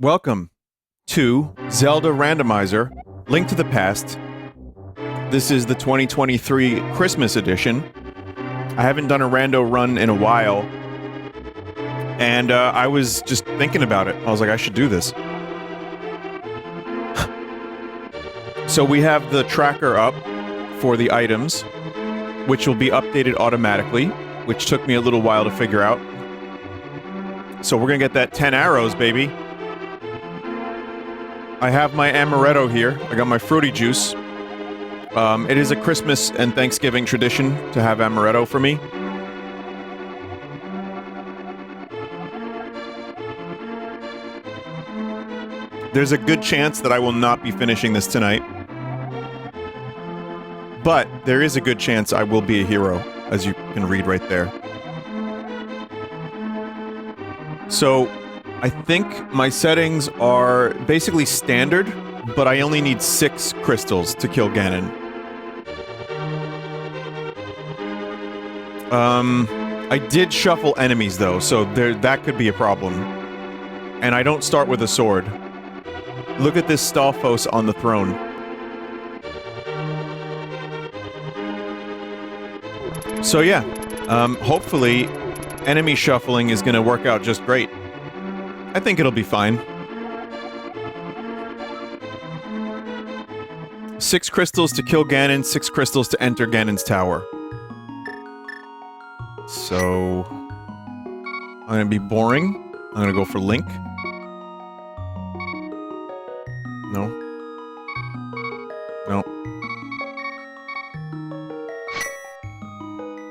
Welcome to Zelda Randomizer, Link to the Past. This is the 2023 Christmas edition. I haven't done a rando run in a while, and I was just thinking about it. I was like, I should do this. So we have the tracker up for the items, which will be updated automatically, which took me a little while to figure out. So we're gonna get that 10 arrows, baby. I have my amaretto here. I got my fruity juice. It is a Christmas and Thanksgiving tradition to have amaretto for me. There's a good chance that I will not be finishing this tonight. But there is a good chance I will be a hero, as you can read right there. So, I think my settings are basically standard, but I only need 6 crystals to kill Ganon. I did shuffle enemies though, so that could be a problem. And I don't start with a sword. Look at this Stalfos on the throne. So yeah, hopefully enemy shuffling is gonna work out just great. I think it'll be fine. 6 crystals to kill Ganon, 6 crystals to enter Ganon's tower. So... I'm gonna be boring. I'm gonna go for Link. No. No.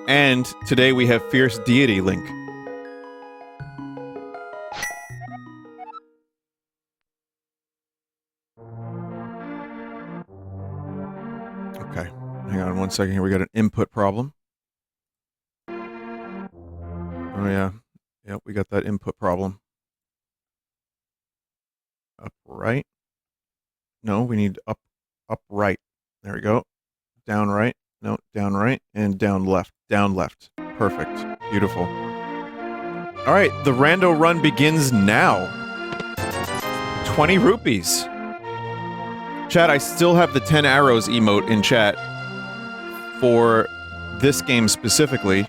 And today we have Fierce Deity Link. Okay, hang on 1 second here, we got an input problem. Oh yeah, yep, we got that input problem. Up right? No, we need up right. There we go. Down right. No, down right. And down left. Down left. Perfect. Beautiful. Alright, the rando run begins now. 20 rupees. Chat, I still have the 10 arrows emote in chat for this game specifically.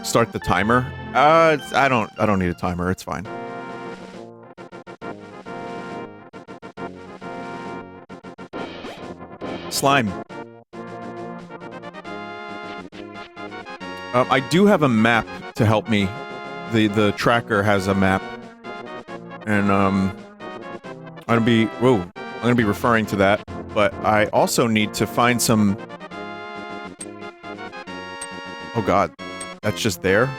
Start the timer. I don't need a timer, it's fine. Slime. I do have a map to help me. The tracker has a map. And, I'm gonna be referring to that, but I also need to find some... Oh god, that's just there?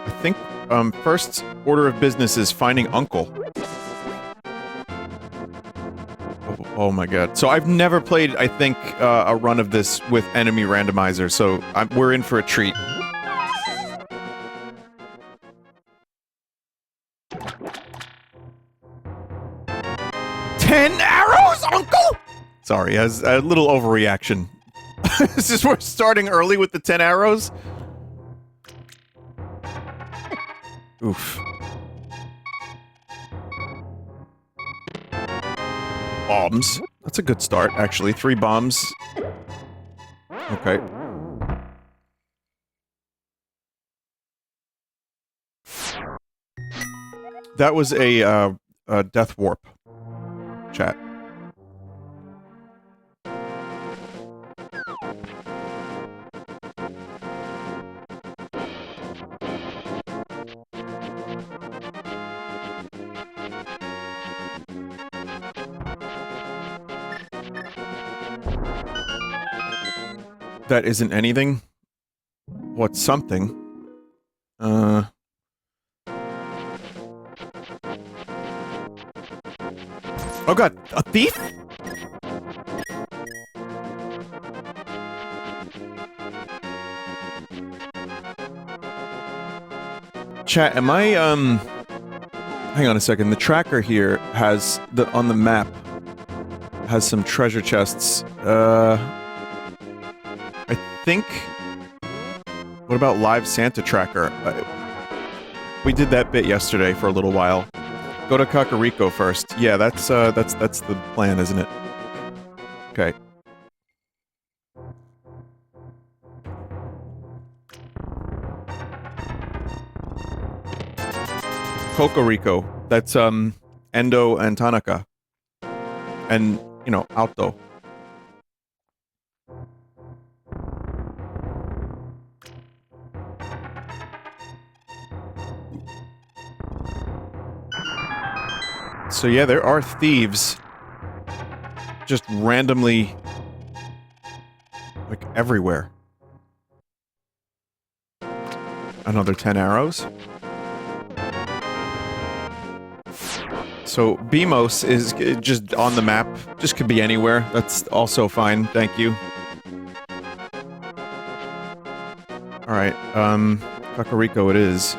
I think, first order of business is finding Uncle. Oh my god. So I've never played, I think, a run of this with enemy randomizer, so we're in for a treat. "10 arrows, Uncle?" Sorry, as a little overreaction. This is we're starting early with the 10 arrows? Oof. Bombs. That's a good start, actually. 3 bombs. Okay. That was a death warp. Chat. That isn't anything? What's something? Oh god, a thief? Chat, am I, hang on a second, the tracker here has, on the map, has some treasure chests. I think... What about Live Santa Tracker? We did that bit yesterday for a little while. Go to Kakariko first. Yeah, that's the plan, isn't it? Okay. Kokoriko. That's, Endo and Tanaka. And, you know, Alto. So yeah, there are thieves just randomly, like, everywhere. Another 10 arrows. So Bimos is just on the map, just could be anywhere. That's also fine, thank you. Alright, Kakariko it is.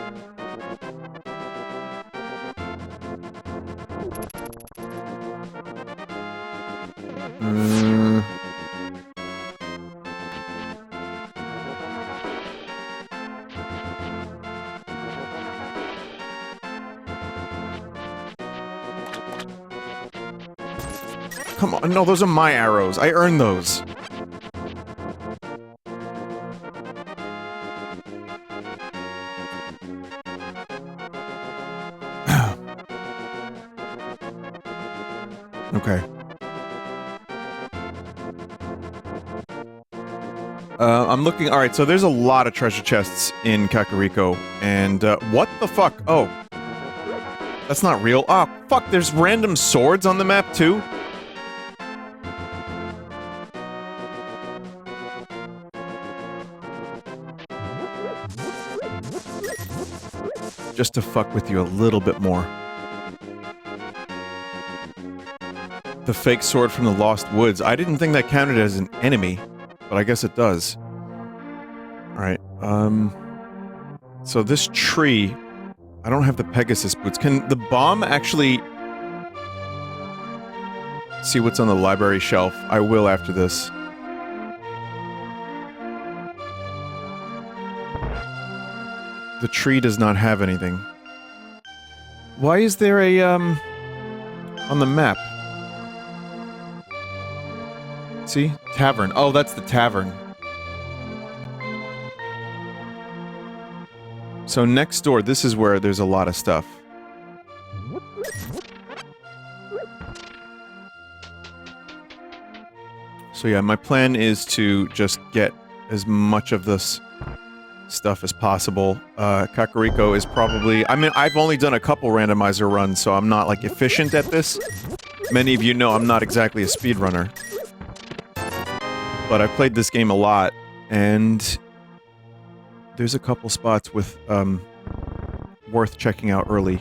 Come on, no, those are my arrows. I earned those. Okay. I'm looking... Alright, so there's a lot of treasure chests in Kakariko, and, what the fuck? Oh. That's not real. Ah, fuck, there's random swords on the map, too? Just to fuck with you a little bit more. The fake sword from the Lost Woods. I didn't think that counted as an enemy, but I guess it does. Alright, so this tree... I don't have the Pegasus boots. Can the bomb actually... see what's on the library shelf? I will after this. The tree does not have anything. Why is there a, on the map? See? Tavern. Oh, that's the tavern. So next door, this is where there's a lot of stuff. So yeah, my plan is to just get as much of this stuff as possible. Kakariko is probably... I mean, I've only done a couple randomizer runs, so I'm not, like, efficient at this. Many of you know I'm not exactly a speedrunner. But I played this game a lot, and... there's a couple spots with, worth checking out early.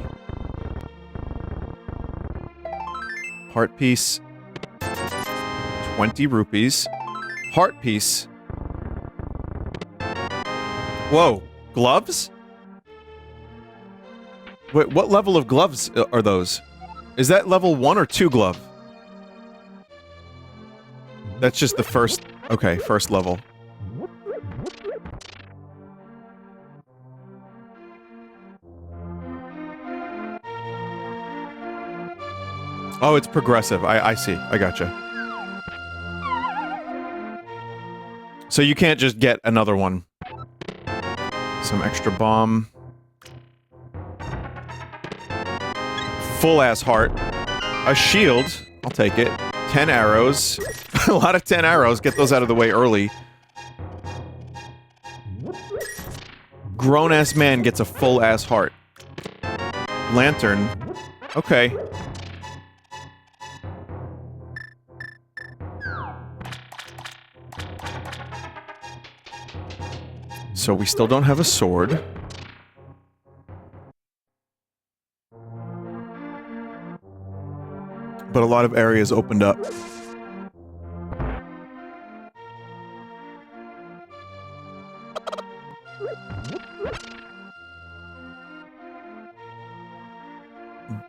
Heart piece. 20 rupees. Heart piece. Whoa. Gloves? Wait, what level of gloves are those? Is that level 1 or 2 glove? That's just the first... okay, first level. Oh, it's progressive. I see. I gotcha. So you can't just get another one. Some extra bomb. Full-ass heart. A shield. I'll take it. 10 arrows. A lot of 10 arrows. Get those out of the way early. Grown-ass man gets a full-ass heart. Lantern. Okay. So we still don't have a sword. But a lot of areas opened up.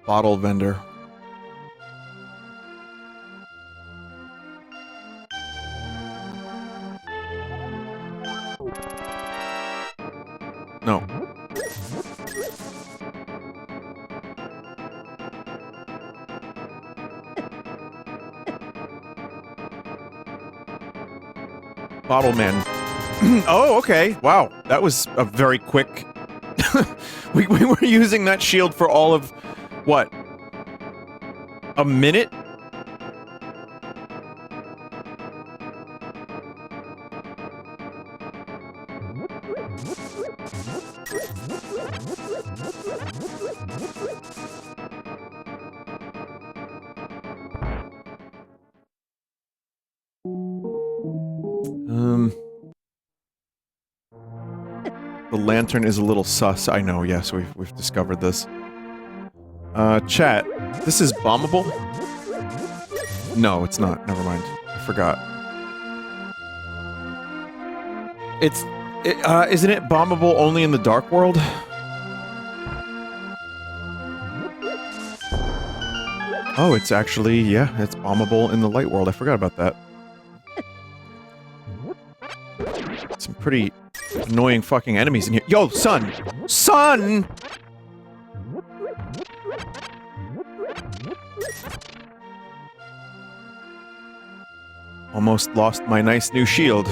Bottle vendor. Bottle Man. Oh, okay. Wow, that was a very quick... we were using that shield for all of... what? A minute? The lantern is a little sus. I know, yes, we've discovered this. Chat, this is bombable? No, it's not. Never mind. I forgot. Isn't it bombable only in the Dark World? Oh, it's actually, yeah, it's bombable in the Light World. I forgot about that. Some pretty annoying fucking enemies in here. Yo, son! Son! Almost lost my nice new shield.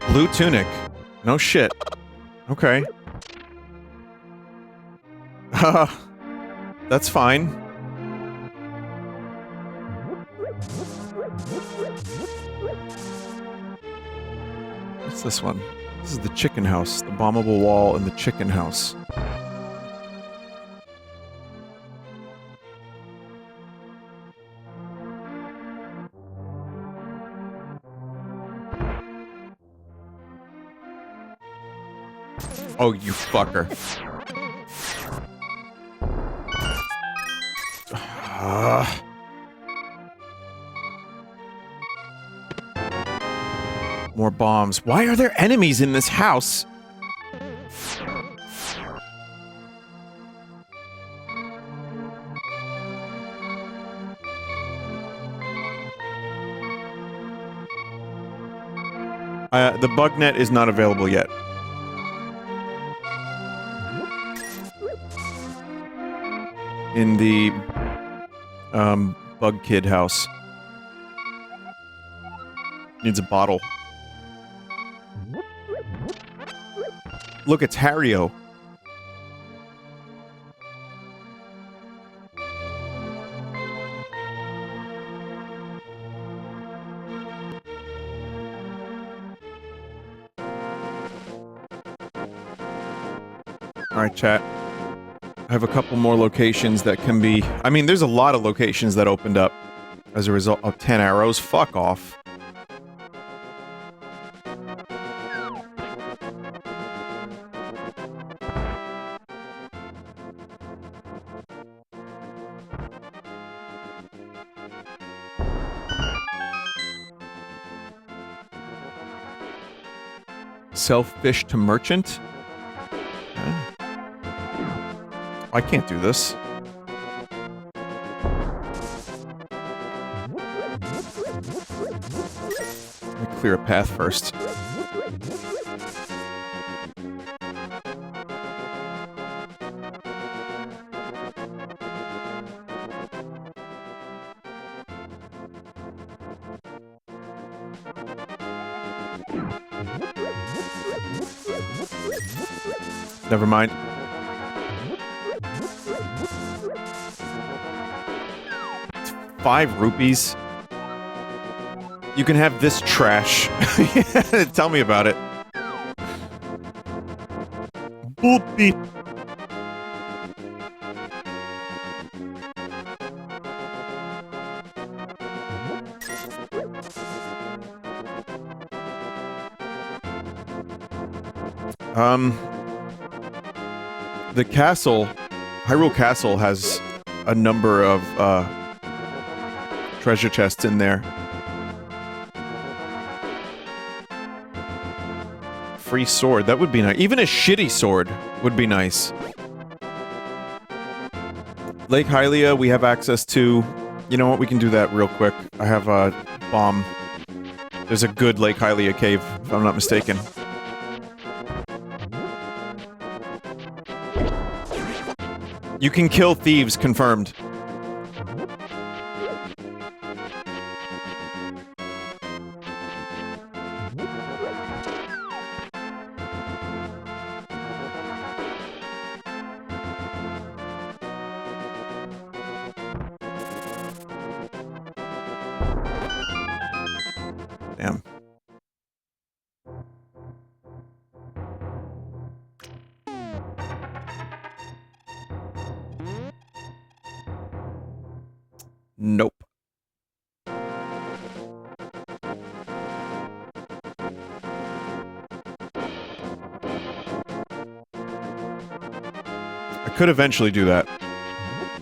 Blue tunic. No shit. Okay. That's fine. What's this one? This is the chicken house. The bombable wall and the chicken house. Oh, you fucker. More bombs. Why are there enemies in this house? The bug net is not available yet. In the bug kid house. Needs a bottle. Look, it's Hario. Alright, chat. I have a couple more locations that can be... I mean, there's a lot of locations that opened up as a result of 10 arrows. Fuck off. Sell fish to merchant? I can't do this. Let me clear a path first. Never mind. It's 5 rupees. You can have this trash. Tell me about it. Boopy. The castle, Hyrule Castle has a number of, treasure chests in there. Free sword, that would be nice. Even a shitty sword would be nice. Lake Hylia, we have access to... You know what, we can do that real quick. I have a bomb. There's a good Lake Hylia cave, if I'm not mistaken. You can kill thieves, confirmed. Damn. Nope. I could eventually do that.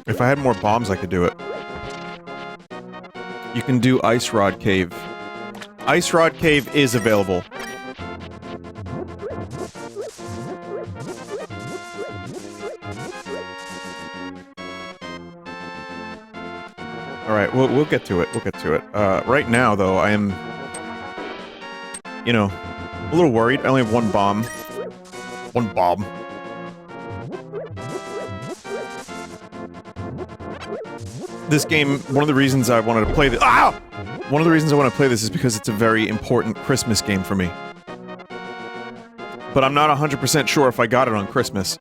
If I had more bombs, I could do it. You can do Ice Rod Cave. Ice Rod Cave is available. Alright, we'll get to it. We'll get to it. Right now, though, I am... You know, a little worried. I only have one bomb. One bomb. This game, one of the reasons I wanted to play this- Ah! One of the reasons I want to play this is because it's a very important Christmas game for me. But I'm not 100% sure if I got it on Christmas.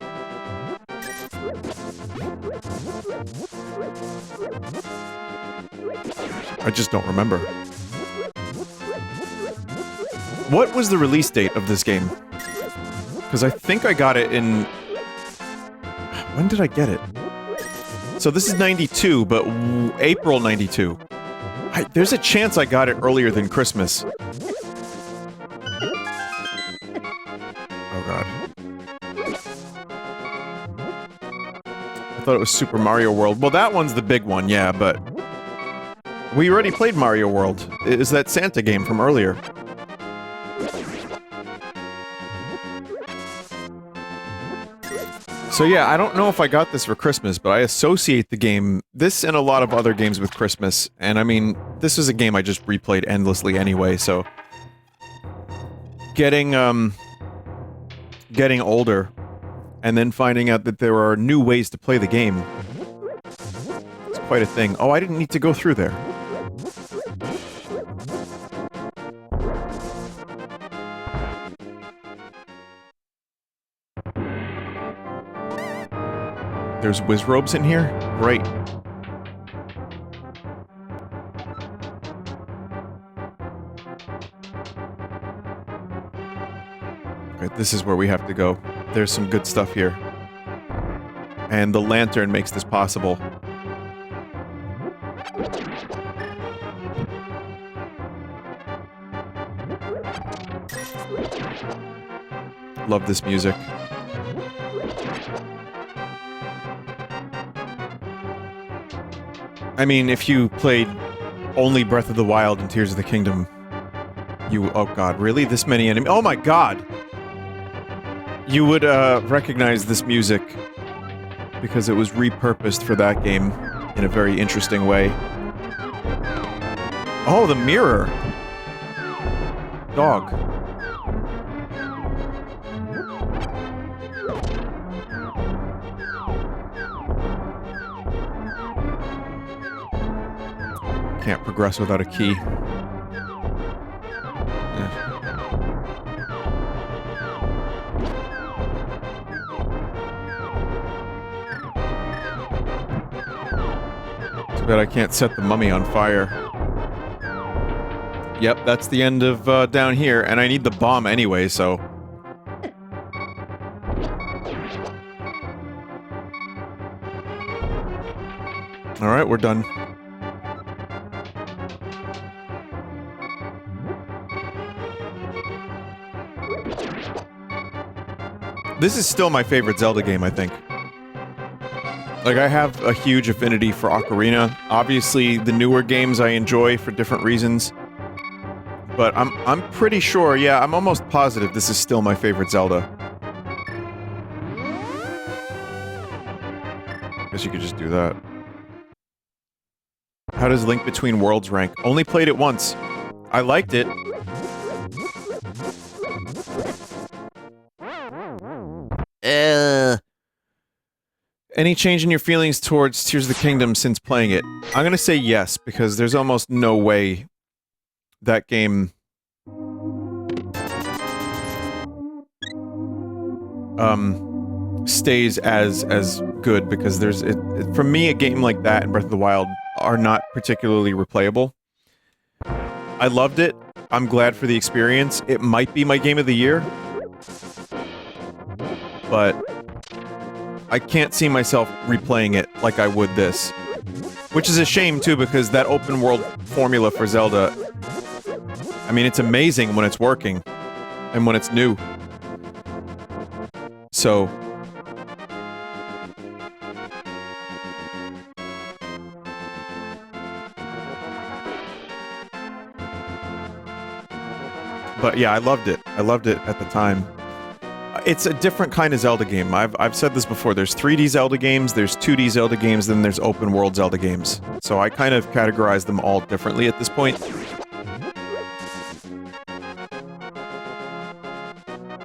I just don't remember. What was the release date of this game? Because I think I got it in... When did I get it? So this is 92, but April 92. There's a chance I got it earlier than Christmas. Oh god. I thought it was Super Mario World. Well, that one's the big one, yeah, but... We already played Mario World. It is that Santa game from earlier. So yeah, I don't know if I got this for Christmas, but I associate the game, this and a lot of other games with Christmas, and I mean, this is a game I just replayed endlessly anyway, so... Getting older, and then finding out that there are new ways to play the game. It's quite a thing. Oh, I didn't need to go through there. There's Wizrobes in here? Great. Okay, this is where we have to go. There's some good stuff here. And the lantern makes this possible. Love this music. I mean, if you played only Breath of the Wild and Tears of the Kingdom, you... Oh god, really? This many enemies? Oh my god! You would, recognize this music because it was repurposed for that game in a very interesting way. Oh, the mirror! Dog. Can't progress without a key. Yeah. Too bad I can't set the mummy on fire. Yep, that's the end of, down here, and I need the bomb anyway, so... Alright, we're done. This is still my favorite Zelda game, I think. Like, I have a huge affinity for Ocarina. Obviously, the newer games I enjoy for different reasons. But I'm pretty sure, yeah, I'm almost positive this is still my favorite Zelda. Guess you could just do that. How does Link Between Worlds rank? Only played it once. I liked it. Any change in your feelings towards Tears of the Kingdom since playing it? I'm gonna say yes, because there's almost no way that game... stays as good, because there's... for me, a game like that and Breath of the Wild are not particularly replayable. I loved it. I'm glad for the experience. It might be my game of the year. But... I can't see myself replaying it like I would this. Which is a shame, too, because that open world formula for Zelda... I mean, it's amazing when it's working. And when it's new. So... But yeah, I loved it. I loved it at the time. It's a different kind of Zelda game. I've said this before. There's 3D Zelda games, there's 2D Zelda games, then there's open world Zelda games. So I kind of categorize them all differently at this point.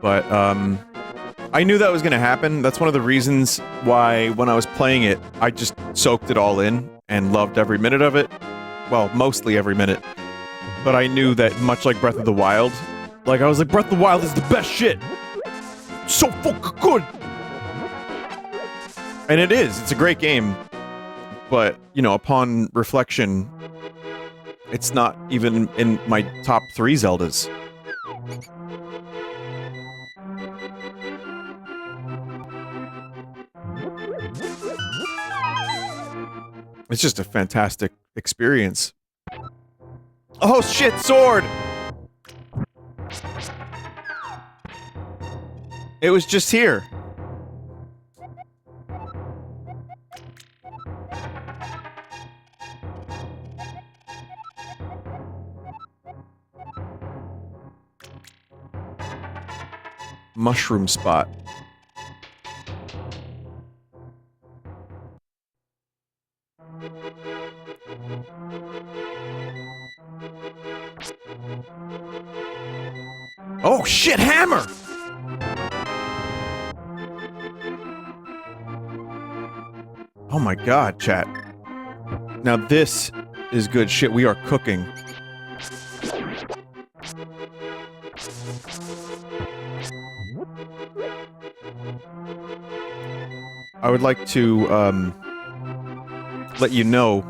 But, I knew that was gonna happen. That's one of the reasons why, when I was playing it, I just soaked it all in and loved every minute of it. Well, mostly every minute. But I knew that, much like Breath of the Wild, like, I was like, Breath of the Wild is the best shit! So fucking good! And it is, it's a great game. But, you know, upon reflection, it's not even in my top 3 Zeldas. It's just a fantastic experience. Oh shit, sword! It was just here. Mushroom spot. Oh shit, hammer! Oh my god, chat. Now this is good shit. We are cooking. I would like to, let you know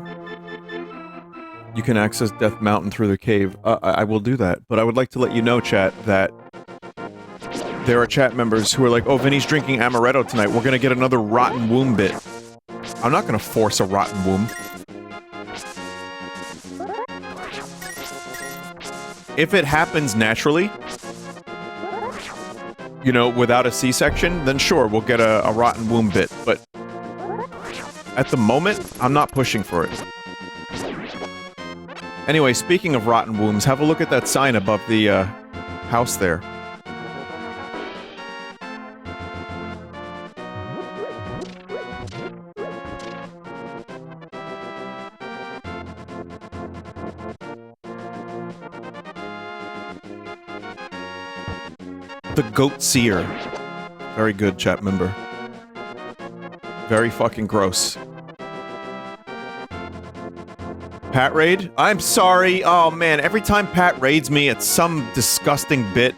you can access Death Mountain through the cave. I will do that. But I would like to let you know, chat, that there are chat members who are like, oh, Vinny's drinking amaretto tonight. We're gonna get another rotten womb bit. I'm not gonna force a rotten womb. If it happens naturally, you know, without a C-section, then sure, we'll get a rotten womb bit. But at the moment, I'm not pushing for it. Anyway, speaking of rotten wombs, have a look at that sign above the, house there. The Goat Seer. Very good, chat member. Very fucking gross. Pat raid? I'm sorry. Oh man, every time Pat raids me, it's some disgusting bit.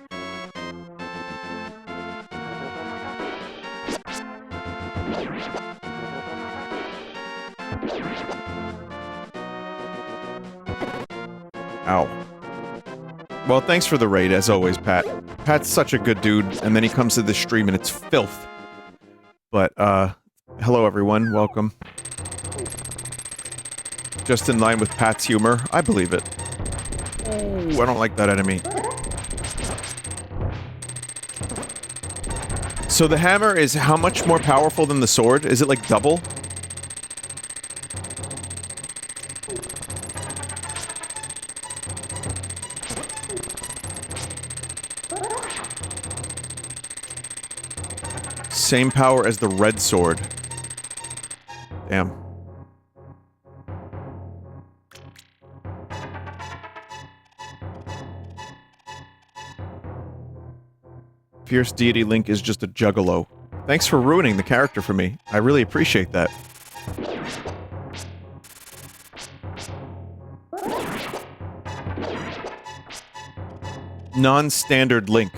Ow. Well, thanks for the raid, as always, Pat. Pat's such a good dude, and then he comes to this stream and it's filth. But, hello everyone, welcome. Just in line with Pat's humor, I believe it. Ooh, I don't like that enemy. So the hammer is how much more powerful than the sword? Is it like double? Same power as the red sword. Damn. Fierce Deity Link is just a juggalo. Thanks for ruining the character for me. I really appreciate that. Non-standard Link.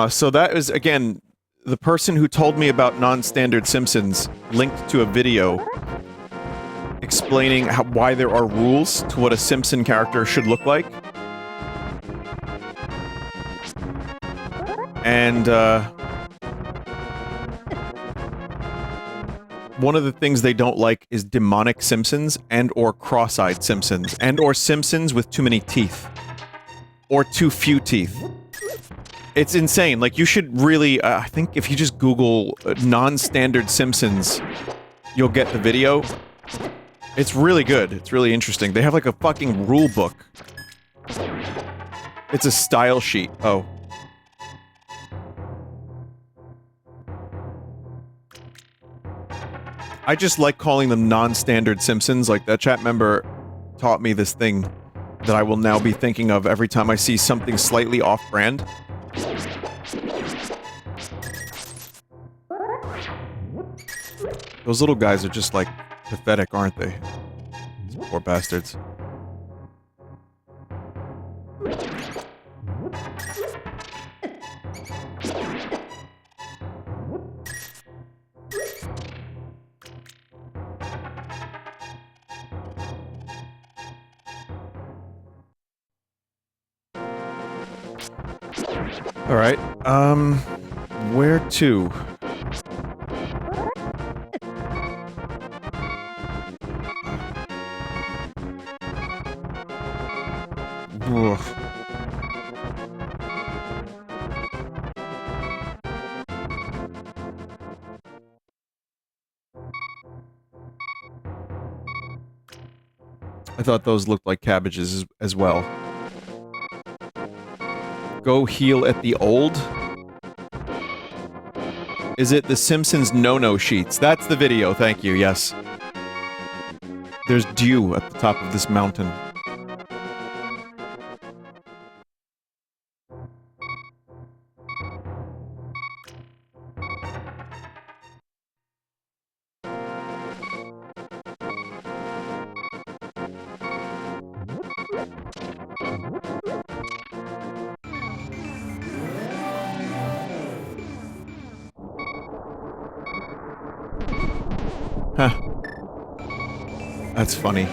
So that is, again, the person who told me about non-standard Simpsons linked to a video explaining why there are rules to what a Simpson character should look like. And, one of the things they don't like is demonic Simpsons and or cross-eyed Simpsons and or Simpsons with too many teeth. Or too few teeth. It's insane. Like, you should really, I think if you just Google non-standard Simpsons, you'll get the video. It's really good. It's really interesting. They have, like, a fucking rule book. It's a style sheet. Oh. I just like calling them non-standard Simpsons. Like, that chat member taught me this thing that I will now be thinking of every time I see something slightly off-brand. Those little guys are just, like, pathetic, aren't they? These poor bastards. Alright, where to? Ugh. I thought those looked like cabbages as well. Go heal at the old? Is it the Simpsons no-no sheets? That's the video, thank you, yes. There's dew at the top of this mountain. Huh. That's funny.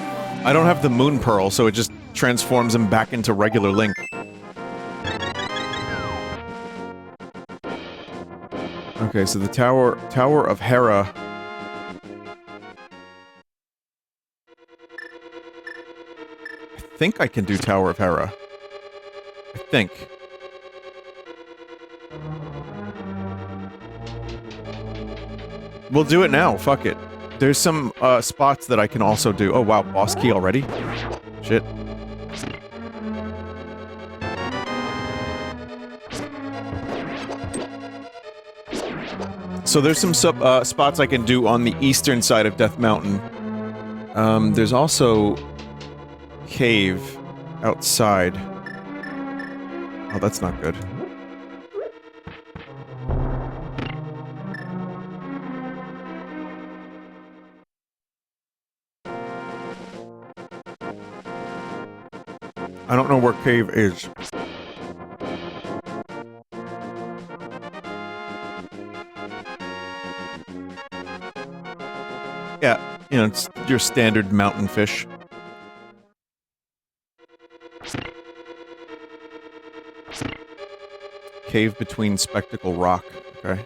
I don't have the Moon Pearl, so it just transforms him back into regular Link. Okay, so the Tower of Hera... I think I can do Tower of Hera. I think. We'll do it now, fuck it. There's some, spots that I can also do. Oh wow, boss key already? Shit. So there's some spots I can do on the eastern side of Death Mountain. There's also... cave outside. Oh, that's not good. I don't know where cave is. Yeah, you know, it's your standard mountain fish. Cave between Spectacle Rock, okay.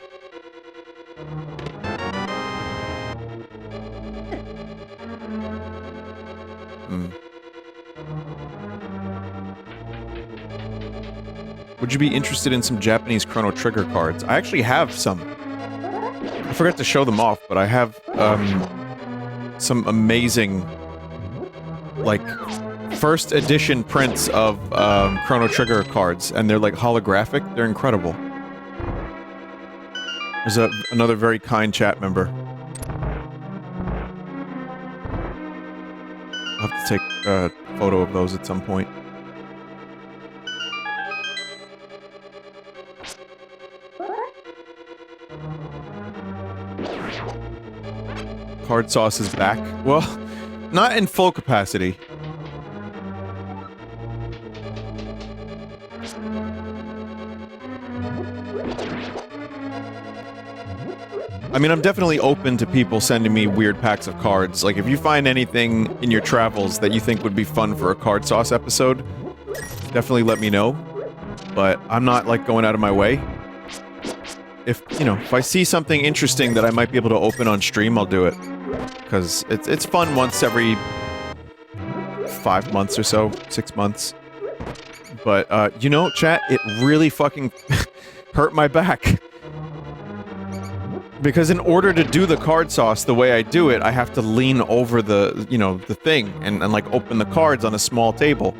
Would you be interested in some Japanese Chrono Trigger cards? I actually have some. I forgot to show them off, but I have, some amazing, like, first edition prints of, Chrono Trigger cards, and they're, like, holographic. They're incredible. There's another very kind chat member. take a photo of those at some point. Card sauce is back. Well, not in full capacity. I mean, I'm definitely open to people sending me weird packs of cards. Like, if you find anything in your travels that you think would be fun for a card sauce episode, definitely let me know. But I'm not, like, going out of my way. If, you know, if I see something interesting that I might be able to open on stream, I'll do it. Because it's fun once every 5 months or so, 6 months. But, you know, chat, it really fucking hurt my back. Because in order to do the card sauce the way I do it, I have to lean over the, you know, the thing and like open the cards on a small table.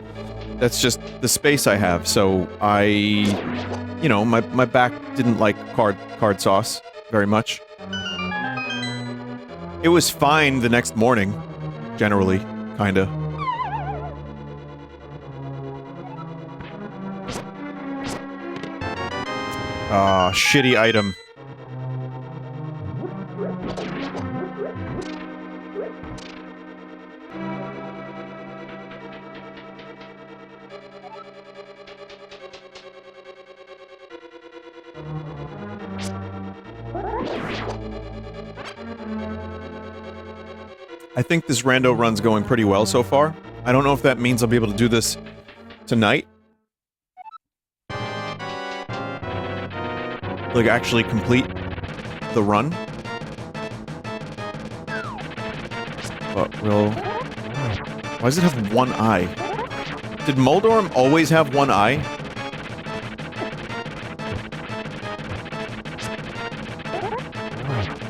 That's just the space I have, so you know, my back didn't like card sauce very much. It was fine the next morning, generally, kinda. Ah, shitty item. I think this rando run's going pretty well so far. I don't know if that means I'll be able to do this tonight. Like, actually complete the run. But we'll... Why does it have one eye? Did Moldorm always have one eye?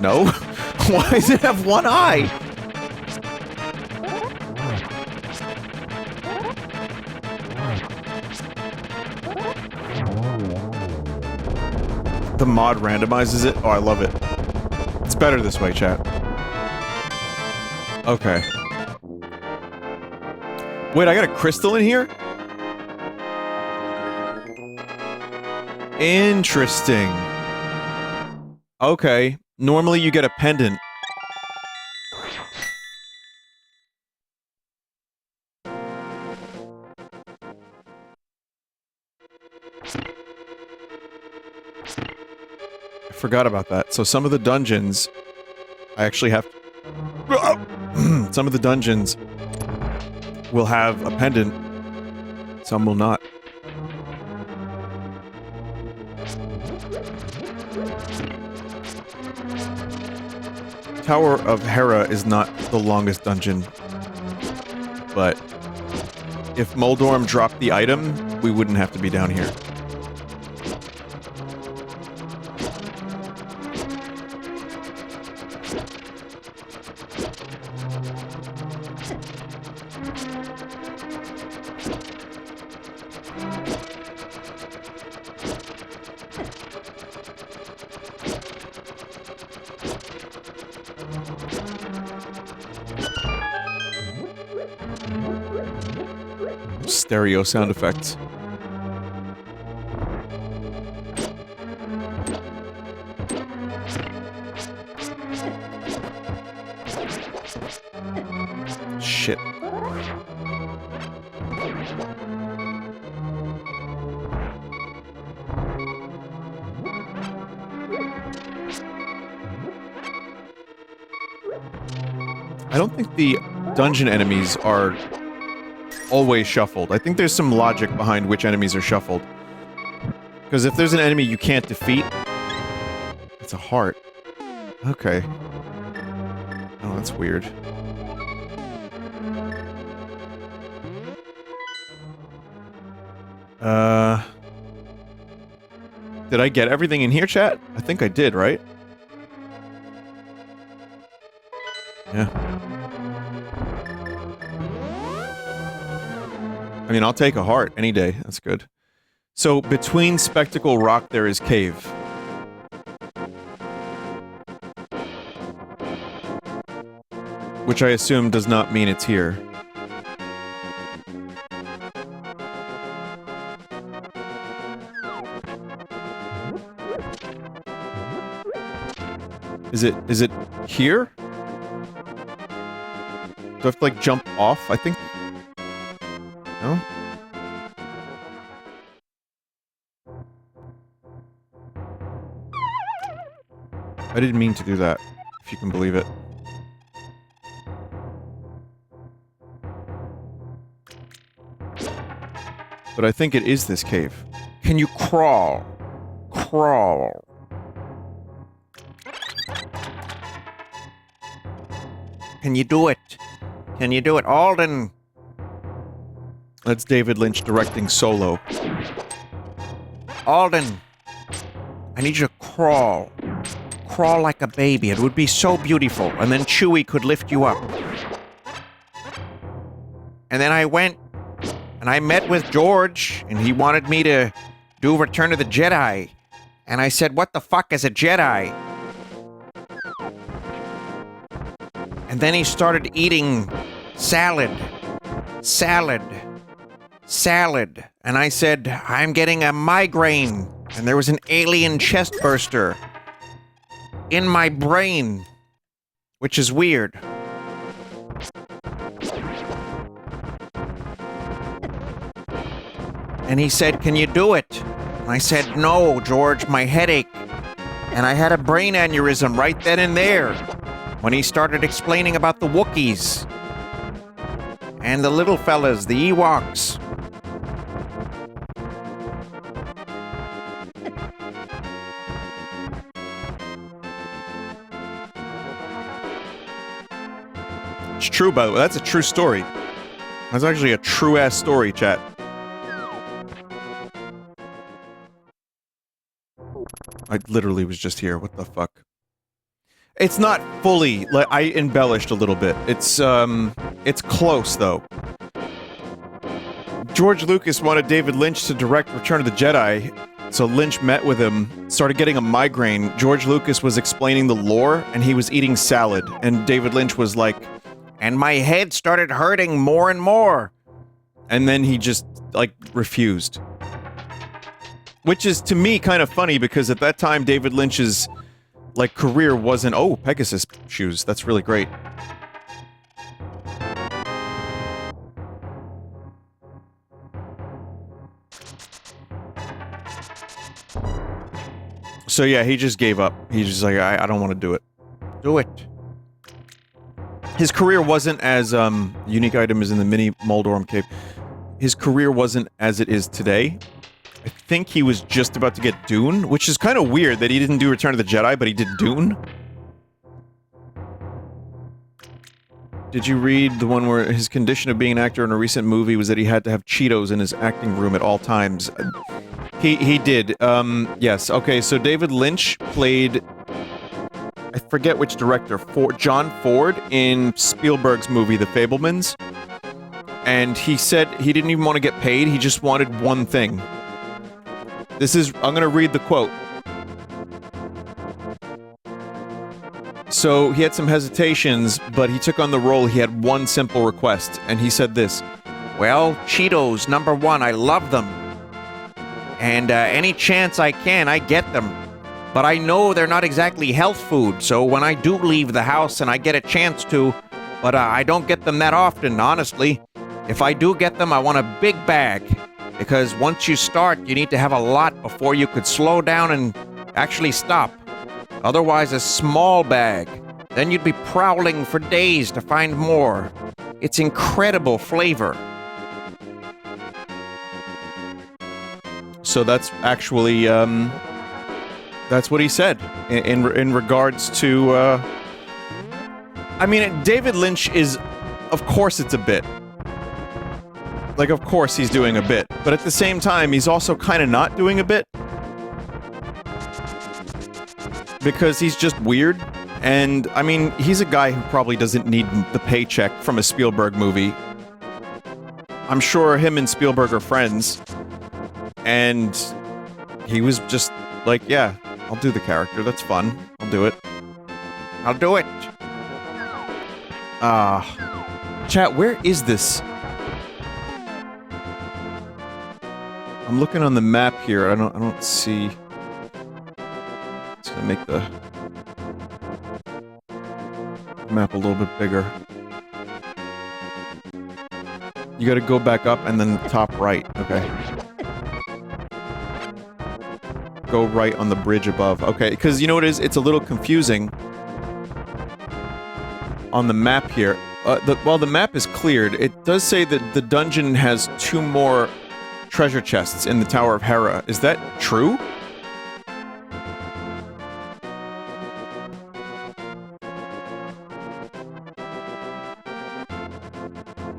No? Why does it have one eye? The mod randomizes it? Oh, I love it. It's better this way, chat. Okay. Wait, I got a crystal in here? Interesting. Okay. Normally you get a pendant. Forgot about that. So some of the dungeons, I actually have to... some of the dungeons will have a pendant, some will not. Tower of Hera is not the longest dungeon, but if Moldorm dropped the item, we wouldn't have to be down here. Stereo sound effects. Shit. I don't think the dungeon enemies are always shuffled. I think there's some logic behind which enemies are shuffled. Because if there's an enemy you can't defeat... It's a heart. Okay. Oh, that's weird. Did I get everything in here, chat? I think I did, right? Yeah. I mean, I'll take a heart any day. That's good. So, between Spectacle Rock, there is Cave. Which I assume does not mean it's here. Is it here? Do I have to, like, jump off, I think? No? I didn't mean to do that, if you can believe it. But I think it is this cave. Can you crawl? Crawl. Can you do it? Can you do it, Alden? That's David Lynch directing Solo. Alden, I need you to crawl. Crawl like a baby. It would be so beautiful. And then Chewie could lift you up. And then I went and I met with George, and he wanted me to do Return of the Jedi. And I said, what the fuck is a Jedi? And then he started eating salad. Salad. Salad. And I said, I'm getting a migraine. And there was an alien chest burster in my brain, which is weird. And he said, can you do it? And I said, no, George, my headache. And I had a brain aneurysm right then and there when he started explaining about the Wookiees and the little fellas, the Ewoks. It's true, by the way. That's a true story. That's actually a true-ass story, chat. I literally was just here. What the fuck? It's not fully, like, I embellished a little bit. It's close, though. George Lucas wanted David Lynch to direct Return of the Jedi, so Lynch met with him, started getting a migraine. George Lucas was explaining the lore, and he was eating salad, and David Lynch was like, and my head started hurting more and more. And then he just, like, refused. Which is, to me, kind of funny, because at that time, David Lynch's, like, career wasn't... Oh, Pegasus shoes. That's really great. So, yeah, he just gave up. He's just like, I don't want to do it. Do it. His career wasn't as, unique item is in the mini Moldorm cave. His career wasn't as it is today. I think he was just about to get Dune, which is kind of weird that he didn't do Return of the Jedi, but he did Dune. Did you read the one where his condition of being an actor in a recent movie was that he had to have Cheetos in his acting room at all times? He did. Yes. Okay, so David Lynch played... I forget which director. John Ford in Spielberg's movie, The Fabelmans. And he said he didn't even want to get paid, he just wanted one thing. This is... I'm gonna read the quote. So, he had some hesitations, but he took on the role. He had one simple request, and he said this. Well, Cheetos, number one, I love them. And, any chance I can, I get them. But I know they're not exactly health food, so when I do leave the house and I get a chance to... But, I don't get them that often, honestly. If I do get them, I want a big bag. Because once you start, you need to have a lot before you could slow down and actually stop. Otherwise, a small bag. Then you'd be prowling for days to find more. It's incredible flavor. So that's actually, that's what he said in regards to, I mean, David Lynch is, of course it's a bit. Like, of course he's doing a bit. But at the same time, he's also kind of not doing a bit. Because he's just weird. And, I mean, he's a guy who probably doesn't need the paycheck from a Spielberg movie. I'm sure him and Spielberg are friends. And he was just like, yeah, I'll do the character. That's fun. I'll do it. I'll do it. Chat, where is this? I'm looking on the map here. I don't see... It's gonna make the... the map a little bit bigger. You gotta go back up and then top right. Okay. Go right on the bridge above. Okay, because you know what it is? It's a little confusing on the map here. While the map is cleared, it does say that the dungeon has 2 more treasure chests in the Tower of Hera. Is that true?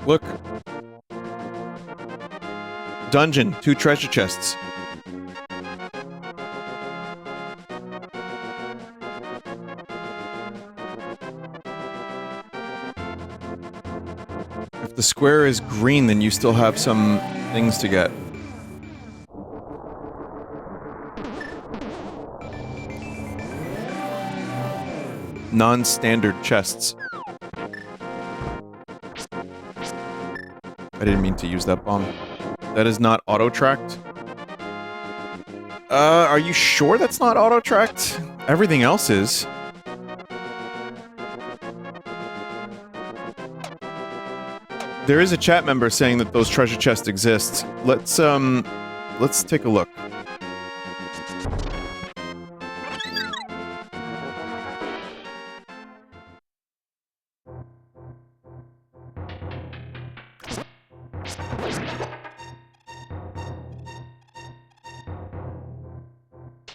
Look. Dungeon, 2 treasure chests. If the square is green, then you still have some things to get. Non-standard chests. I didn't mean to use that bomb. That is not auto-tracked? Are you sure that's not auto-tracked? Everything else is. There is a chat member saying that those treasure chests exist. Let's take a look.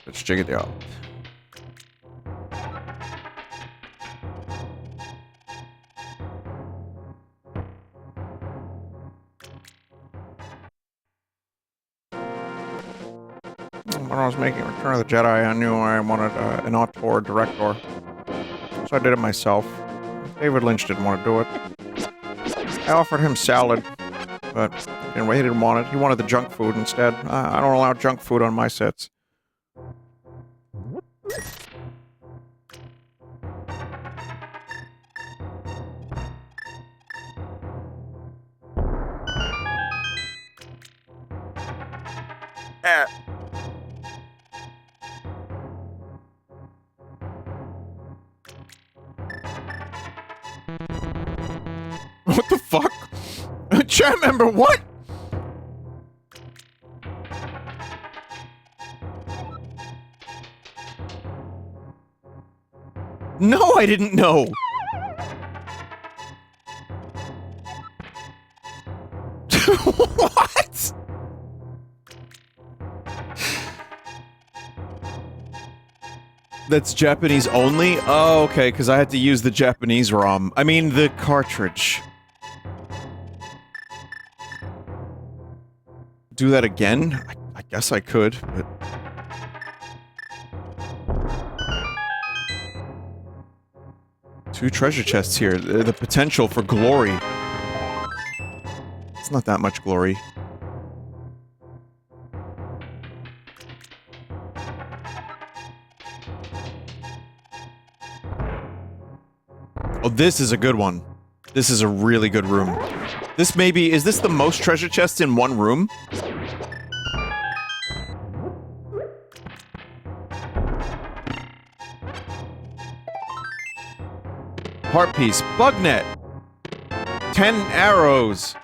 Let's check it out. When I was making Return of the Jedi, I knew I wanted an auteur director. So I did it myself. David Lynch didn't want to do it. I offered him salad, but anyway, he didn't want it. He wanted the junk food instead. I don't allow junk food on my sets. What the fuck? Chat member, what? No, I didn't know. What? That's Japanese only? Oh, okay, because I had to use the Japanese ROM. I mean, the cartridge. Do that again? I guess I could, but... Two treasure chests here. The potential for glory. It's not that much glory. Oh, this is a good one. This is a really good room. This may be... Is this the most treasure chests in one room? Heart piece. Bug net. 10 arrows.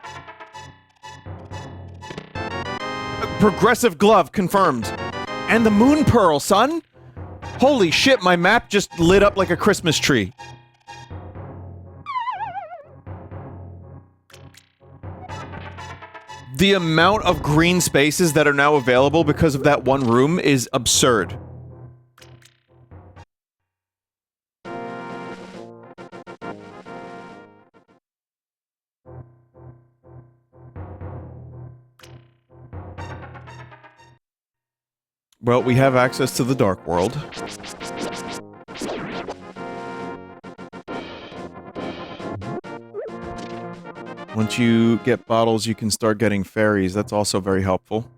Progressive glove confirmed. And the moon pearl, son! Holy shit, my map just lit up like a Christmas tree. The amount of green spaces that are now available because of that one room is absurd. Well, we have access to the Dark World. Once you get bottles, you can start getting fairies. That's also very helpful.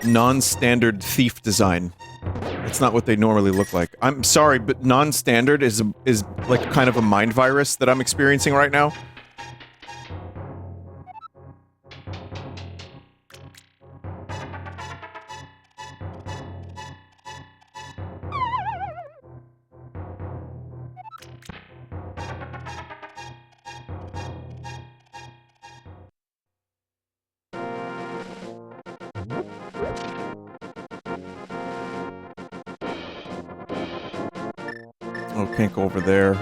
Non-standard thief design. It's not what they normally look like. I'm sorry, but non-standard is like kind of a mind virus that I'm experiencing right now. Oh, can't go over there.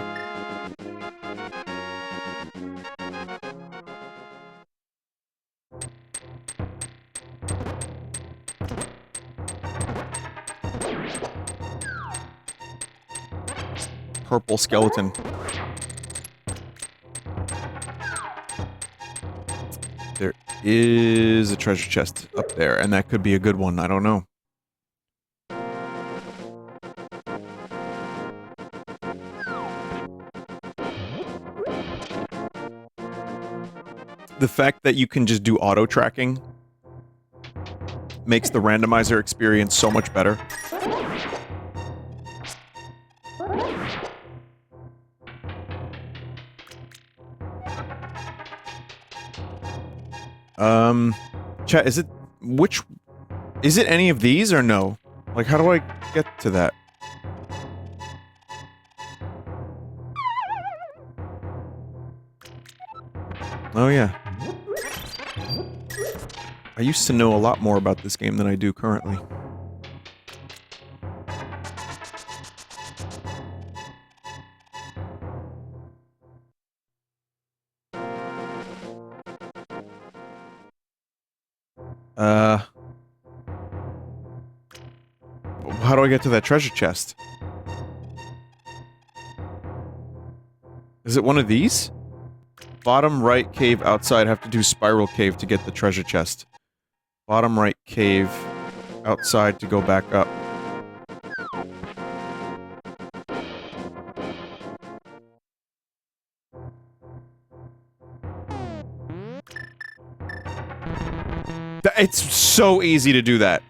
Purple skeleton. There is a treasure chest up there, and that could be a good one. I don't know. The fact that you can just do auto-tracking makes the randomizer experience so much better. Chat, is it any of these or no? Like, how do I get to that? Oh, yeah. I used to know a lot more about this game than I do currently. How do I get to that treasure chest? Is it one of these? Bottom right cave outside, have to do spiral cave to get the treasure chest. Bottom right cave outside to go back up. It's so easy to do that.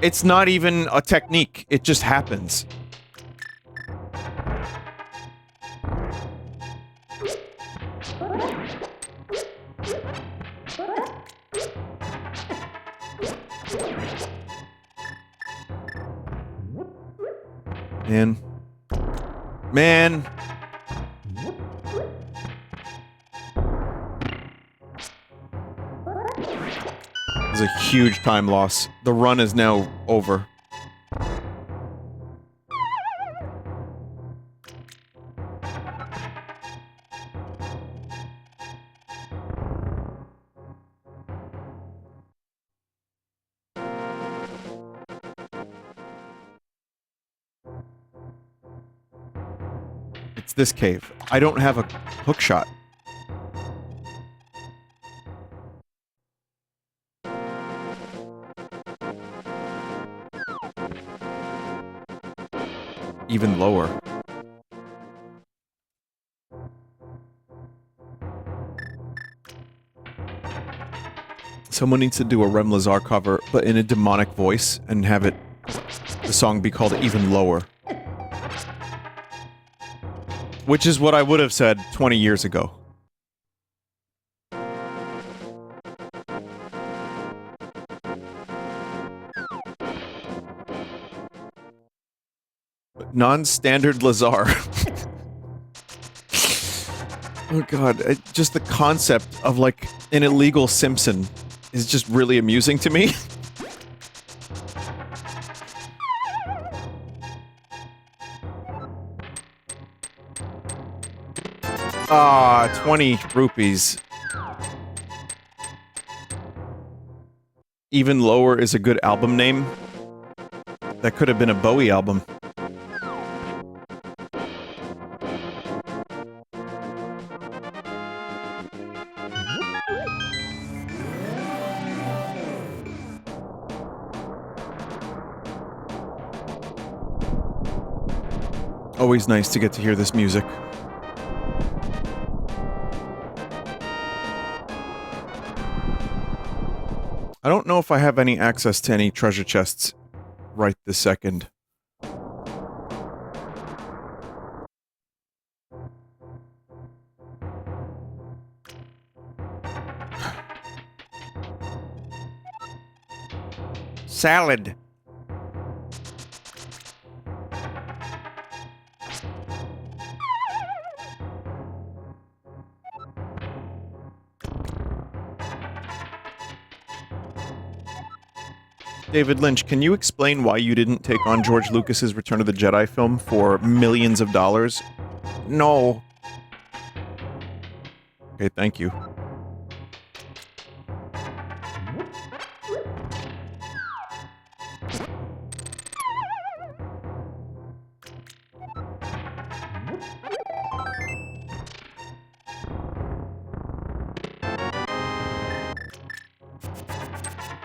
It's not even a technique, it just happens. Man. This is a huge time loss. The run is now over. It's this cave. I don't have a hook shot. Even lower. Someone needs to do a Rem Lazar cover, but in a demonic voice, and have it... the song be called Even Lower. Which is what I would have said 20 years ago. Non-standard Lazar. Oh god, just the concept of, like, an illegal Simpson is just really amusing to me. Ah, 20 rupees. Even Lower is a good album name. That could have been a Bowie album. Always nice to get to hear this music. I don't know if I have any access to any treasure chests right this second. Salad. David Lynch, can you explain why you didn't take on George Lucas's Return of the Jedi film for millions of dollars? No. Okay, thank you.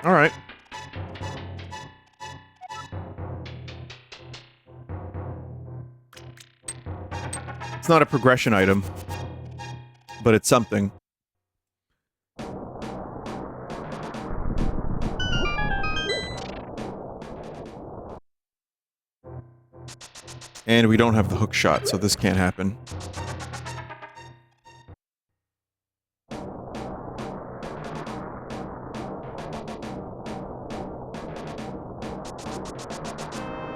Alright. It's not a progression item, but it's something. And we don't have the hook shot, so this can't happen.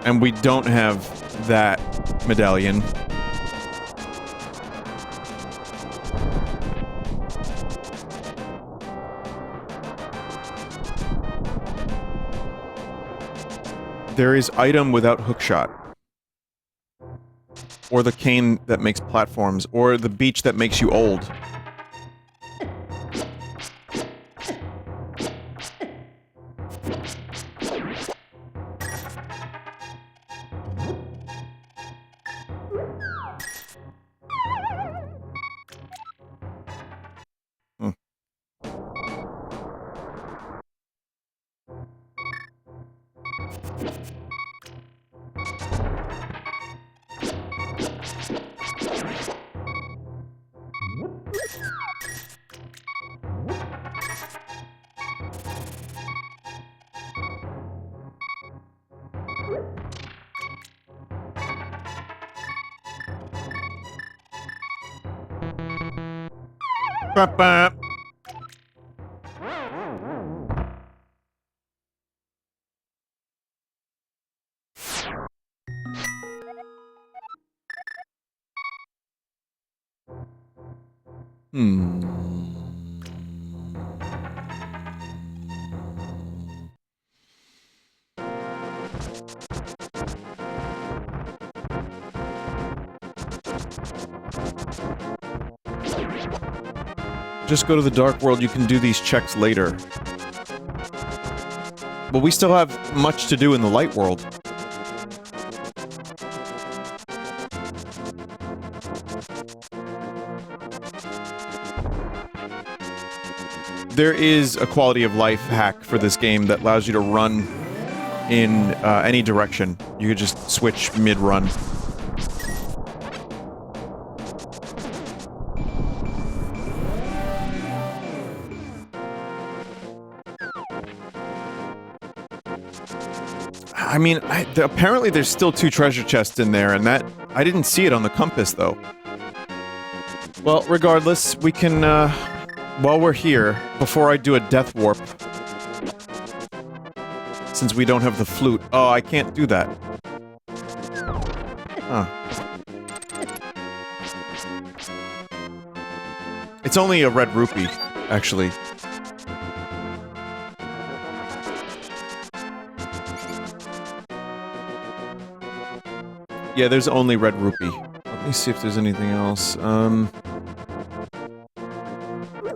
And we don't have that medallion. There is item without hookshot. Or the cane that makes platforms, or the beach that makes you old. Ba-ba. Just go to the Dark World, you can do these checks later. But we still have much to do in the Light World. There is a quality of life hack for this game that allows you to run in any direction. You could just switch mid-run. I mean, apparently there's still 2 treasure chests in there, and that... I didn't see it on the compass, though. Well, regardless, we can, while we're here, before I do a death warp... Since we don't have the flute... Oh, I can't do that. Huh. It's only a red rupee, actually. Yeah, there's only red rupee. Let me see if there's anything else.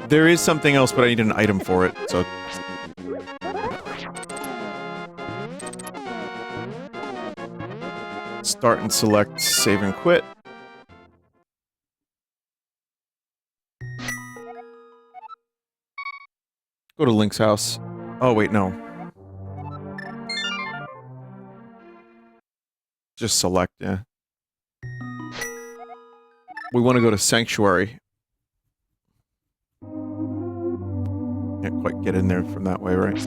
There is something else, but I need an item for it, so... Start and select, save and quit. Go to Link's house. Oh, wait, no. Just select, yeah. We want to go to Sanctuary. Can't quite get in there from that way, right?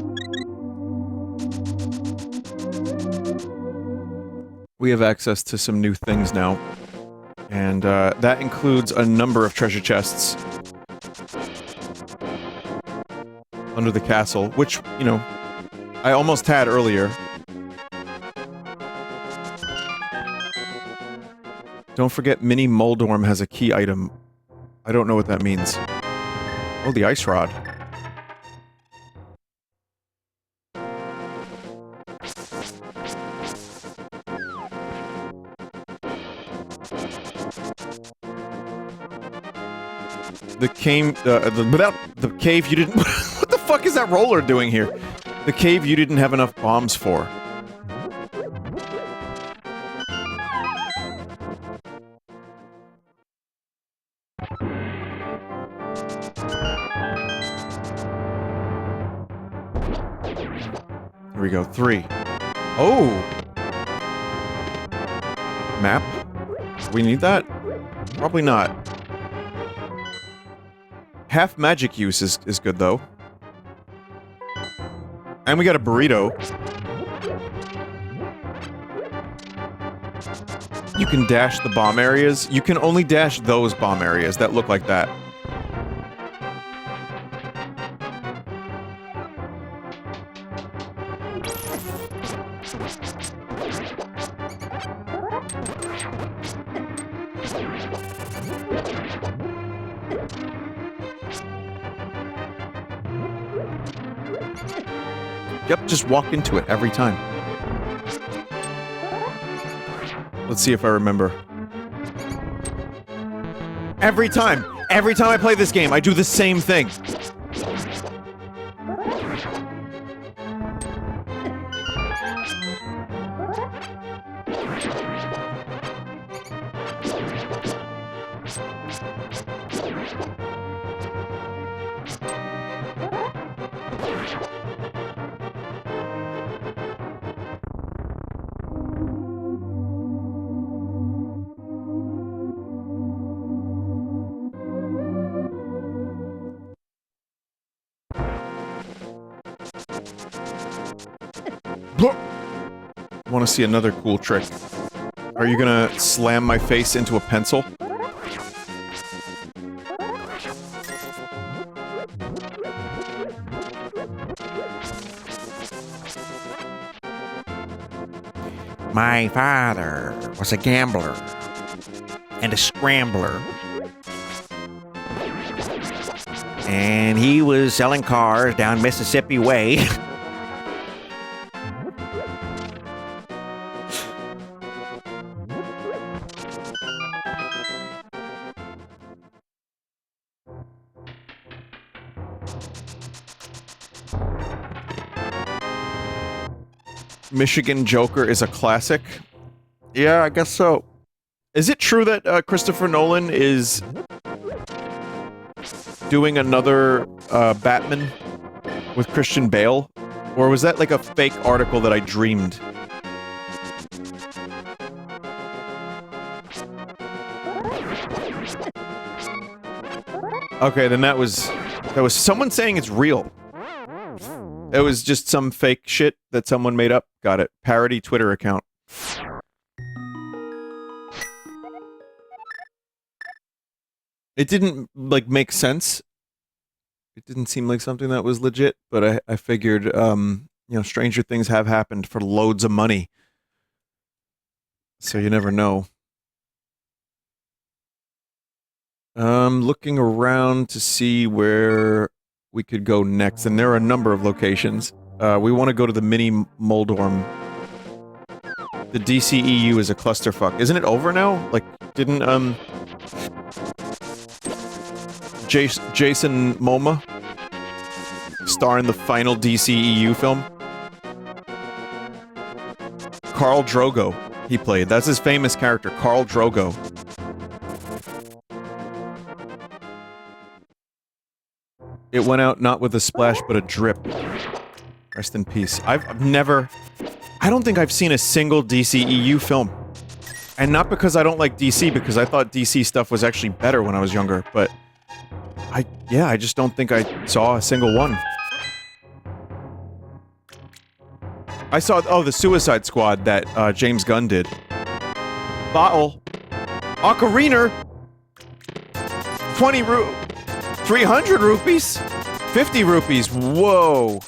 We have access to some new things now. And, that includes a number of treasure chests. Under the castle, which, you know, I almost had earlier. Don't forget, Mini Moldorm has a key item. I don't know what that means. Oh, the ice rod. The cave you didn't... What the fuck is that roller doing here? The cave you didn't have enough bombs for. Here we go, 3. Oh! Map? We need that? Probably not. Half magic use is good, though. And we got a burrito. You can dash the bomb areas. You can only dash those bomb areas that look like that. Yep, just walk into it every time. Let's see if I remember. Every time I play this game, I do the same thing. Want to see another cool trick. Are you gonna slam my face into a pencil? My father was a gambler and a scrambler. And he was selling cars down Mississippi Way. Michigan Joker is a classic? Yeah, I guess so. Is it true that Christopher Nolan is doing another Batman with Christian Bale? Or was that like a fake article that I dreamed? Okay, then that was someone saying it's real. It was just some fake shit that someone made up. Got it. Parody Twitter account. It didn't, like, make sense. It didn't seem like something that was legit, but I figured, you know, stranger things have happened for loads of money. So you never know. Looking around to see where we could go next, and there are a number of locations. We want to go to the mini Moldorm. The DCEU is a clusterfuck. Isn't it over now? Like, didn't, Jason Momoa star in the final DCEU film? Khal Drogo, he played. That's his famous character, Khal Drogo. It went out not with a splash, but a drip. Rest in peace. I've never... I don't think I've seen a single DCEU film. And not because I don't like DC, because I thought DC stuff was actually better when I was younger, but... Yeah, I just don't think I saw a single one. I saw, oh, the Suicide Squad that, James Gunn did. Bottle. Ocarina! 300 rupees? 50 rupees, whoa!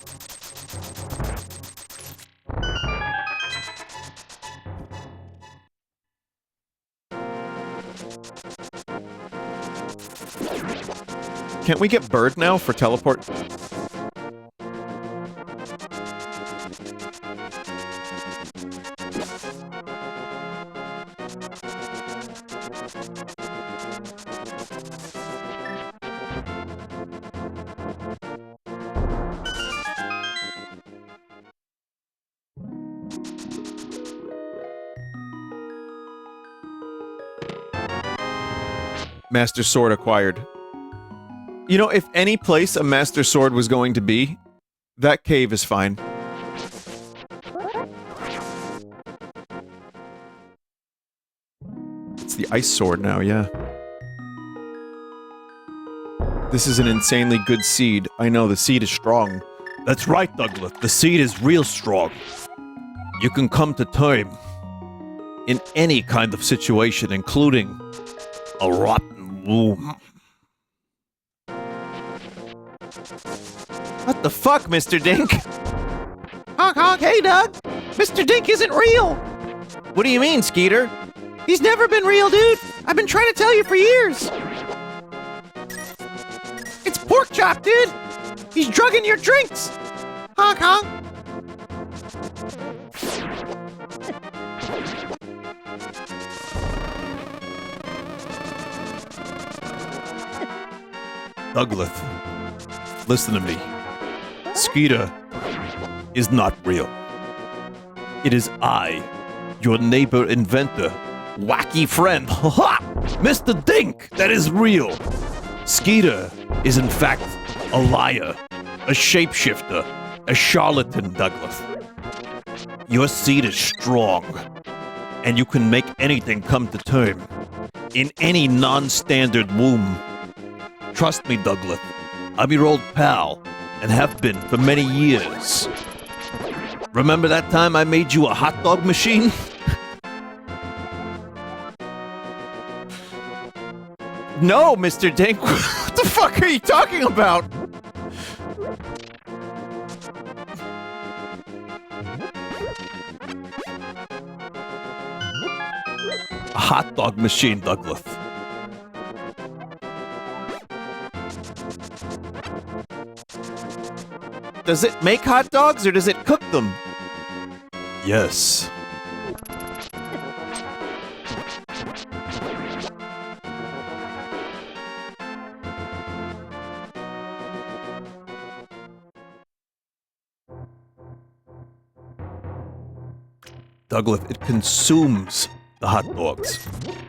Can't we get Bird now for teleport? Master Sword acquired. You know, if any place a Master Sword was going to be, that cave is fine. It's the Ice Sword now, yeah. This is an insanely good seed. I know, the seed is strong. That's right, Douglas. The seed is real strong. You can come to term in any kind of situation, including a rotten womb. What the fuck, Mr. Dink? Honk honk, hey Doug! Mr. Dink isn't real! What do you mean, Skeeter? He's never been real, dude! I've been trying to tell you for years! It's pork chop, dude! He's drugging your drinks! Honk honk! Douglas, listen to me. Skeeter is not real. It is I, your neighbor inventor, wacky friend, Mr. Dink, that is real. Skeeter is in fact a liar, a shapeshifter, a charlatan, Douglas. Your seed is strong, and you can make anything come to term in any non-standard womb. Trust me, Douglas. I'm your old pal, and have been for many years. Remember that time I made you a hot dog machine? No, Mr. Dink! What the fuck are you talking about? A hot dog machine, Douglas. Does it make hot dogs or does it cook them? Yes. Douglas, it consumes the hot dogs.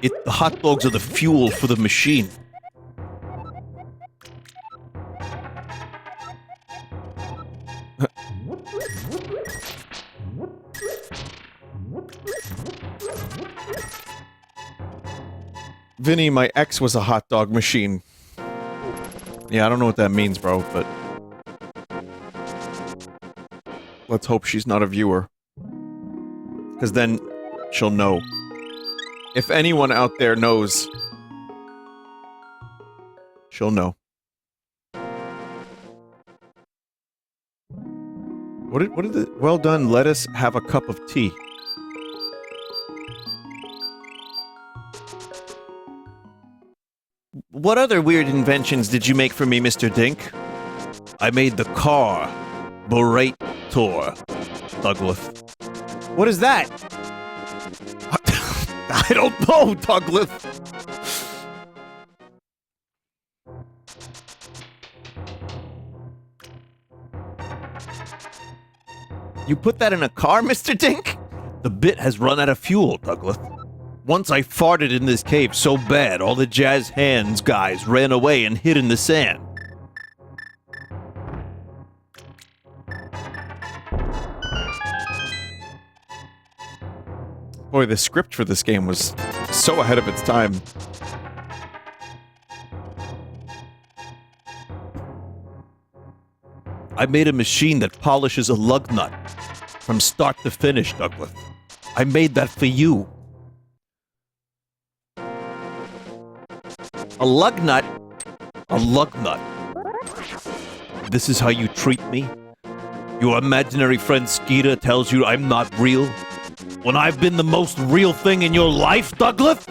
The hot dogs are the fuel for the machine. Vinny, my ex was a hot dog machine. Yeah, I don't know what that means, bro, but... let's hope she's not a viewer. Because then, she'll know. If anyone out there knows... she'll know. What did the... well done, let us have a cup of tea. What other weird inventions did you make for me, Mr. Dink? I made the car Berator, Douglas. What is that? I don't know, Douglas. You put that in a car, Mr. Dink? The bit has run out of fuel, Douglas. Once I farted in this cave so bad, all the jazz hands guys ran away and hid in the sand. Boy, the script for this game was so ahead of its time. I made a machine that polishes a lug nut from start to finish, Douglas. I made that for you. A lug nut? A lug nut. This is how you treat me? Your imaginary friend Skeeter tells you I'm not real? When I've been the most real thing in your life, Douglas?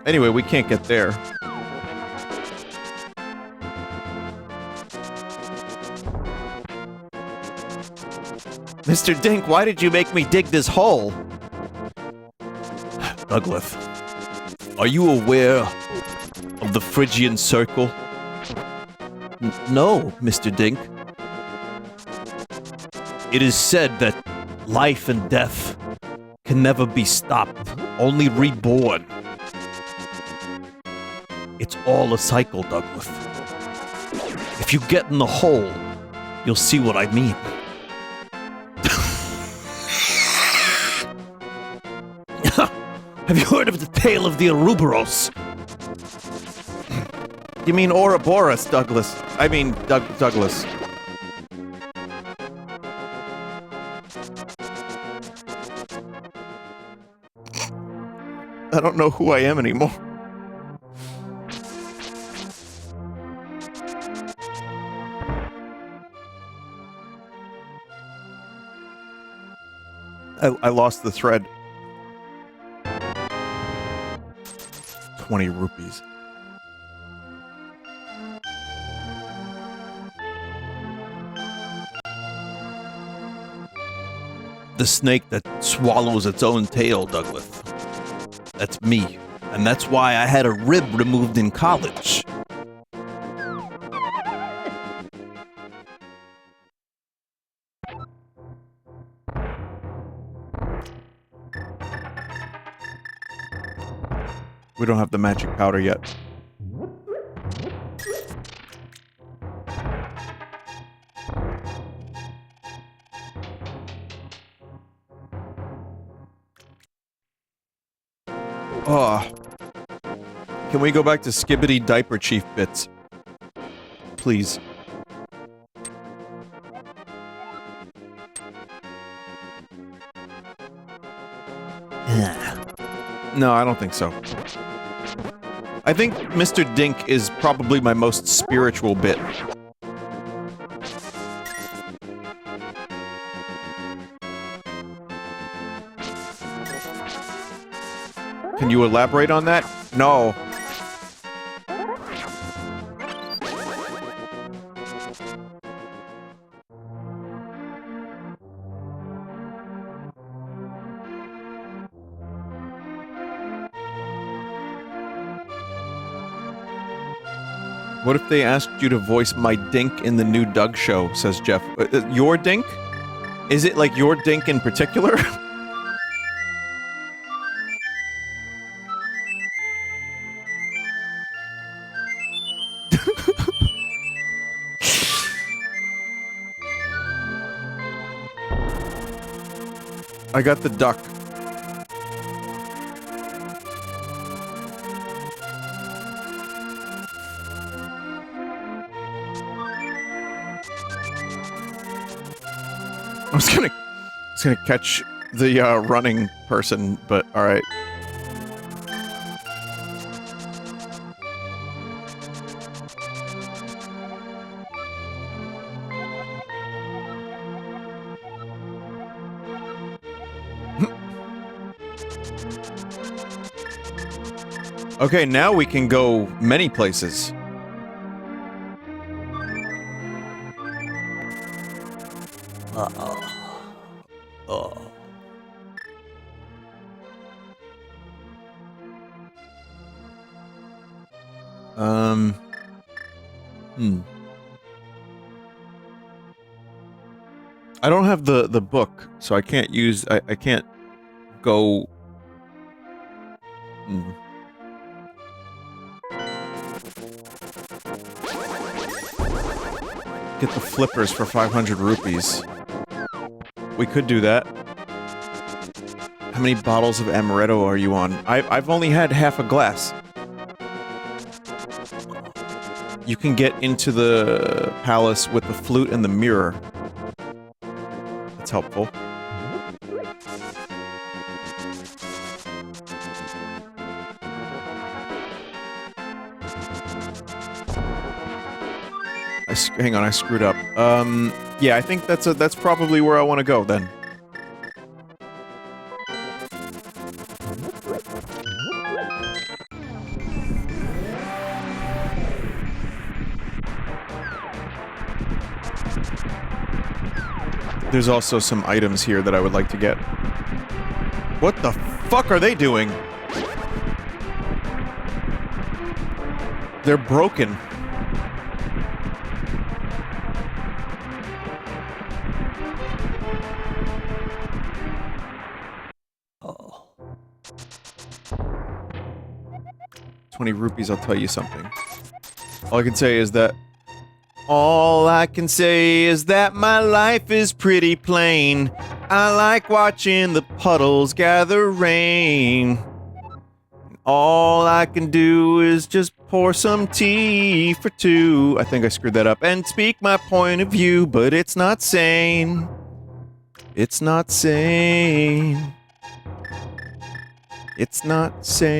Anyway, we can't get there. Mr. Dink, why did you make me dig this hole? Douglas, are you aware of the Phrygian Circle? No, Mr. Dink. It is said that life and death can never be stopped, only reborn. It's all a cycle, Douglas. If you get in the hole, you'll see what I mean. Have you heard of the tale of the Ouroboros? You mean Ouroboros, Douglas? I mean, Douglas. I don't know who I am anymore. I lost the thread. 20 rupees. The snake that swallows its own tail, Douglas. That's me. And that's why I had a rib removed in college. We don't have the magic powder yet. Oh. Can we go back to Skibbity Diaper Chief bits? Please. No, I don't think so. I think Mr. Dink is probably my most spiritual bit. Can you elaborate on that? No. What if they asked you to voice my Dink in the new Doug show, says Jeff. Your Dink? Is it like your Dink in particular? I got the duck. I was gonna catch the running person, but all right. Okay, now we can go many places. I don't have the book, so I can't use... I can't go... Get the flippers for 500 rupees. We could do that. How many bottles of amaretto are you on? I've only had half a glass. You can get into the palace with the flute and the mirror. That's helpful. Hang on, I screwed up. Yeah, I think that's probably where I want to go then. There's also some items here that I would like to get. What the fuck are they doing? They're broken. Oh. 20 rupees, I'll tell you something. All I can say is that... All I can say is that my life is pretty plain. I like watching the puddles gather rain. All I can do is just pour some tea for two. I think I screwed that up. And speak my point of view, but it's not sane. It's not sane. It's not sane.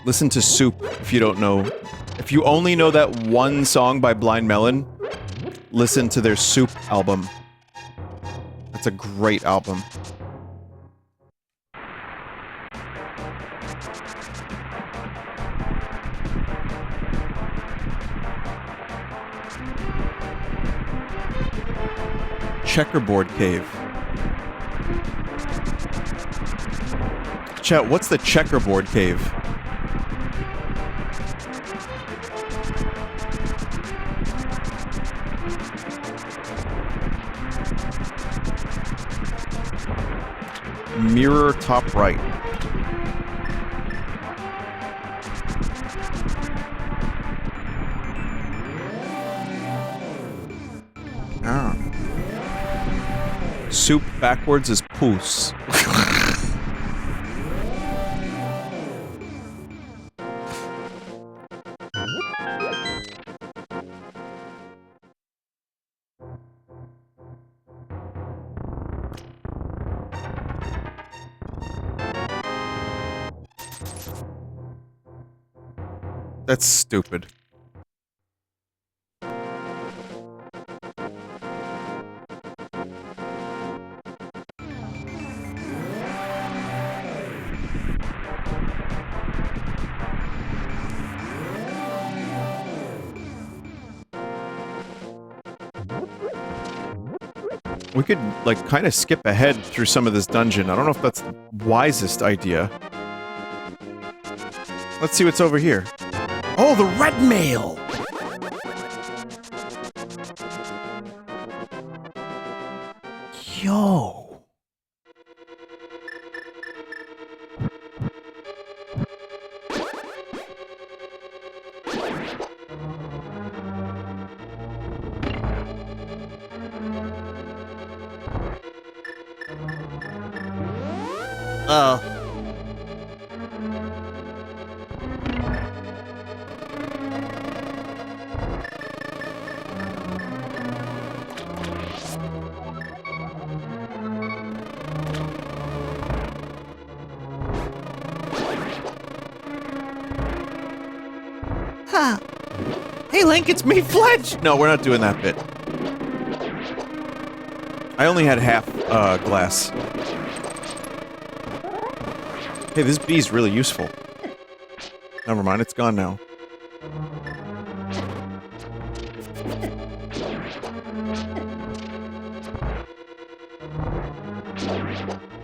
Listen to Soup if you don't know. If you only know that one song by Blind Melon, listen to their Soup album. That's a great album. Checkerboard Cave. Chat, what's the Checkerboard Cave? Mirror top right. Ah. Soup backwards is poos. That's stupid. We could, like, kind of skip ahead through some of this dungeon. I don't know if that's the wisest idea. Let's see what's over here. Oh, the red mail! Yo! Oh. Huh. Hey, Link, it's me, Fledge! No, we're not doing that bit. I only had half, glass. Hey, this bee's really useful. Never mind, it's gone now.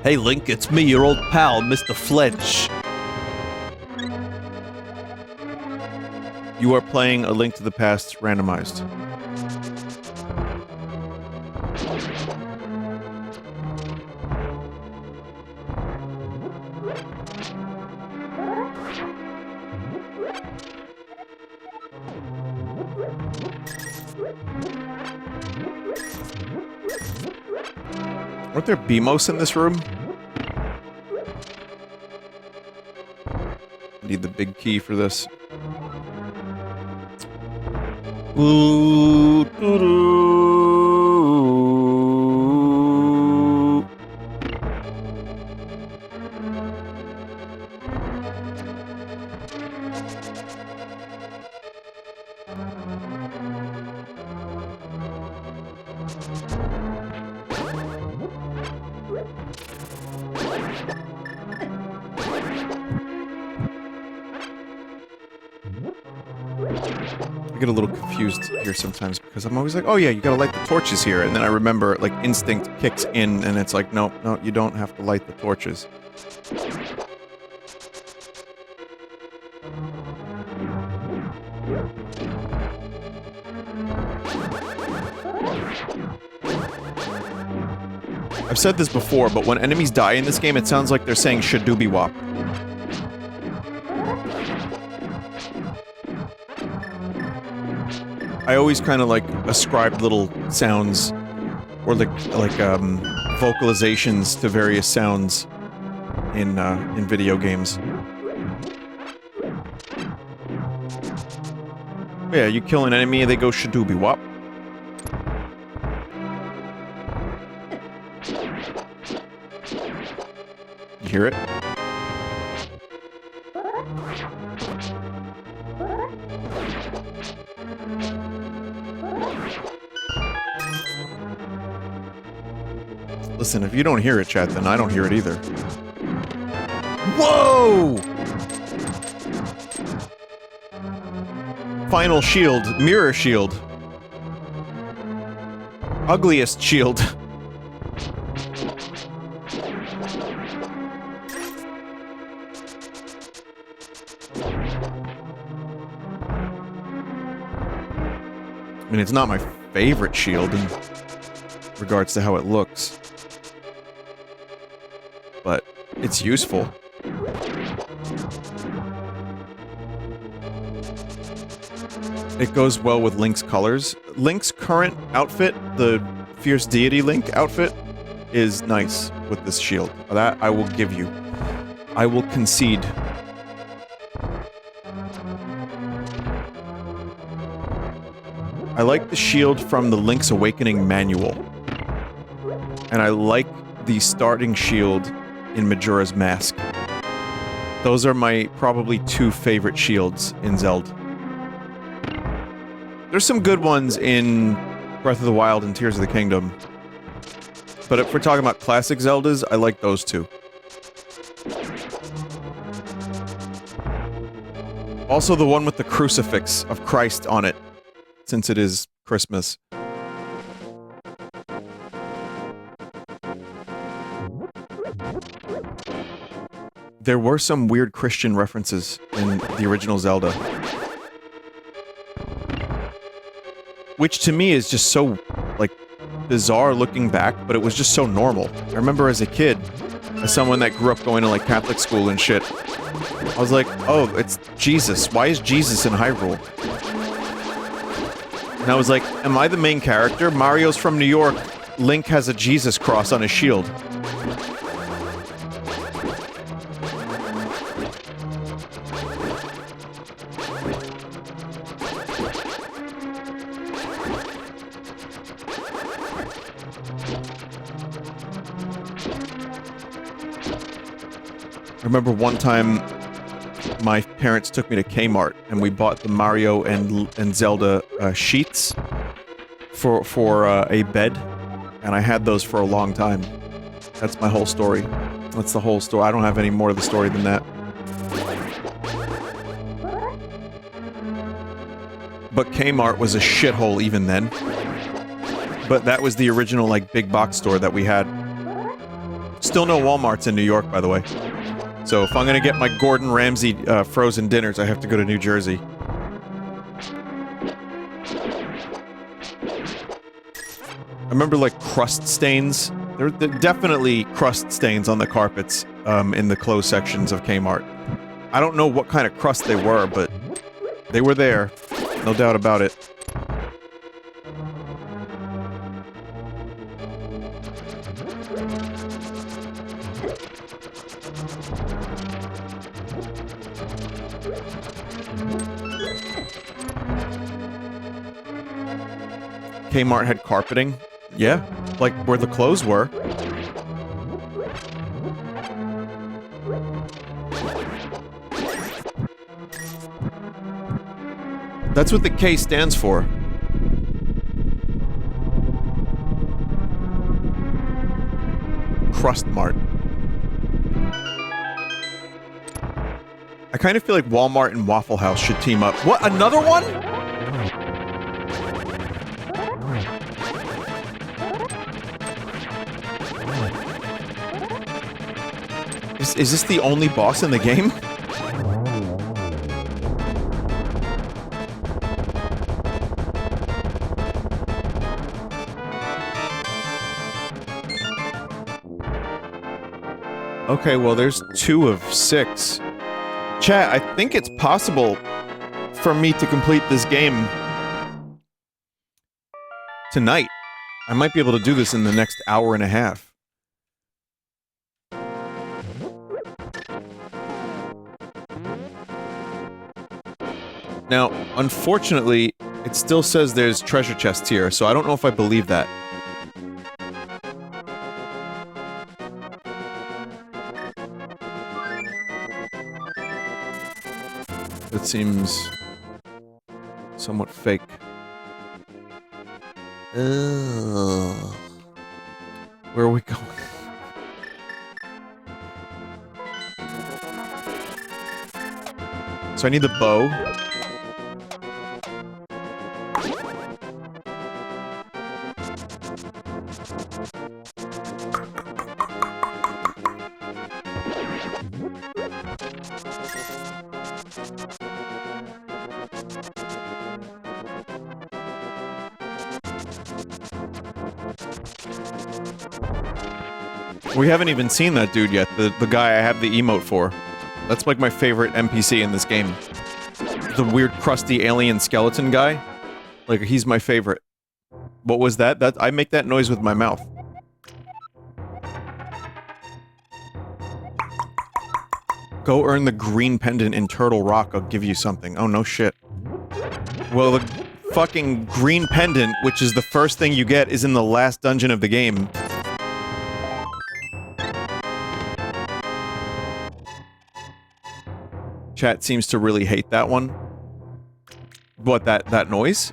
Hey Link, it's me, your old pal, Mr. Fledge. You are playing A Link to the Past Randomized. Weren't there BMOS in this room? Need the big key for this. Ooh, doo-doo. I get a little confused here sometimes because I'm always like, oh yeah, you gotta light the torches here, and then I remember, like, instinct kicks in, and it's like, no, no, you don't have to light the torches. I've said this before, but when enemies die in this game, it sounds like they're saying Shadooby Wop. I always kind of like ascribed little sounds or like vocalizations to various sounds in video games. Yeah, you kill an enemy, they go Shadooby Wop. You hear it? Listen, if you don't hear it, chat, then I don't hear it either. Whoa! Final shield. Mirror shield. Ugliest shield. I mean, it's not my favorite shield in regards to how it looks. But it's useful. It goes well with Link's colors. Link's current outfit, the Fierce Deity Link outfit, is nice with this shield. That I will give you. I will concede. I like the shield from the Link's Awakening manual. And I like the starting shield in Majora's Mask. Those are my probably two favorite shields in Zelda. There's some good ones in Breath of the Wild and Tears of the Kingdom. But if we're talking about classic Zeldas, I like those two. Also the one with the crucifix of Christ on it, since it is Christmas. There were some weird Christian references in the original Zelda. Which to me is just so, like, bizarre looking back, but it was just so normal. I remember as a kid, as someone that grew up going to, like, Catholic school and shit, I was like, oh, it's Jesus. Why is Jesus in Hyrule? And I was like, am I the main character? Mario's from New York. Link has a Jesus cross on his shield. I remember one time my parents took me to Kmart and we bought the Mario and Zelda sheets for a bed, and I had those for a long time. That's my whole story. That's the whole story. I don't have any more of the story than that. But Kmart was a shithole even then. But that was the original, like, big box store that we had. Still no Walmarts in New York, by the way. So if I'm gonna get my Gordon Ramsay frozen dinners, I have to go to New Jersey. I remember, like, crust stains. There are definitely crust stains on the carpets in the clothes sections of Kmart. I don't know what kind of crust they were, but they were there. No doubt about it. Kmart had carpeting. Yeah, like where the clothes were. That's what the K stands for. Crust Mart. I kind of feel like Walmart and Waffle House should team up. What? Another one? Is this the only boss in the game? Okay, well, there's 2 of 6. Chat, I think it's possible for me to complete this game tonight. I might be able to do this in the next hour and a half. Now, unfortunately, it still says there's treasure chests here, so I don't know if I believe that. It seems somewhat fake. Where are we going? So I need the bow. We haven't even seen that dude yet, the guy I have the emote for. That's like my favorite NPC in this game. The weird crusty alien skeleton guy. Like, he's my favorite. What was that? I make that noise with my mouth. Go earn the green pendant in Turtle Rock, I'll give you something. Oh, no shit. Well, the fucking green pendant, which is the first thing you get, is in the last dungeon of the game. Chat seems to really hate that one. What, that noise?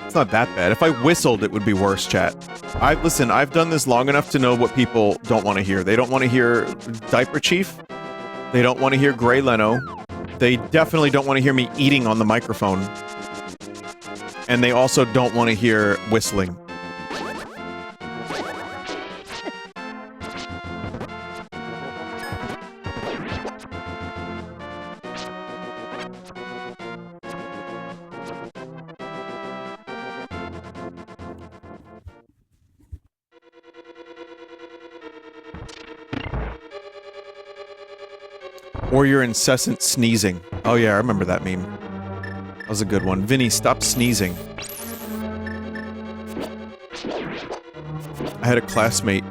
It's not that bad. If I whistled, it would be worse, chat. Listen, I've done this long enough to know what people don't want to hear. They don't want to hear Diaper Chief. They don't want to hear Gray Leno. They definitely don't want to hear me eating on the microphone. And they also don't want to hear whistling. Or your incessant sneezing. Oh yeah, I remember that meme. That was a good one. Vinny, stop sneezing. I had a classmate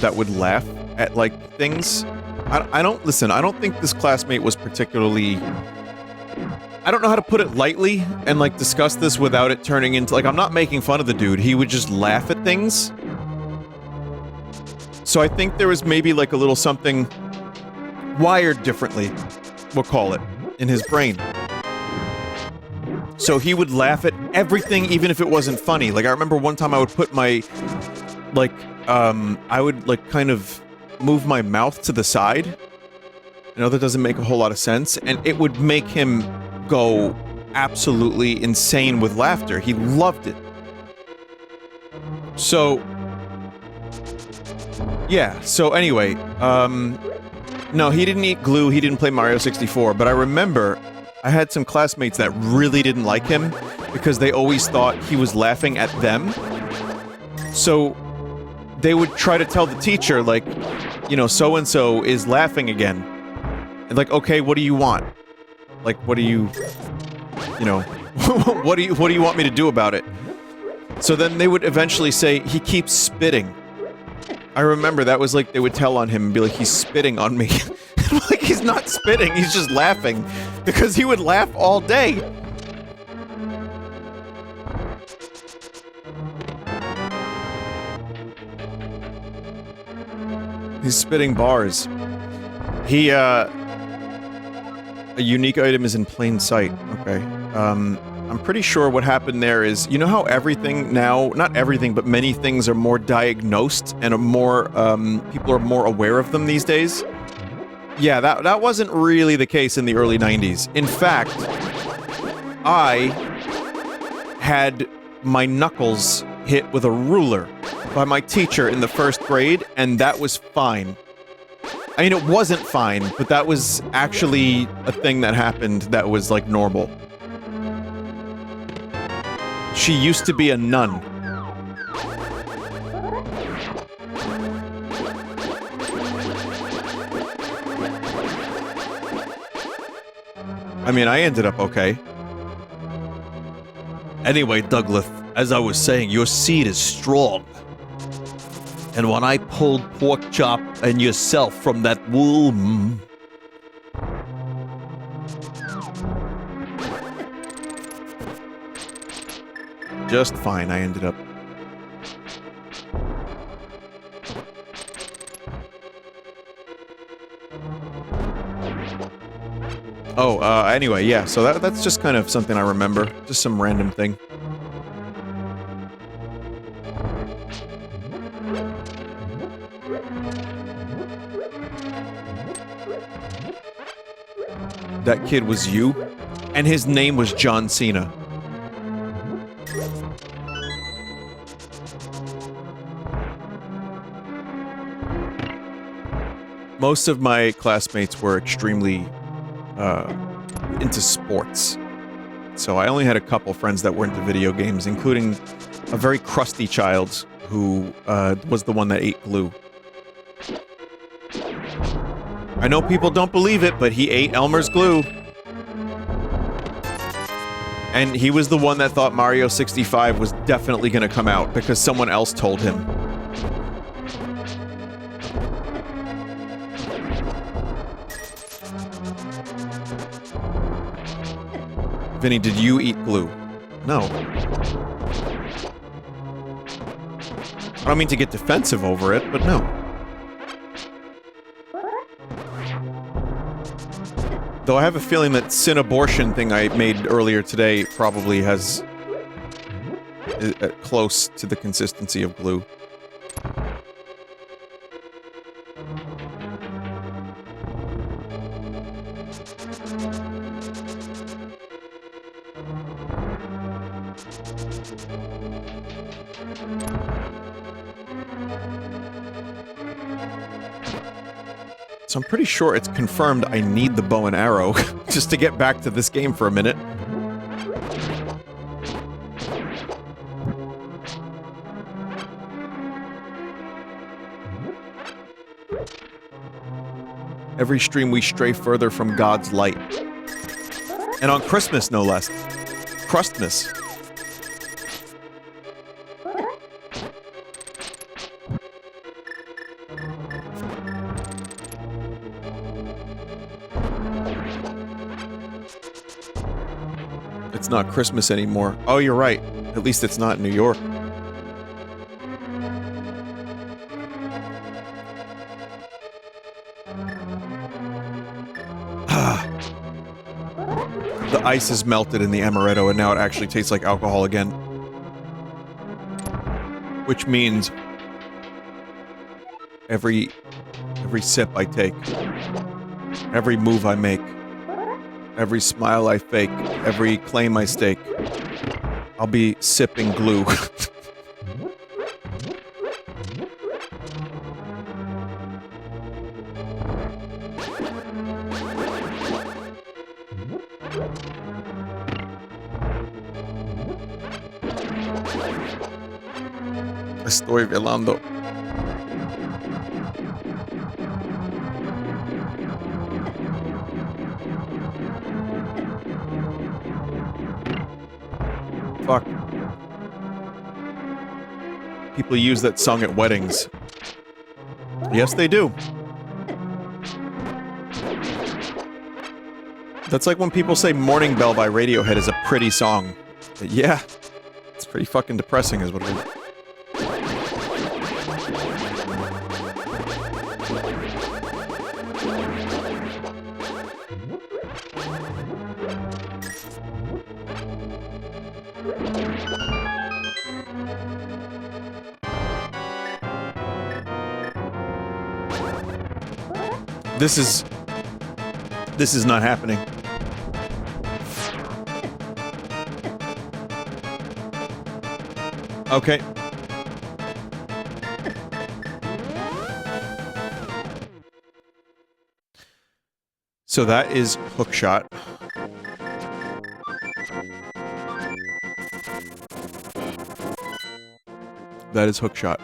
that would laugh at, like, things. I don't think this classmate was particularly... I don't know how to put it lightly and, like, discuss this without it turning into... Like, I'm not making fun of the dude. He would just laugh at things. So I think there was maybe, like, a little something wired differently, we'll call it, in his brain. So he would laugh at everything even if it wasn't funny. Like, I remember one time I would put my... Like, I would, like, kind of move my mouth to the side. I know that doesn't make a whole lot of sense, and it would make him go absolutely insane with laughter. He loved it. So... Yeah, so anyway, no, he didn't eat glue, he didn't play Mario 64, but I remember I had some classmates that really didn't like him because they always thought he was laughing at them. So they would try to tell the teacher, like, you know, so-and-so is laughing again. And like, okay, what do you want? Like, what do you... You know, what do you want me to do about it? So then they would eventually say, he keeps spitting. I remember that was like, they would tell on him and be like, he's spitting on me. Like, he's not spitting, he's just laughing. Because he would laugh all day. He's spitting bars. He, a unique item is in plain sight. Okay. I'm pretty sure what happened there is, you know how everything now, not everything, but many things are more diagnosed and are more, people are more aware of them these days? Yeah, that wasn't really the case in the early 90s. In fact, I had my knuckles hit with a ruler by my teacher in the 1st grade, and that was fine. I mean, it wasn't fine, but that was actually a thing that happened that was, like, normal. She used to be a nun. I mean, I ended up okay. Anyway, Douglas, as I was saying, your seed is strong. And when I pulled Pork Chop and yourself from that womb... Just fine, I ended up. Oh, anyway, yeah, so that's just kind of something I remember. Just some random thing. That kid was you, and his name was John Cena. Most of my classmates were extremely into sports. So I only had a couple friends that were into video games, including a very crusty child who was the one that ate glue. I know people don't believe it, but he ate Elmer's glue. And he was the one that thought Mario 65 was definitely gonna come out because someone else told him. Vinny, did you eat glue? No. I don't mean to get defensive over it, but no. Though I have a feeling that sin abortion thing I made earlier today probably has close to the consistency of glue. So I'm pretty sure it's confirmed I need the bow and arrow just to get back to this game for a minute. Every stream we stray further from God's light. And on Christmas, no less. Crustmas. It's not Christmas anymore. Oh, you're right. At least it's not in New York. The ice is melted in the amaretto, and now it actually tastes like alcohol again. Which means every sip I take, every move I make, every smile I fake, every claim I stake, I'll be sipping glue. Estoy velando. Fuck. People use that song at weddings. Yes, they do. That's like when people say Morning Bell by Radiohead is a pretty song. But yeah, it's pretty fucking depressing is what it is. This is not happening. Okay. So that is hookshot. That is hookshot.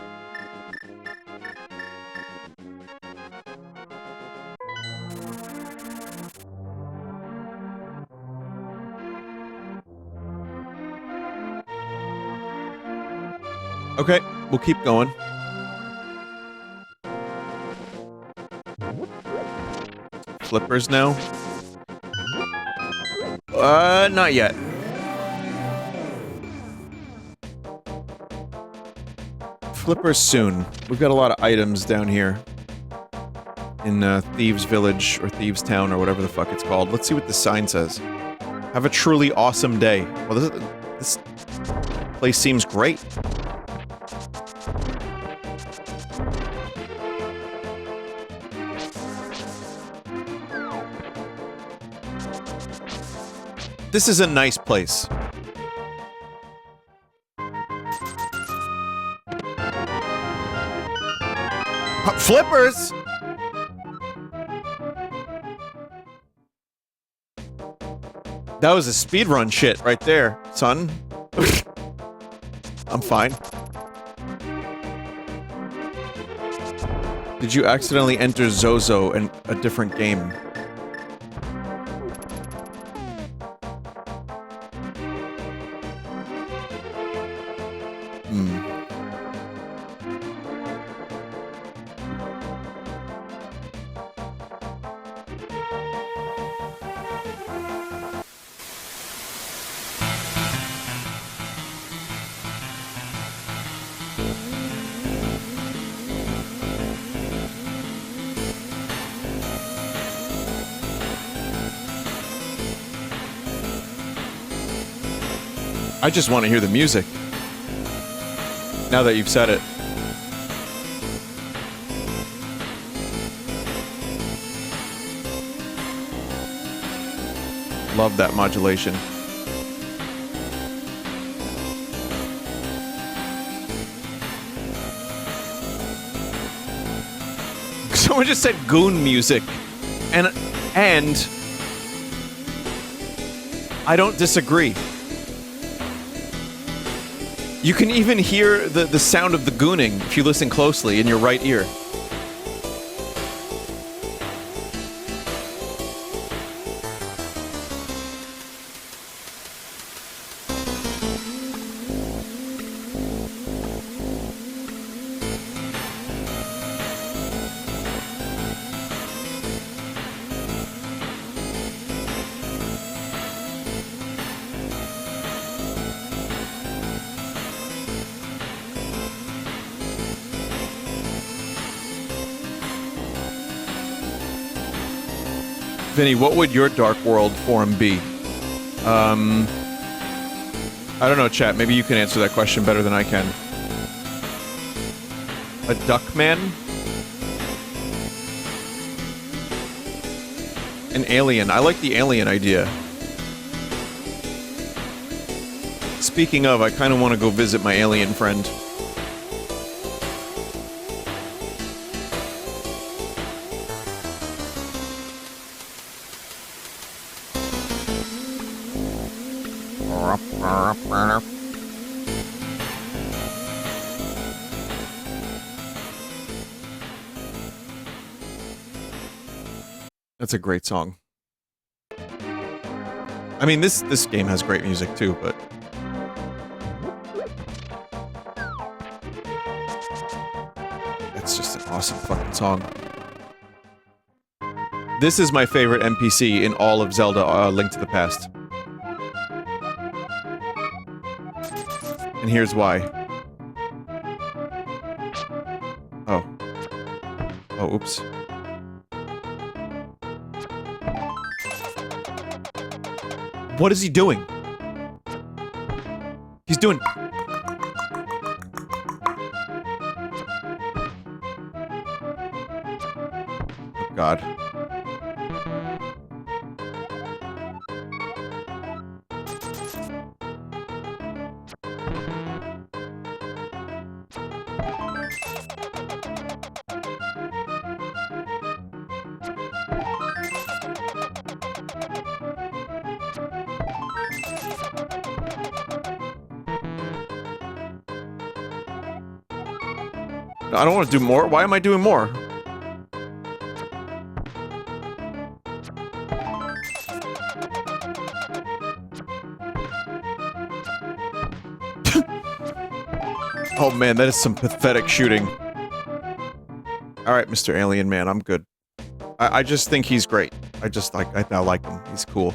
Okay, we'll keep going. Flippers now? Not yet. Flippers soon. We've got a lot of items down here. In Thieves Village, or Thieves Town, or whatever the fuck it's called. Let's see what the sign says. Have a truly awesome day. Well, this place seems great. This is a nice place. Flippers! That was a speedrun shit right there, son. I'm fine. Did you accidentally enter Zozo in a different game? I just want to hear the music. Now that you've said it. Love that modulation. Someone just said goon music. And I don't disagree. You can even hear the sound of the gooning if you listen closely in your right ear. Vinny, what would your Dark World form be? I don't know, chat. Maybe you can answer that question better than I can. A Duckman? An alien. I like the alien idea. Speaking of, I kind of want to go visit my alien friend. That's a great song. I mean, this game has great music too, but it's just an awesome fucking song. This is my favorite NPC in all of Zelda, Link to the Past. And here's why. Oh. Oh, oops. What is he doing? He's doing... Oh, God. I don't want to do more. Why am I doing more? Oh man, that is some pathetic shooting. Alright, Mr. Alien Man, I'm good. I just think he's great. I like him. He's cool.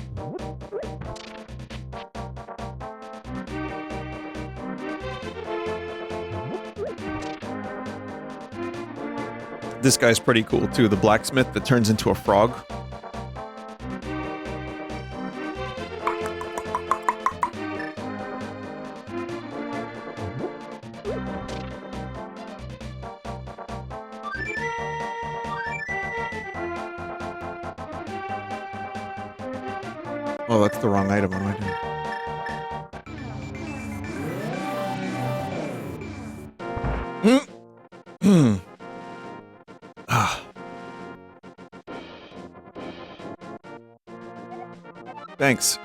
This guy's pretty cool too, the blacksmith that turns into a frog. Oh, that's the wrong item. What am I doing? Ah. Thanks.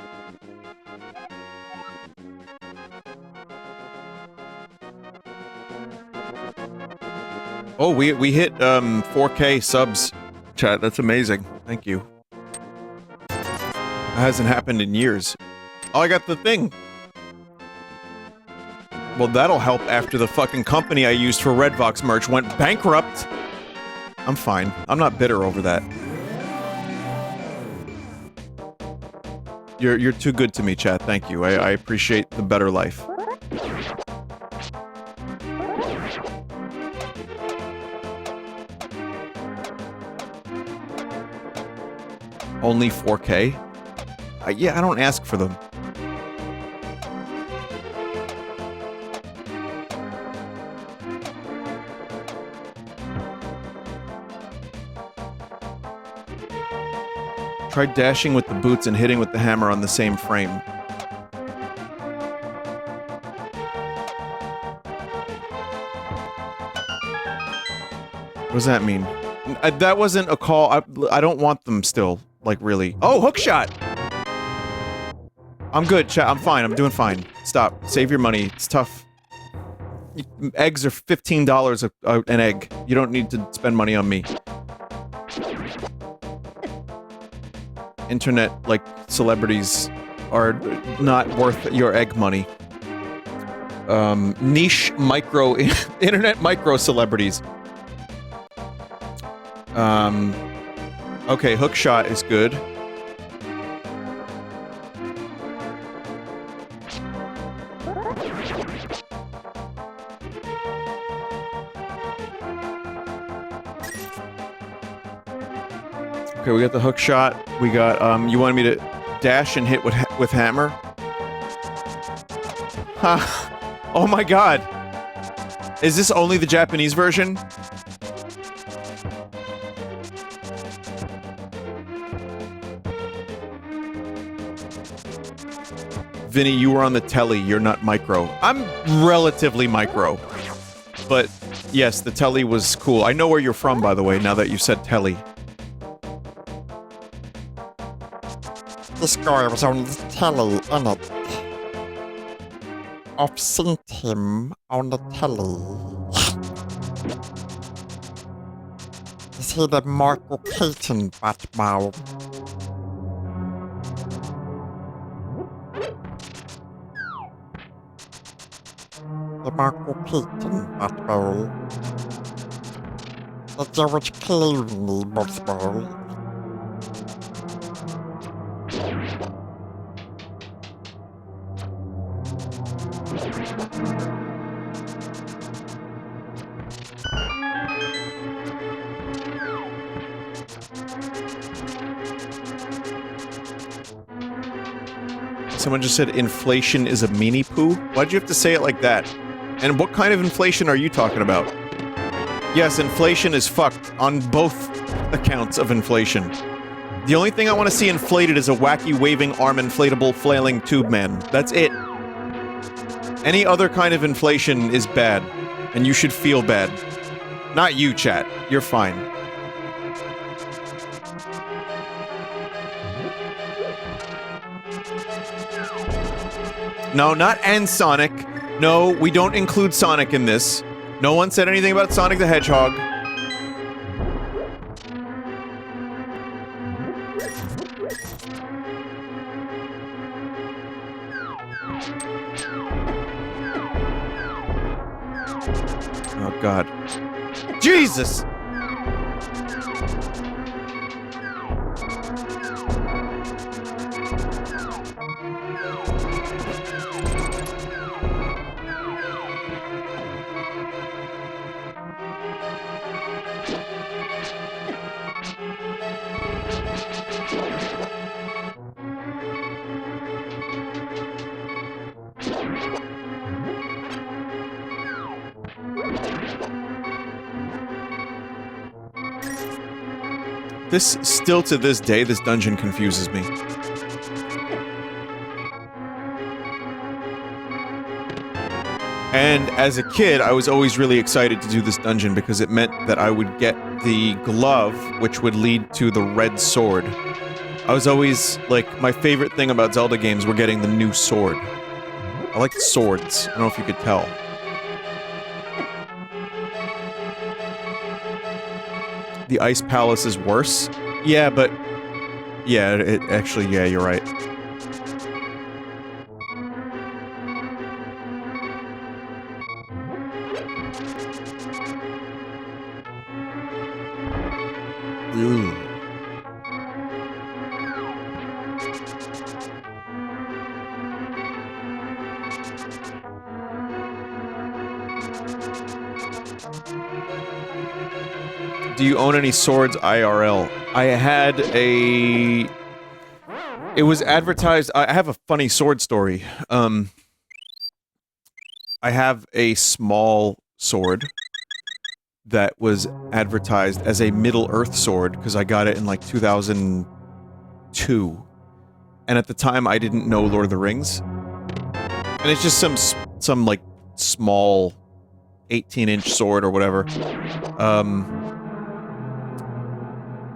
Oh, we hit 4K subs, chat. That's amazing. Thank you. That hasn't happened in years. Oh, I got the thing. Well, that'll help after the fucking company I used for Redvox merch went bankrupt. I'm fine. I'm not bitter over that. You're too good to me, chat. Thank you. I appreciate the better life. Only 4K? Yeah, I don't ask for them. Try dashing with the boots and hitting with the hammer on the same frame. What does that mean? That wasn't a call. I don't want them still. Like, really. Oh, hookshot! I'm good, chat. I'm fine. I'm doing fine. Stop. Save your money. It's tough. Eggs are $15 an egg. You don't need to spend money on me. Internet, like, celebrities are not worth your egg money. Niche micro... internet micro celebrities. Okay, hookshot is good. Okay, we got the hook shot. We got, you wanted me to dash and hit with hammer? Ha! Oh my god! Is this only the Japanese version? Vinny, you were on the telly. You're not micro. I'm relatively micro. But, yes, the telly was cool. I know where you're from, by the way, now that you said telly. This guy was on the telly, innit? I've seen him on the telly. Is he the Michael Keaton Batman? The Michael Keaton Batman. The George Clooney Batman. Someone just said inflation is a meanie poo? Why'd you have to say it like that? And what kind of inflation are you talking about? Yes, inflation is fucked on both accounts of inflation. The only thing I want to see inflated is a wacky waving arm inflatable flailing tube man. That's it. Any other kind of inflation is bad, and you should feel bad. Not you, chat. You're fine. No, not and Sonic. No, we don't include Sonic in this. No one said anything about Sonic the Hedgehog. Oh, God. Jesus! This, still to this day, this dungeon confuses me. And as a kid, I was always really excited to do this dungeon because it meant that I would get the glove, which would lead to the red sword. I was always, like, my favorite thing about Zelda games were getting the new sword. I liked swords. I don't know if you could tell. The Ice Palace is worse? Yeah, but... Yeah, it actually, yeah, you're right. Ooh. Do you own any swords IRL? I had a... It was advertised... I have a funny sword story. I have a small sword that was advertised as a Middle-earth sword, because I got it in, like, 2002. And at the time, I didn't know Lord of the Rings. And it's just some like, small 18-inch sword or whatever.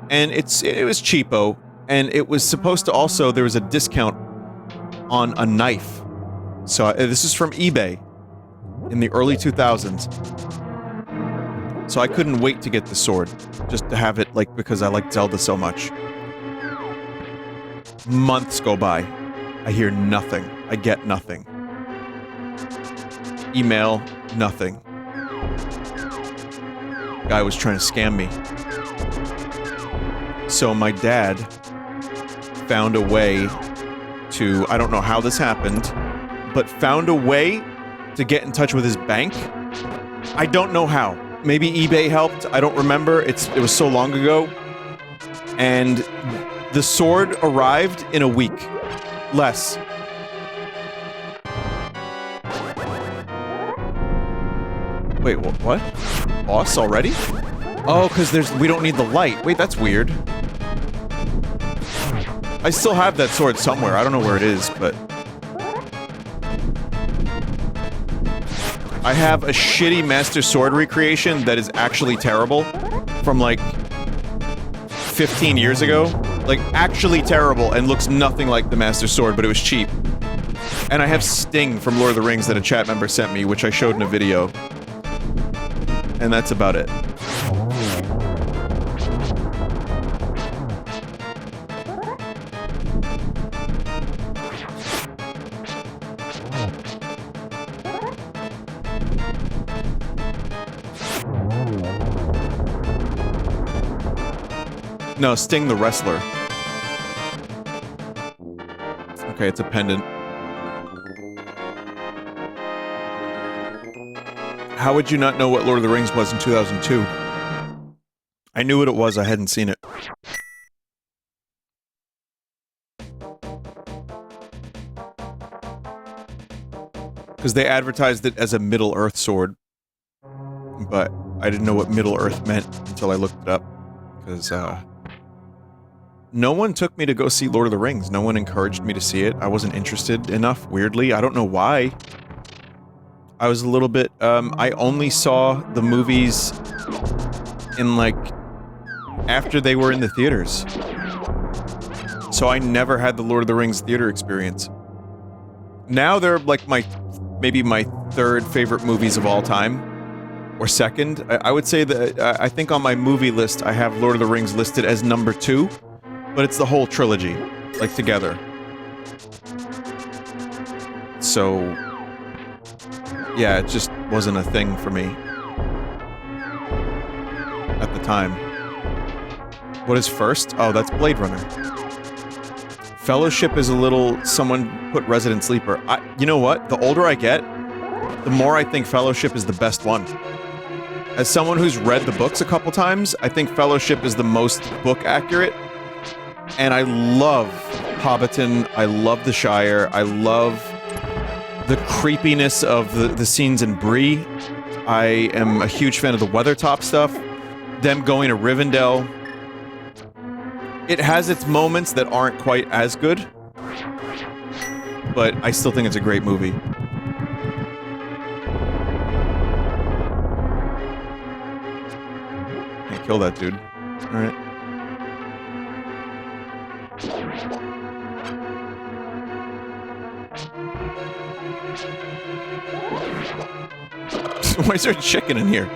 And it was cheapo, and it was supposed to also, there was a discount on a knife. So, this is from eBay in the early 2000s. So I couldn't wait to get the sword, just to have it, like, because I liked Zelda so much. Months go by. I hear nothing. I get nothing. Email, nothing. Guy was trying to scam me. So my dad found a way to, I don't know how this happened, but found a way to get in touch with his bank. I don't know how. Maybe eBay helped, I don't remember, it was so long ago. And the sword arrived in a week. Less. Wait, what? Boss already? Oh, because we don't need the light. Wait, that's weird. I still have that sword somewhere. I don't know where it is, but... I have a shitty Master Sword recreation that is actually terrible. From, like, 15 years ago. Like, actually terrible, and looks nothing like the Master Sword, but it was cheap. And I have Sting from Lord of the Rings that a chat member sent me, which I showed in a video. And that's about it. No, Sting the wrestler. Okay, it's a pendant. How would you not know what Lord of the Rings was in 2002? I knew what it was, I hadn't seen it. Because they advertised it as a Middle-earth sword. But I didn't know what Middle-earth meant until I looked it up. Because, no one took me to go see Lord of the Rings. No one encouraged me to see it. I wasn't interested enough, weirdly. I don't know why. I was a little bit, I only saw the movies in, like, after they were in the theaters. So I never had the Lord of the Rings theater experience. Now they're, like, maybe my third favorite movies of all time. or second. I would say that I think on my movie list I have Lord of the Rings listed as number 2, but it's the whole trilogy, like together. So, yeah, it just wasn't a thing for me at the time. What is first? Oh, that's Blade Runner. Fellowship is a little... Someone put Resident Sleeper. You know what? The older I get, the more I think Fellowship is the best one. As someone who's read the books a couple times, I think Fellowship is the most book accurate. And I love Hobbiton. I love the Shire. I love the creepiness of the scenes in Bree. I am a huge fan of the Weathertop stuff. Them going to Rivendell. It has its moments that aren't quite as good, but I still think it's a great movie. Can't kill that dude. Alright. Why is there a chicken in here?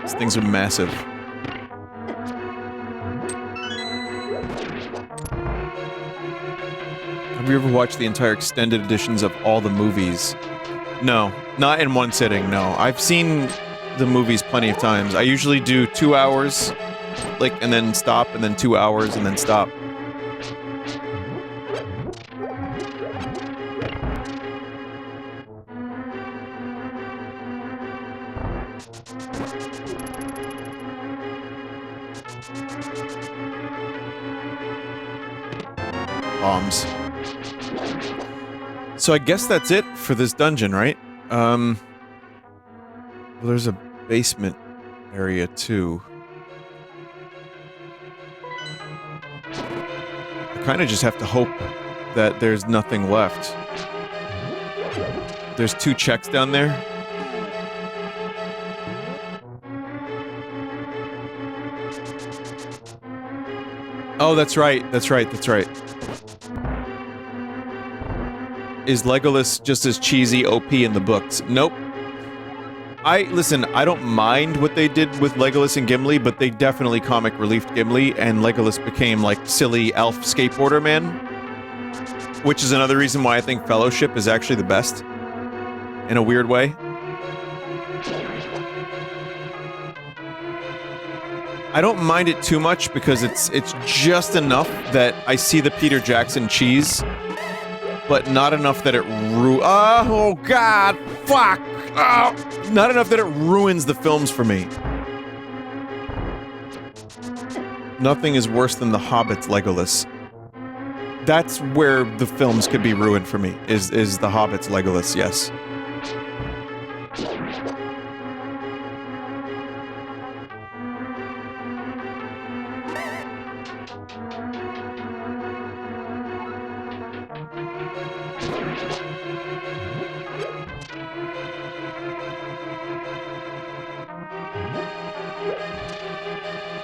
These things are massive. Have you ever watched the entire extended editions of all the movies? No, not in one sitting, no. I've seen the movies plenty of times. I usually do 2 hours, like, and then stop, and then 2 hours, and then stop. Bombs. So I guess that's it for this dungeon, right? Well, there's a basement area too. I kind of just have to hope that there's nothing left. There's 2 checks down there. Oh, that's right. That's right. That's right. Is Legolas just as cheesy OP in the books? Nope. Listen, I don't mind what they did with Legolas and Gimli, but they definitely comic reliefed Gimli, and Legolas became, like, silly elf skateboarder man. Which is another reason why I think Fellowship is actually the best. In a weird way. I don't mind it too much, because it's just enough that I see the Peter Jackson cheese, but not enough that it oh god, fuck! Oh, not enough that it ruins the films for me. Nothing is worse than The Hobbit's Legolas. That's where the films could be ruined for me, is The Hobbit's Legolas, yes.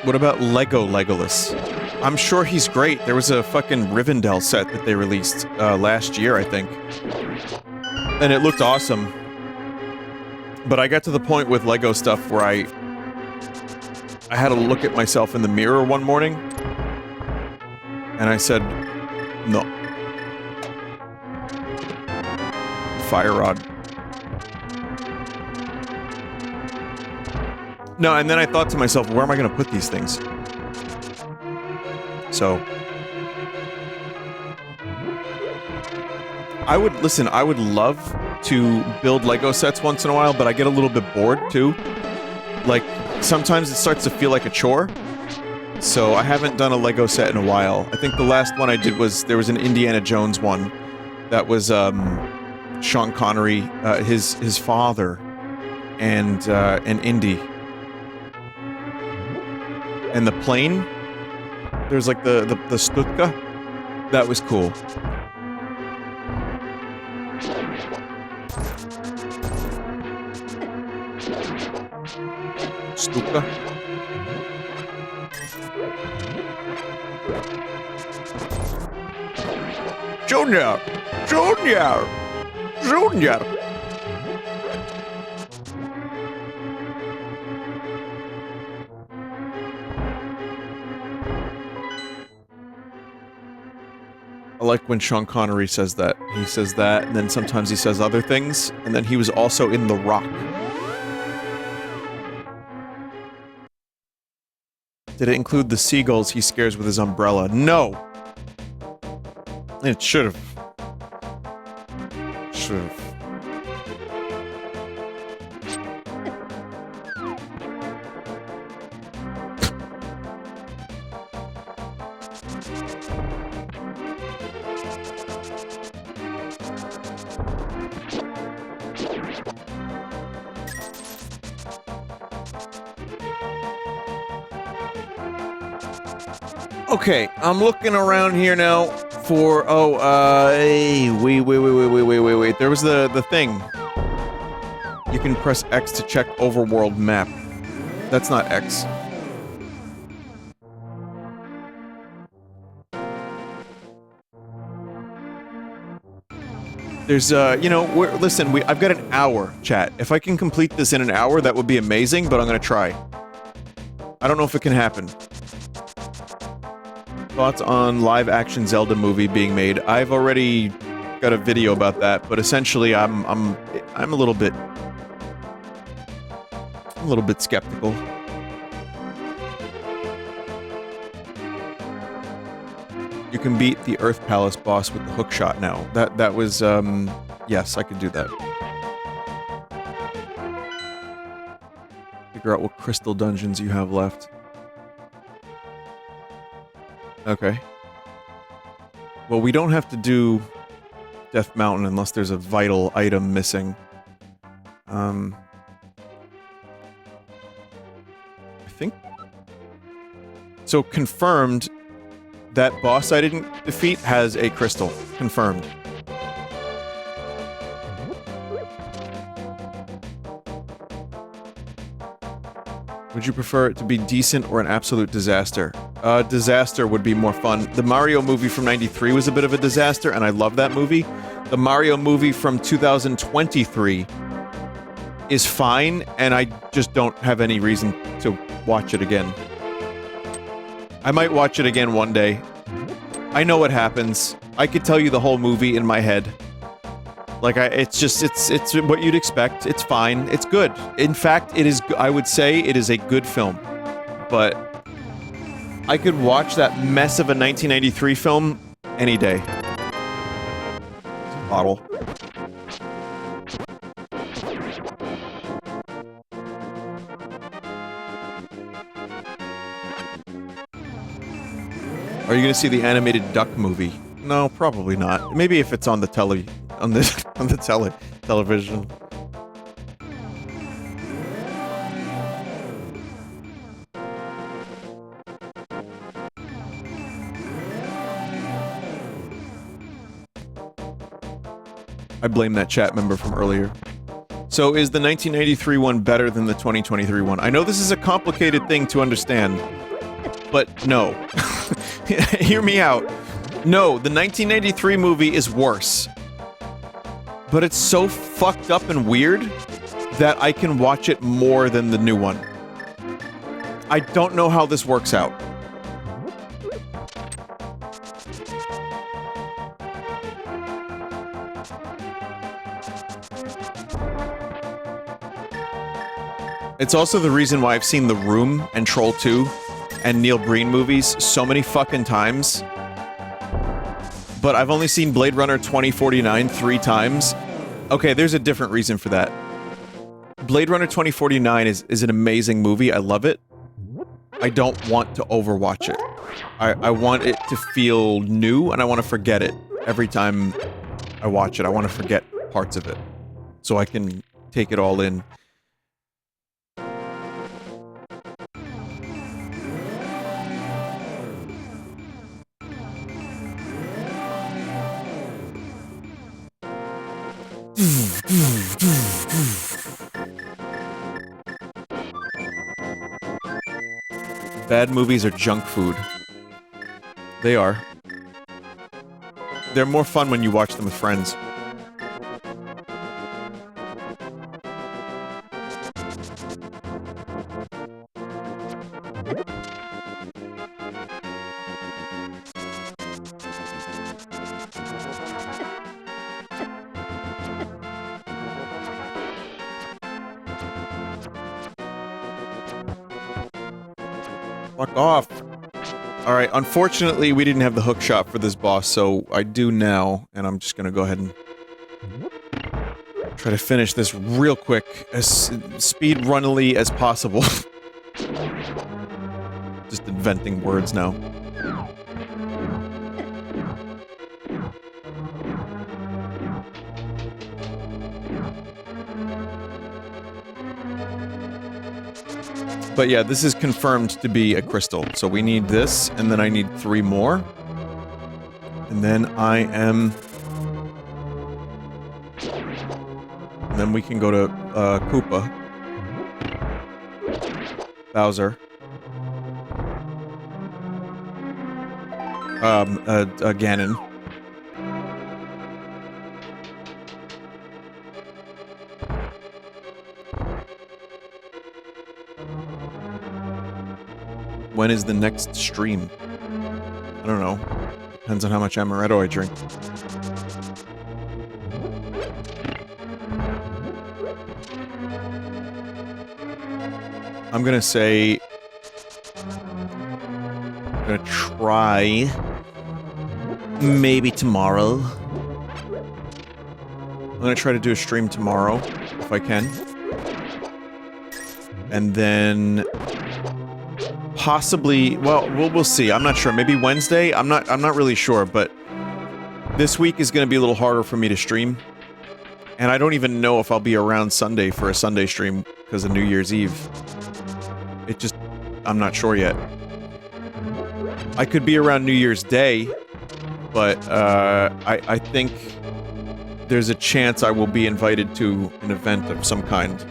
What about Lego Legolas? I'm sure he's great. There was a fucking Rivendell set that they released last year, I think. And it looked awesome. But I got to the point with Lego stuff where I had to look at myself in the mirror one morning. And I said, no. Fire rod. No, and then I thought to myself, where am I going to put these things? So... I would love to build Lego sets once in a while, but I get a little bit bored, too. Like, sometimes it starts to feel like a chore. So I haven't done a Lego set in a while. I think the last one I did was, there was an Indiana Jones one. That was, Sean Connery, his father, and Indy. And the plane, there's like the Stutka. That was cool. Stuka. Junior! Junior! Junior! I like when Sean Connery says that. He says that, and then sometimes he says other things, and then he was also in The Rock. Did it include the seagulls he scares with his umbrella? No! It should've. Should've. Okay, I'm looking around here now for, hey, wait. There was the thing. You can press X to check overworld map. That's not X. There's, you know, listen, I've got an hour, chat. If I can complete this in an hour, that would be amazing, but I'm gonna try. I don't know if it can happen. Thoughts on live-action Zelda movie being made. I've already got a video about that, but essentially I'm a little bit skeptical. You can beat the Earth Palace boss with the hookshot now. That was yes, I could do that. Figure out what crystal dungeons you have left. Okay. Well, we don't have to do Death Mountain unless there's a vital item missing. I think... So, confirmed, that boss I didn't defeat has a crystal. Confirmed. Would you prefer it to be decent or an absolute disaster? Disaster would be more fun. The Mario movie from '93 was a bit of a disaster, and I love that movie. The Mario movie from 2023 is fine, and I just don't have any reason to watch it again. I might watch it again one day. I know what happens. I could tell you the whole movie in my head. Like, it's what you'd expect. It's fine. It's good. In fact, it is, I would say it is a good film. But I could watch that mess of a 1993 film any day. Bottle. Are you gonna see the animated Duck movie? No, probably not. Maybe if it's on the television. I blame that chat member from earlier. So is the 1993 one better than the 2023 one? I know this is a complicated thing to understand, but no. Hear me out. No, the 1993 movie is worse. But it's so fucked up and weird that I can watch it more than the new one. I don't know how this works out. It's also the reason why I've seen The Room and Troll 2 and Neil Breen movies so many fucking times. But I've only seen Blade Runner 2049 3 times. Okay, there's a different reason for that. Blade Runner 2049 is an amazing movie. I love it. I don't want to overwatch it. I want it to feel new, and I want to forget it every time I watch it. I want to forget parts of it, so I can take it all in. Bad movies are junk food. They are. They're more fun when you watch them with friends. Fuck off. Alright, unfortunately we didn't have the hook shot for this boss, so I do now, and I'm just gonna go ahead and try to finish this real quick, as speed-runnily as possible. Just inventing words now. But yeah, this is confirmed to be a crystal. So we need this, and then I need 3 more. And then I am... And then we can go to, Koopa. Bowser. Ganon. When is the next stream? I don't know. Depends on how much amaretto I drink. I'm gonna say... I'm gonna try... maybe tomorrow. I'm gonna try to do a stream tomorrow, if I can. And then... possibly, well, we'll see. I'm not sure. Maybe Wednesday? I'm not really sure, but this week is gonna be a little harder for me to stream. And I don't even know if I'll be around Sunday for a Sunday stream because of New Year's Eve. It just... I'm not sure yet. I could be around New Year's Day, but, I think there's a chance I will be invited to an event of some kind.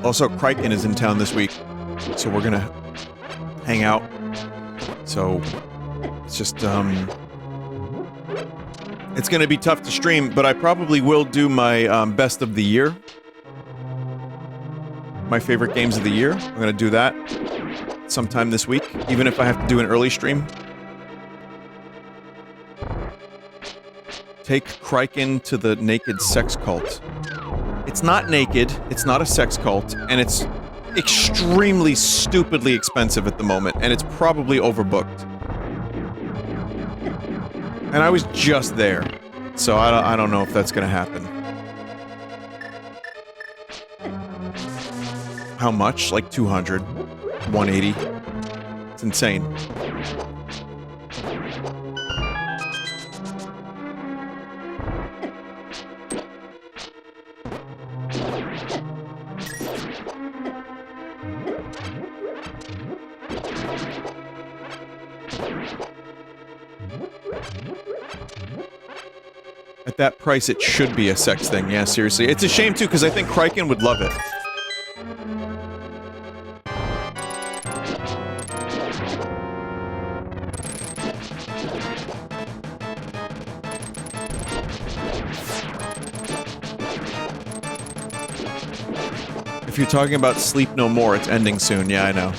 Also, Criken is in town this week, so we're gonna hang out. So, it's just, it's gonna be tough to stream, but I probably will do my, best of the year. My favorite games of the year. I'm gonna do that sometime this week, even if I have to do an early stream. Take Criken to the naked sex cult. It's not naked, it's not a sex cult, and it's extremely stupidly expensive at the moment, and it's probably overbooked. And I was just there, so I don't know if that's gonna happen. How much? Like 200, 180. It's insane. At that price, it should be a sex thing. Yeah, seriously. It's a shame, too, because I think Criken would love it. If you're talking about Sleep No More, it's ending soon. Yeah, I know.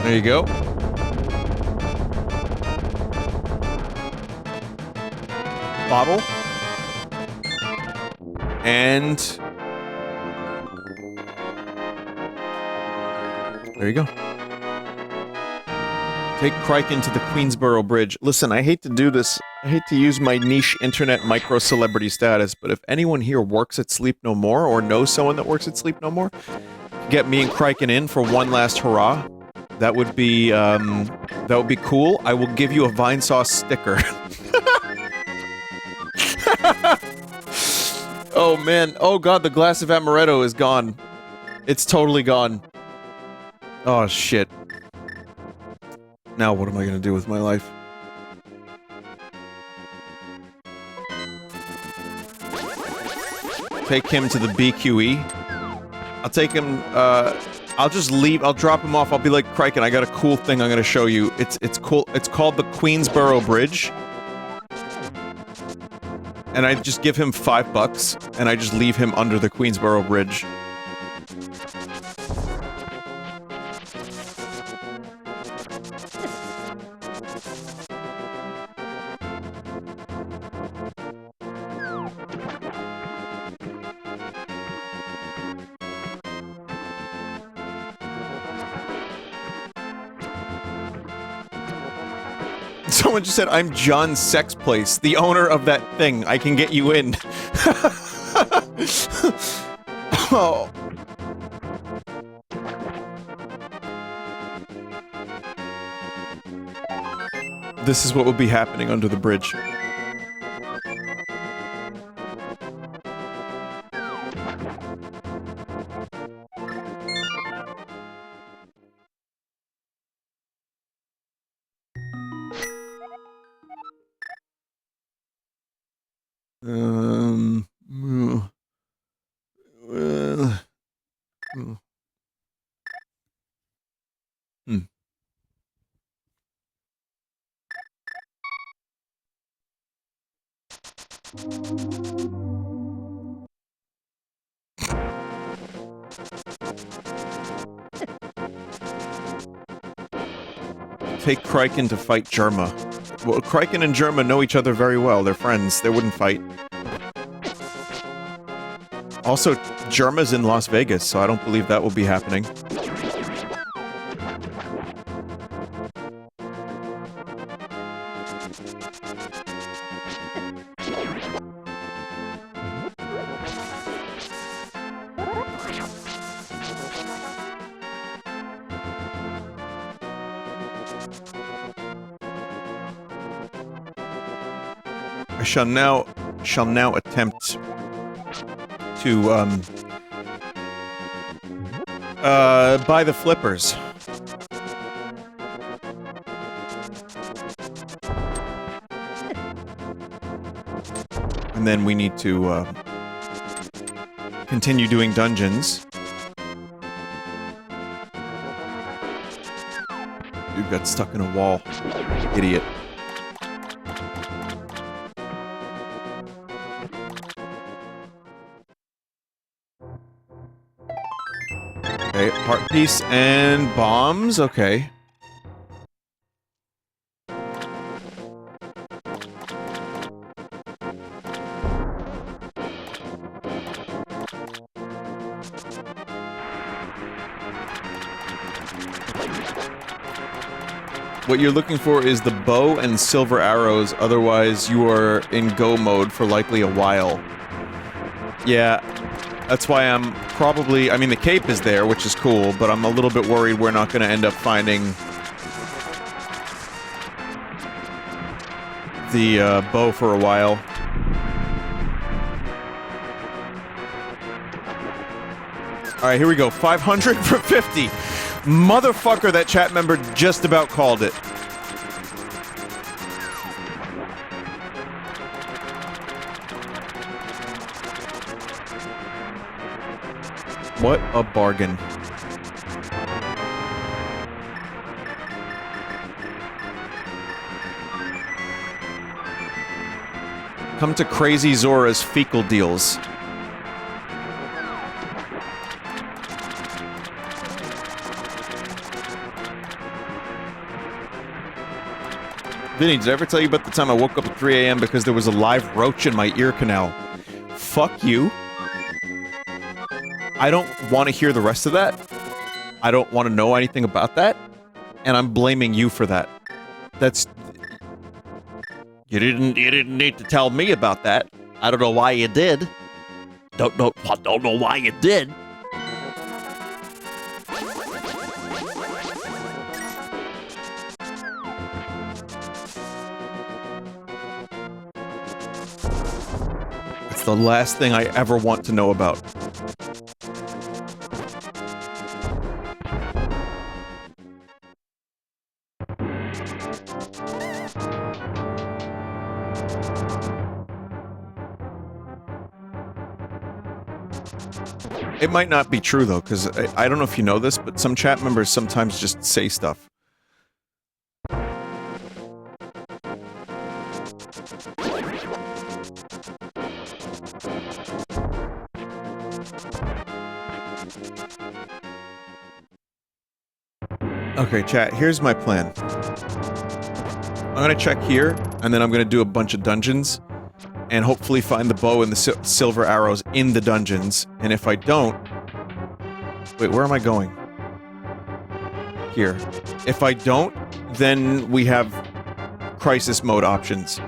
There you go. Bottle. And... there you go. Take Criken to the Queensboro Bridge. Listen, I hate to do this. I hate to use my niche internet micro-celebrity status, but if anyone here works at Sleep No More, or knows someone that works at Sleep No More, get me and Criken in for one last hurrah. That would be cool. I will give you a Vinesauce sticker. Oh man, oh god, the glass of amaretto is gone. It's totally gone. Oh shit. Now what am I gonna do with my life? Take him to the BQE. I'll take him, I'll just leave, I'll drop him off, I'll be like, Criken, I got a cool thing I'm gonna show you. It's cool, it's called the Queensboro Bridge. And I just give him $5, and I just leave him under the Queensboro Bridge. Someone just said, I'm John's Sex Place, the owner of that thing. I can get you in. Oh. This is what will be happening under the bridge. Take Criken to fight Germa. Well, Criken and Germa know each other very well. They're friends. They wouldn't fight. Also, Germa's in Las Vegas, so I don't believe that will be happening. I shall now attempt to, buy the flippers. And then we need to, continue doing dungeons. Dude got stuck in a wall. Idiot. Okay, heart piece and bombs, okay. What you're looking for is the bow and silver arrows, otherwise you are in go mode for likely a while. Yeah, that's why I'm probably... I mean, the cape is there, which is cool, but I'm a little bit worried we're not gonna end up finding the, bow for a while. Alright, here we go. 500 for 50! Motherfucker, that chat member just about called it. What a bargain. Come to Crazy Zora's fecal deals. Vinny, did I ever tell you about the time I woke up at 3 AM because there was a live roach in my ear canal? Fuck you. I don't want to hear the rest of that. I don't want to know anything about that. And I'm blaming you for that. That's... You didn't need to tell me about that. I don't know why you did. Don't know why you did. It's the last thing I ever want to know about. It might not be true, though, because I don't know if you know this, but some chat members sometimes just say stuff. Okay, chat, here's my plan. I'm gonna check here, and then I'm gonna do a bunch of dungeons, and hopefully find the bow and the silver arrows in the dungeons, and if I don't... Wait, where am I going? Here. If I don't, then we have crisis mode options.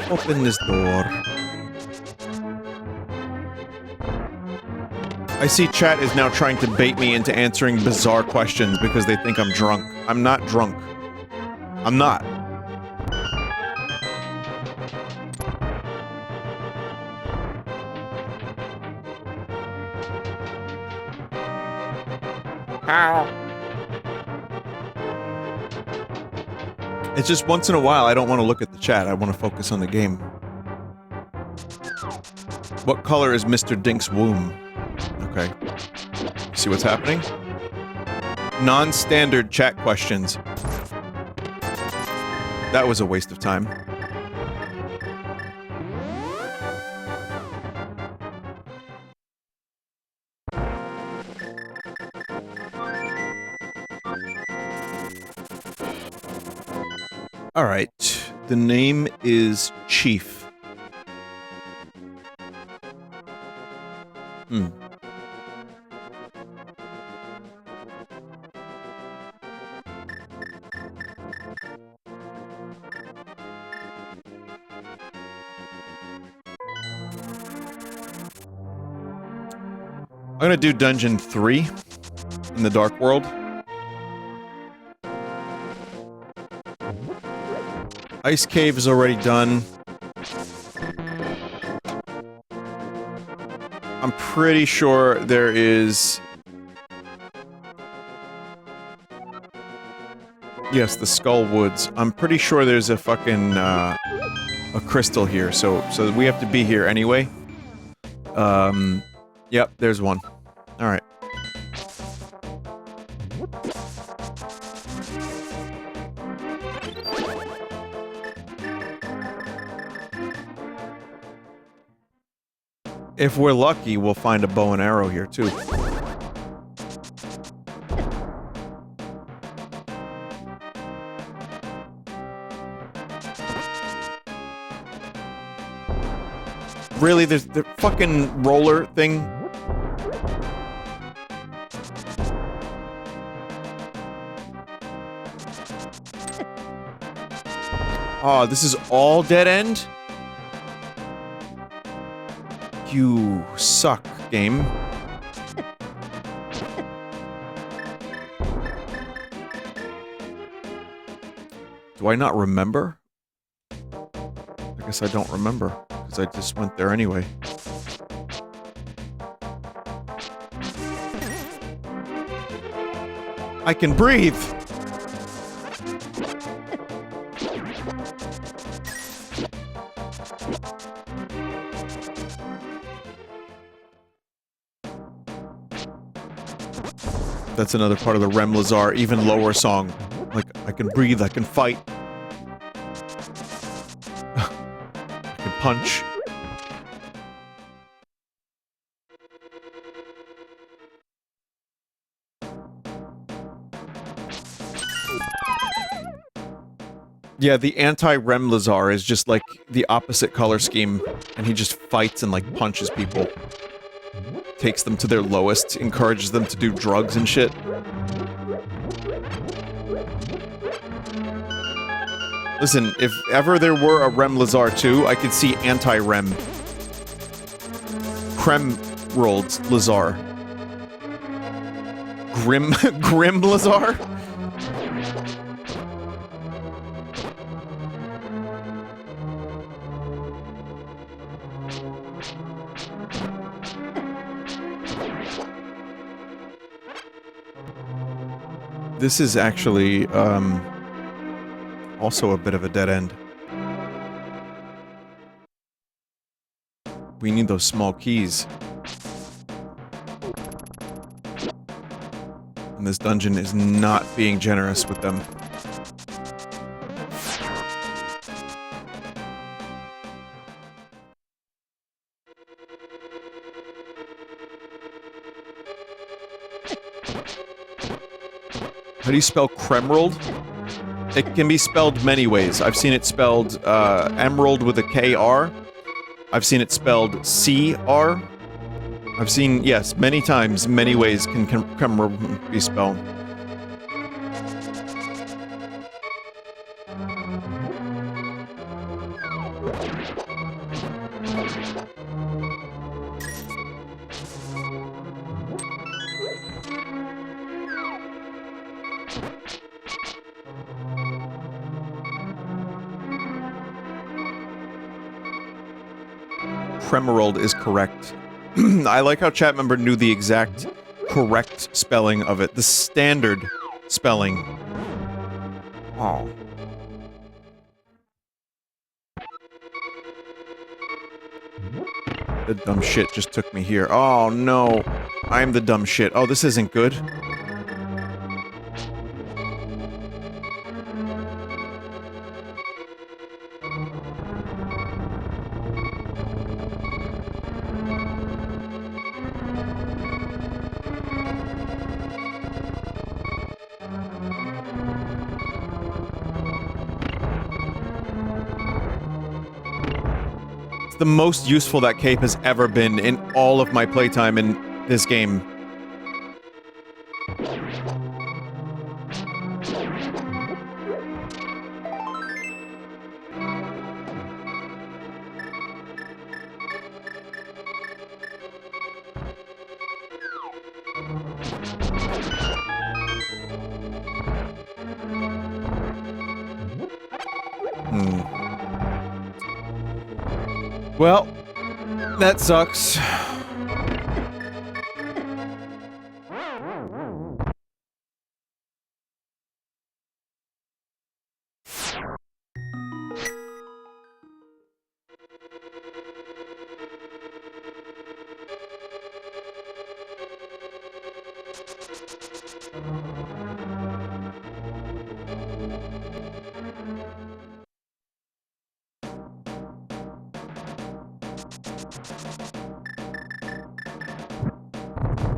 Open this door. I see chat is now trying to bait me into answering bizarre questions because they think I'm drunk. I'm not drunk. I'm not. It's just once in a while I don't want to look at the chat, I want to focus on the game. What color is Mr. Dink's womb? Okay. See what's happening? Non-standard chat questions. That was a waste of time. Alright, the name is Chief. I'm gonna do Dungeon 3 in the Dark World. Ice Cave is already done. I'm pretty sure there is... Yes, the Skull Woods. I'm pretty sure there's a fucking, a crystal here, so we have to be here anyway. Yep, there's one. Alright. If we're lucky, we'll find a bow and arrow here, too. Really? There's the fucking roller thing? Oh, this is all dead end? You suck, game. Do I not remember? I guess I don't remember, because I just went there anyway. I can breathe! That's another part of the Rem Lazar, even lower song. Like, I can breathe, I can fight. I can punch. Yeah, the anti-Rem Lazar is just like the opposite color scheme, and he just fights and like punches people. Takes them to their lowest, encourages them to do drugs and shit. Listen, if ever there were a Rem Lazar 2, I could see anti-Rem. Creme-rolled Lazar. Grim Lazar? This is actually, also a bit of a dead end. We need those small keys. And this dungeon is not being generous with them. How do you spell creme-rolled? It can be spelled many ways. I've seen it spelled, emerald with a K-R. I've seen it spelled C-R. I've seen, yes, many times, many ways can creme be spelled. Cremerold is correct. I like how chat member knew the exact correct spelling of it. The standard spelling. Oh. The dumb shit just took me here. Oh no. I'm the dumb shit. Oh, this isn't good. The most useful that cape has ever been in all of my playtime in this game. Well, that sucks.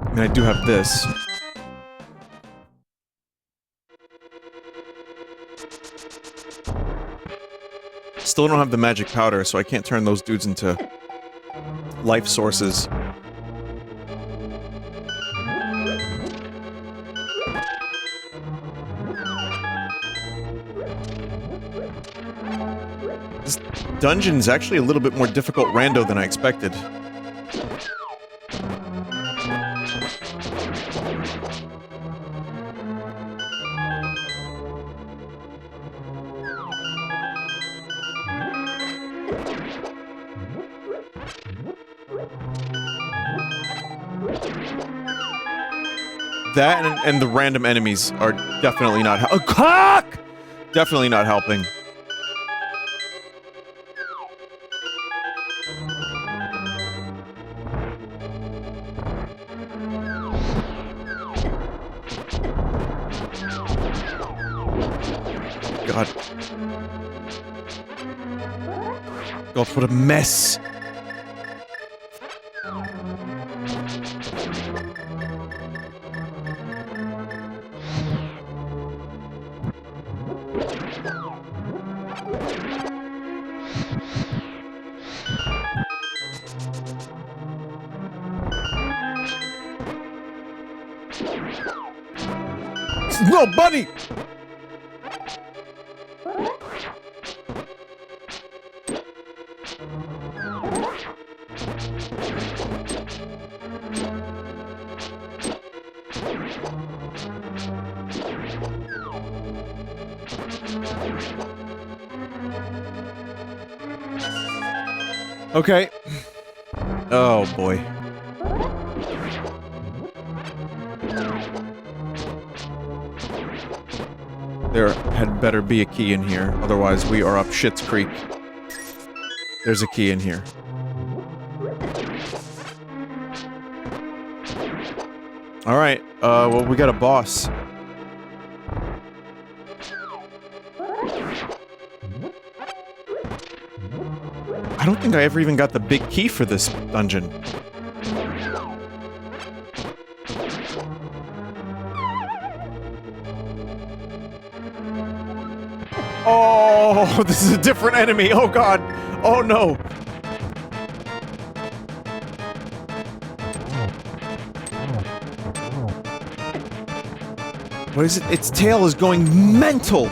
I mean, I do have this. Still don't have the magic powder, so I can't turn those dudes into life sources. This dungeon's actually a little bit more difficult rando than I expected. That and the random enemies are definitely not definitely not helping. God. God, what a mess. No, bunny! Okay. Oh, boy. There had better be a key in here, otherwise we are up Schitt's Creek. There's a key in here. Alright, well, we got a boss. I don't think I ever even got the big key for this dungeon. Oh, this is a different enemy. Oh god. Oh no. What is it? Its tail is going mental.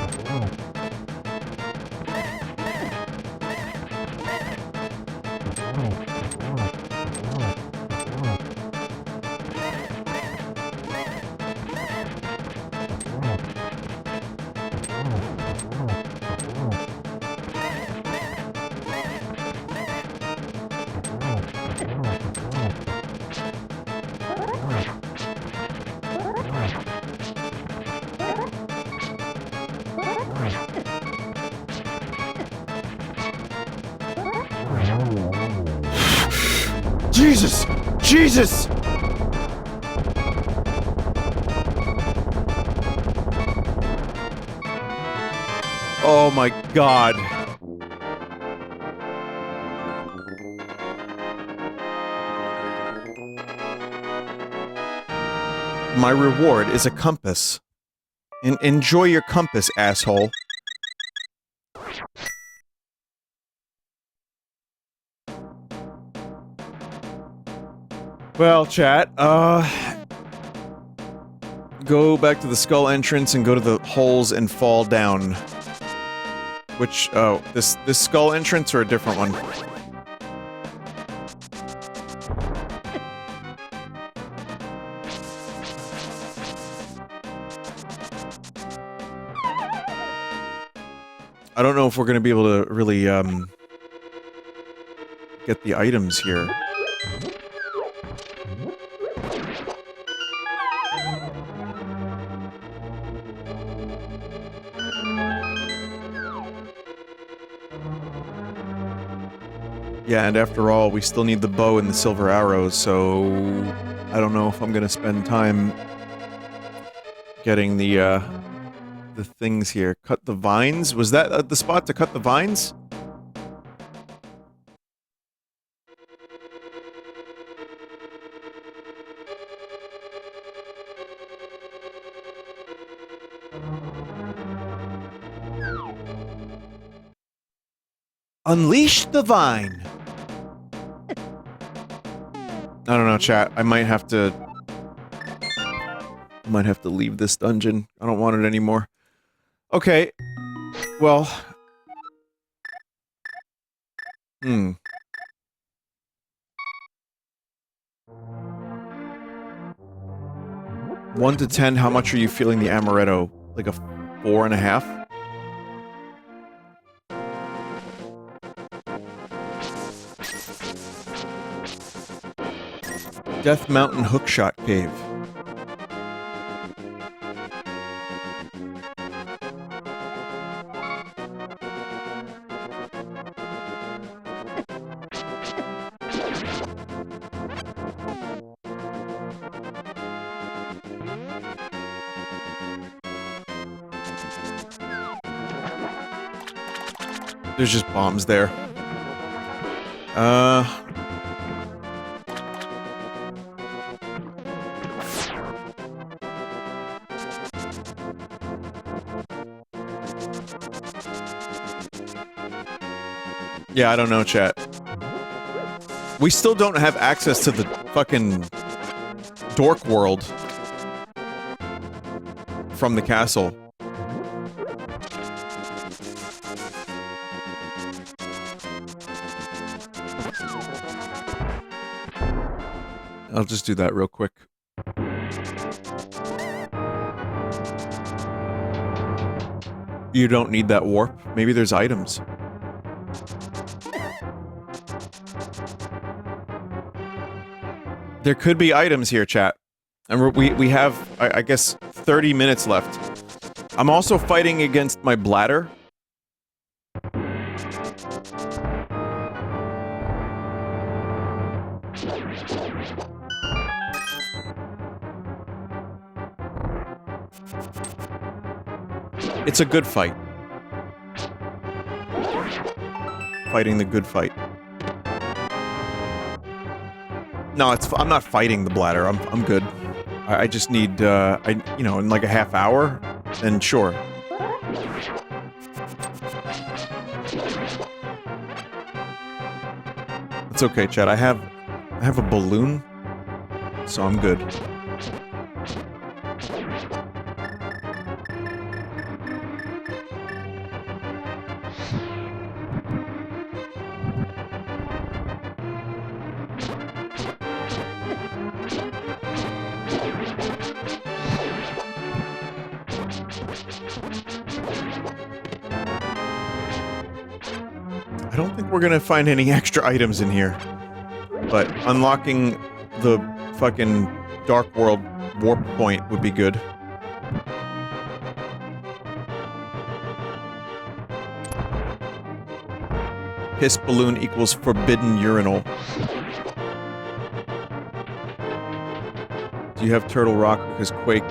Jesus! Jesus! Oh my god. My reward is a compass. Enjoy your compass, asshole. Well, chat, go back to the skull entrance and go to the holes and fall down. Which, oh, this skull entrance or a different one? I don't know if we're gonna be able to really, get the items here. Yeah, and after all, we still need the bow and the silver arrows, so I don't know if I'm gonna spend time getting the things here. Cut the vines? Was that the spot to cut the vines? Unleash the vine! I don't know, chat. I might have to leave this dungeon. I don't want it anymore. Okay. Well. 1 to 10, how much are you feeling the amaretto? Like a 4.5? Death Mountain Hookshot Cave. There's just bombs there. Yeah, I don't know, chat. We still don't have access to the fucking dork world from the castle. I'll just do that real quick. You don't need that warp. Maybe there's items. There could be items here, chat. And we have, I guess, 30 minutes left. I'm also fighting against my bladder. It's a good fight. Fighting the good fight. No, I'm not fighting the bladder. I'm good. I just need, you know, in like a half hour, then sure. It's okay, Chad. I have a balloon, so I'm good. I don't think we're gonna find any extra items in here. But unlocking the fucking Dark World warp point would be good. Piss balloon equals forbidden urinal. Do you have Turtle Rock because Quake?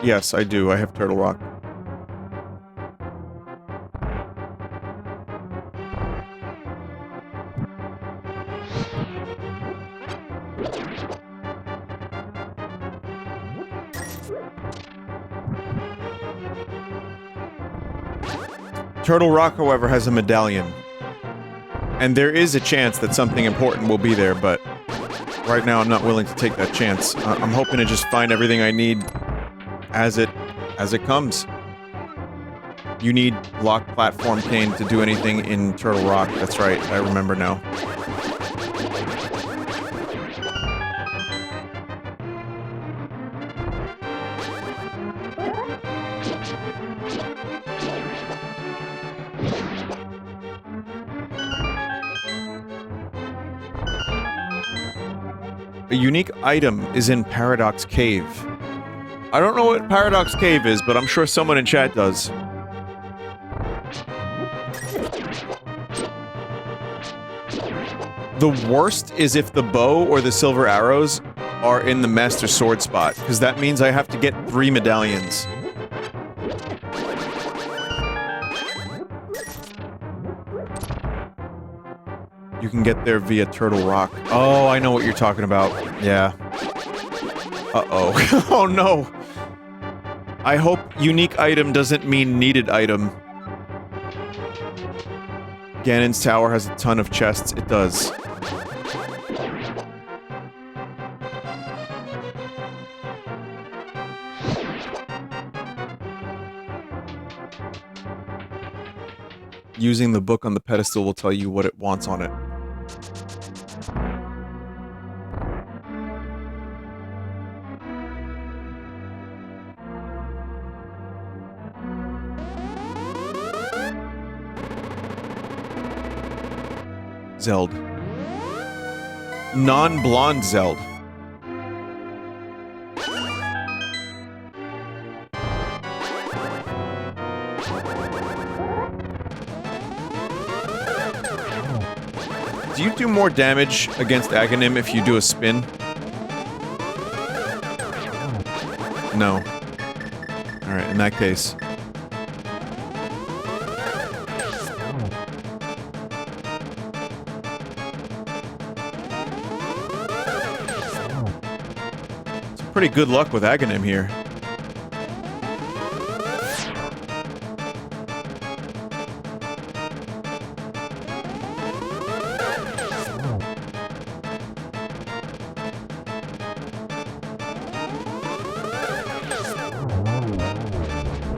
Yes, I do. I have Turtle Rock. Turtle Rock, however, has a medallion. And there is a chance that something important will be there, but right now I'm not willing to take that chance. I'm hoping to just find everything I need as it comes. You need lock platform cane to do anything in Turtle Rock. That's right, I remember now. A unique item is in Paradox Cave. I don't know what Paradox Cave is, but I'm sure someone in chat does. The worst is if the bow or the silver arrows are in the Master Sword spot, because that means I have to get 3 medallions. You can get there via Turtle Rock. Oh, I know what you're talking about. Yeah. Uh-oh. Oh no! I hope unique item doesn't mean needed item. Ganon's tower has a ton of chests. It does. Using the book on the pedestal will tell you what it wants on it. Zelda. Non-blonde Zelda. Do you do more damage against Aghanim if you do a spin? No. Alright, in that case. Pretty good luck with Aghanim here.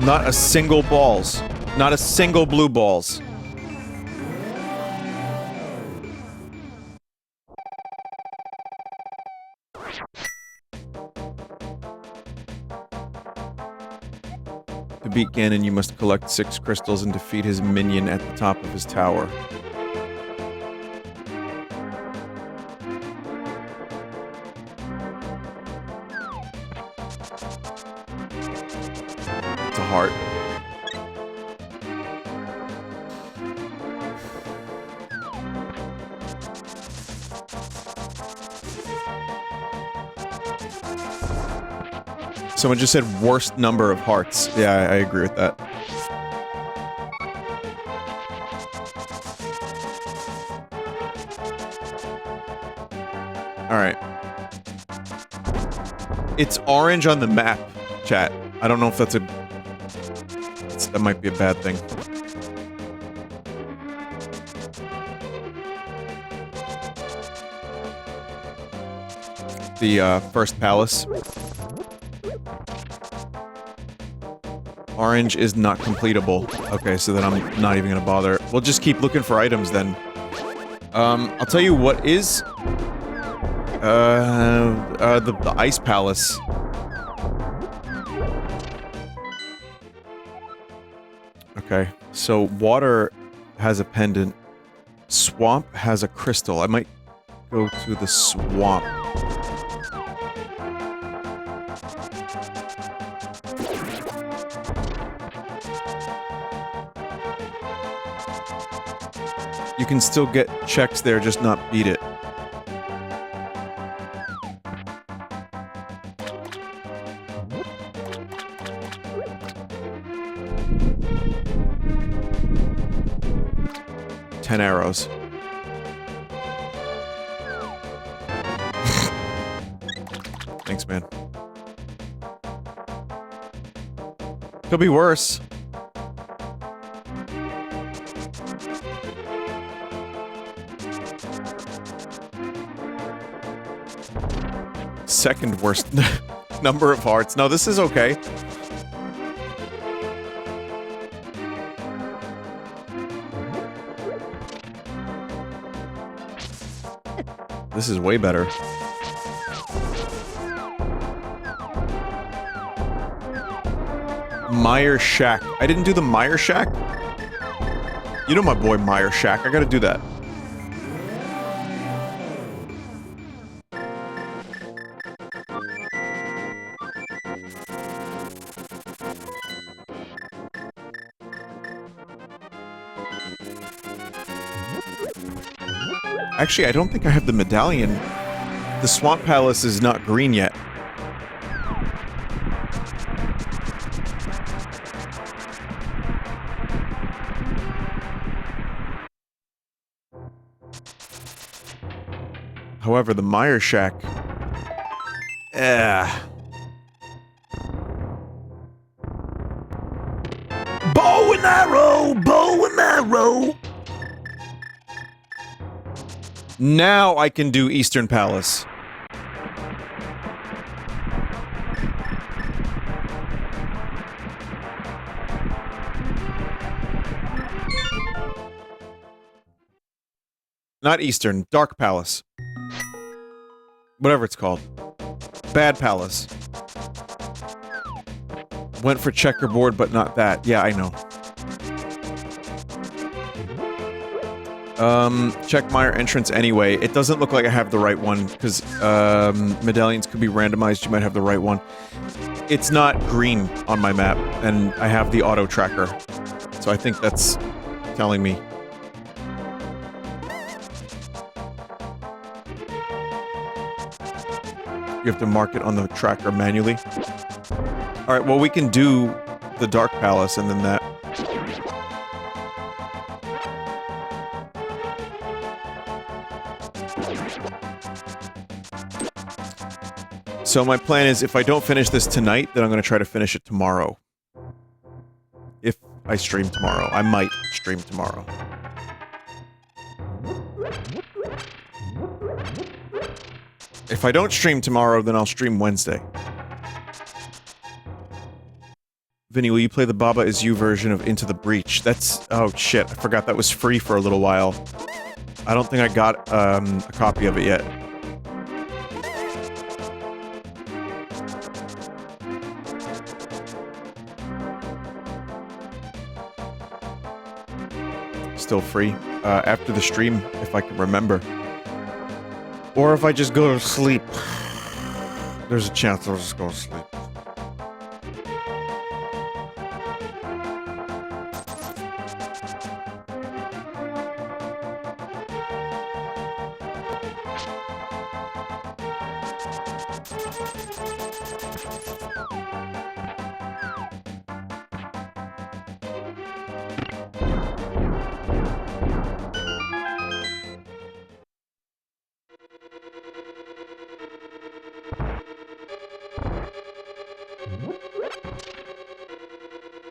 Not a single balls. Not a single blue balls. To beat Ganon, you must collect 6 crystals and defeat his minion at the top of his tower. It's a heart. Someone just said worst number of hearts. Yeah, I agree with that. Alright. It's orange on the map, chat. I don't know if that's a... that might be a bad thing. The, first palace. Orange is not completable. Okay, so then I'm not even gonna bother. We'll just keep looking for items then. I'll tell you what is... the ice palace. Okay, so water has a pendant. Swamp has a crystal. I might go to the swamp. You can still get checks there, just not beat it. Ten arrows. Thanks, man. Could be worse. Second worst number of hearts. No, this is okay. This is way better. Meyer Shack. I didn't do the Meyer Shack? You know my boy Meyer Shack. I gotta do that. Actually, I don't think I have the medallion. The Swamp Palace is not green yet. However, the Meyer Shack... Bow and arrow! Bow and arrow! Now I can do Eastern Palace. Not Eastern, Dark Palace. Whatever it's called. Bad Palace. Went for checkerboard, but not that. Yeah, I know. Check Meyer entrance anyway. It doesn't look like I have the right one, because, medallions could be randomized. You might have the right one. It's not green on my map, and I have the auto tracker. So I think that's telling me. You have to mark it on the tracker manually. Alright, well we can do the Dark Palace and then that. So my plan is, if I don't finish this tonight, then I'm going to try to finish it tomorrow. If I stream tomorrow. I might stream tomorrow. If I don't stream tomorrow, then I'll stream Wednesday. Vinny, will you play the Baba Is You version of Into the Breach? That's... oh shit, I forgot that was free for a little while. I don't think I got a copy of it yet. Still free. After the stream, if I can remember. Or if I just go to sleep. There's a chance I'll just go to sleep.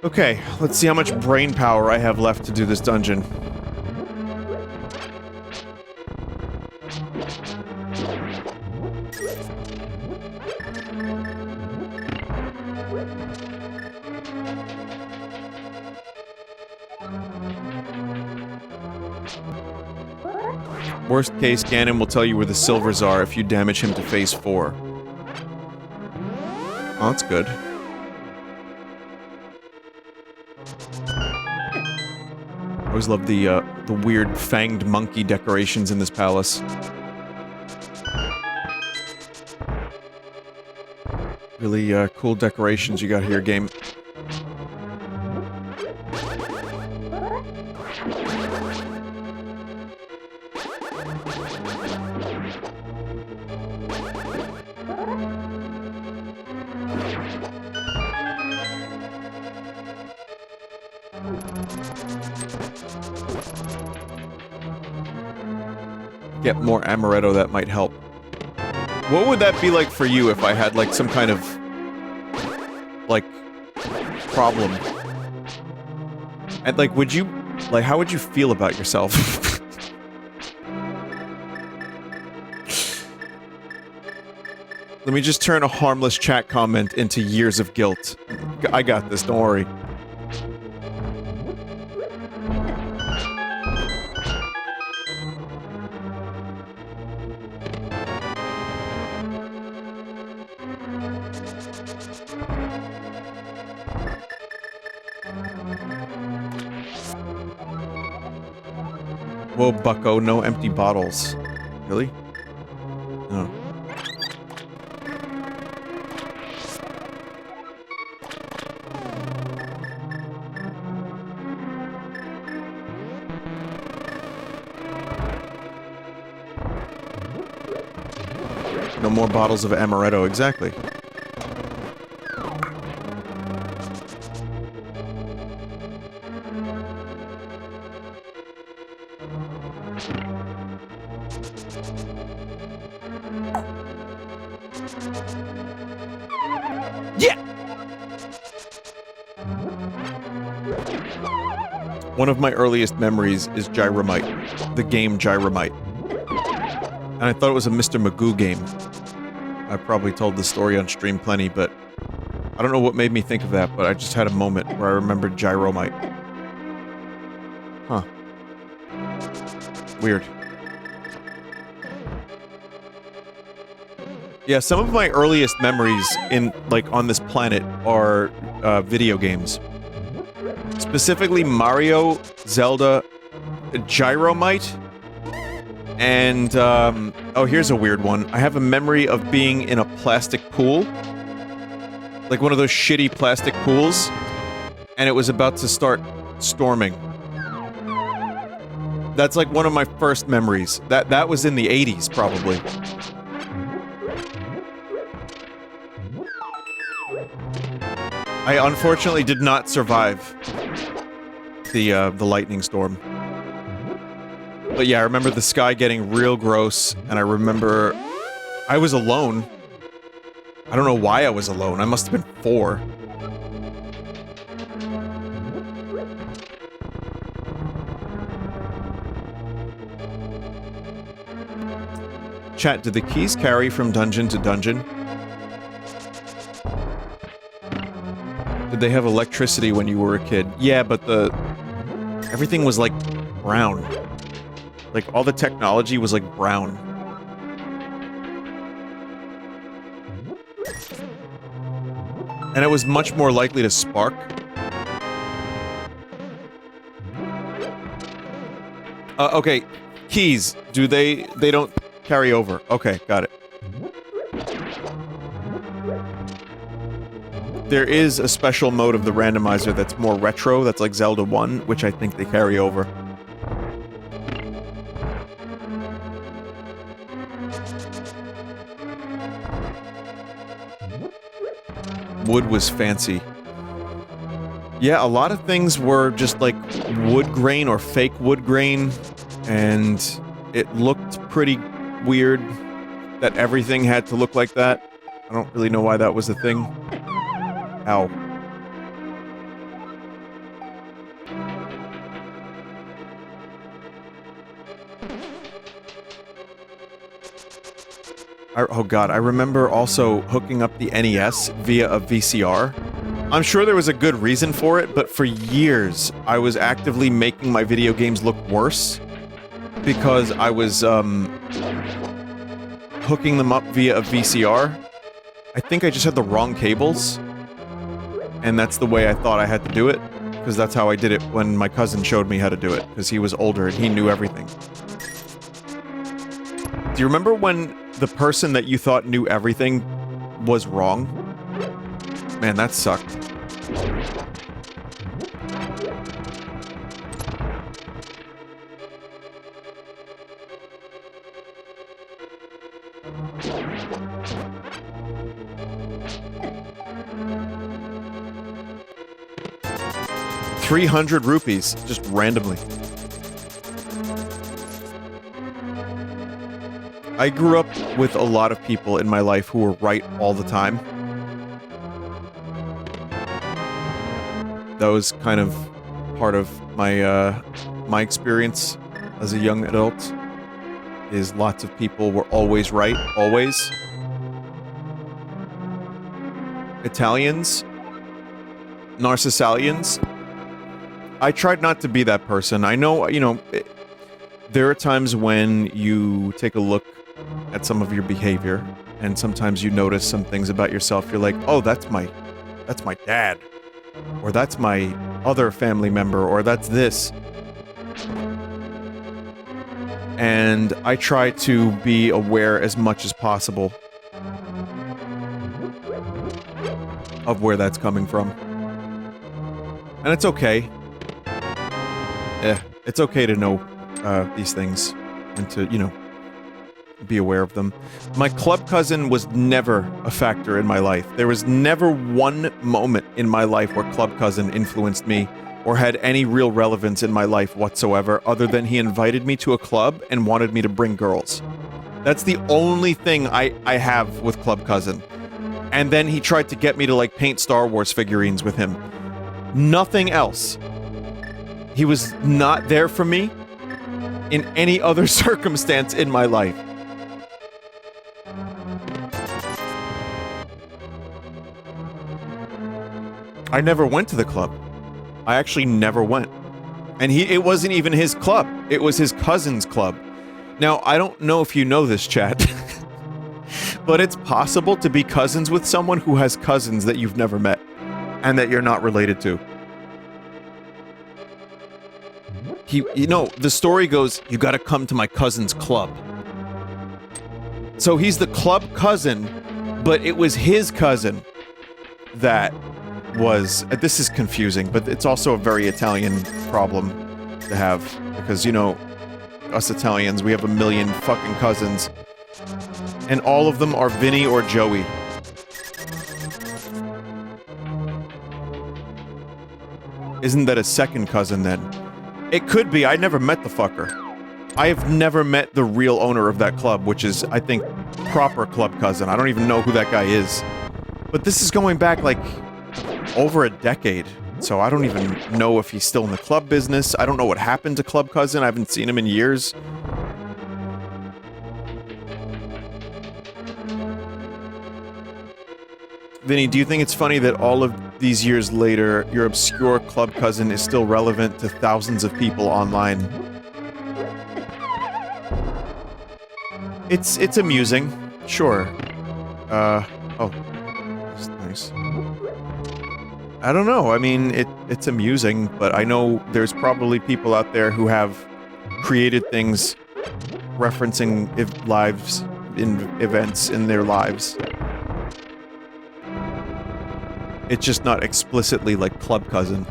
Okay, let's see how much brain power I have left to do this dungeon. Worst case, Ganon will tell you where the silvers are if you damage him to phase 4. Oh, that's good. I always love the weird fanged monkey decorations in this palace. Really cool decorations you got here, game. Get more amaretto, that might help. What would that be like for you if I had, like, some kind of... like... problem? And, like, would you... like, how would you feel about yourself? Let me just turn a harmless chat comment into years of guilt. I got this, don't worry. Whoa, bucko, no empty bottles. Really? No. No more bottles of amaretto, exactly. One of my earliest memories is Gyromite, the game Gyromite. And I thought it was a Mr. Magoo game. I probably told the story on stream plenty, but I don't know what made me think of that, but I just had a moment where I remembered Gyromite. Huh. Weird. Yeah, some of my earliest memories in, like, on this planet are, video games. Specifically Mario, Zelda, Gyromite, and, oh, here's a weird one. I have a memory of being in a plastic pool. Like one of those shitty plastic pools. And it was about to start storming. That's like one of my first memories. That was in the 80s, probably. I unfortunately did not survive the lightning storm. But yeah, I remember the sky getting real gross, and I remember I was alone. I don't know why I was alone. I must have been 4. Chat, did the keys carry from dungeon to dungeon? Did they have electricity when you were a kid? Yeah, but everything was like brown. Like all the technology was like brown. And it was much more likely to spark. Okay, keys. Do they don't carry over. Okay, got it. There is a special mode of the randomizer that's more retro, that's like Zelda 1, which I think they carry over. Wood was fancy. Yeah, a lot of things were just like wood grain or fake wood grain, and it looked pretty weird that everything had to look like that. I don't really know why that was a thing. Ow. Oh god, I remember also hooking up the NES via a VCR. I'm sure there was a good reason for it, but for years I was actively making my video games look worse because I was hooking them up via a VCR. I think I just had the wrong cables, and that's the way I thought I had to do it, because that's how I did it when my cousin showed me how to do it, because he was older and he knew everything. Do you remember when the person that you thought knew everything was wrong? Man, that sucked. $300, just randomly. I grew up with a lot of people in my life who were right all the time. That was kind of part of my my experience as a young adult, is lots of people were always right, always. Italians, Narcissalians. I tried not to be that person. I know, you know, there are times when you take a look at some of your behavior, and sometimes you notice some things about yourself. You're like, oh, that's my dad, or that's my other family member, or that's this. And I try to be aware as much as possible of where that's coming from. And it's okay. It's okay to know these things and to, you know, be aware of them. My club cousin was never a factor in my life. There was never one moment in my life where club cousin influenced me or had any real relevance in my life whatsoever, other than he invited me to a club and wanted me to bring girls. That's the only thing I have with club cousin. And then he tried to get me to, like, paint Star Wars figurines with him. Nothing else. He was not there for me in any other circumstance in my life. I never went to the club. I actually never went. And it wasn't even his club. It was his cousin's club. Now, I don't know if you know this, chat, but it's possible to be cousins with someone who has cousins that you've never met and that you're not related to. You know, the story goes, you gotta come to my cousin's club. So he's the club cousin, but it was his cousin that was... This is confusing, but it's also a very Italian problem to have. Because, you know, us Italians, we have a million fucking cousins. And all of them are Vinny or Joey. Isn't that a second cousin, then? It could be. I never met the fucker. I have never met the real owner of that club, which is, I think, proper club cousin. I don't even know who that guy is. But this is going back, like, over a decade. So I don't even know if he's still in the club business. I don't know what happened to Club Cousin. I haven't seen him in years. Vinny, do you think it's funny that all of these years later, your obscure Club Cousin is still relevant to thousands of people online? It's amusing. Sure. Oh. That's nice. I don't know. I mean, it's amusing, but I know there's probably people out there who have created things referencing lives in events in their lives. It's just not explicitly like Club Cousin.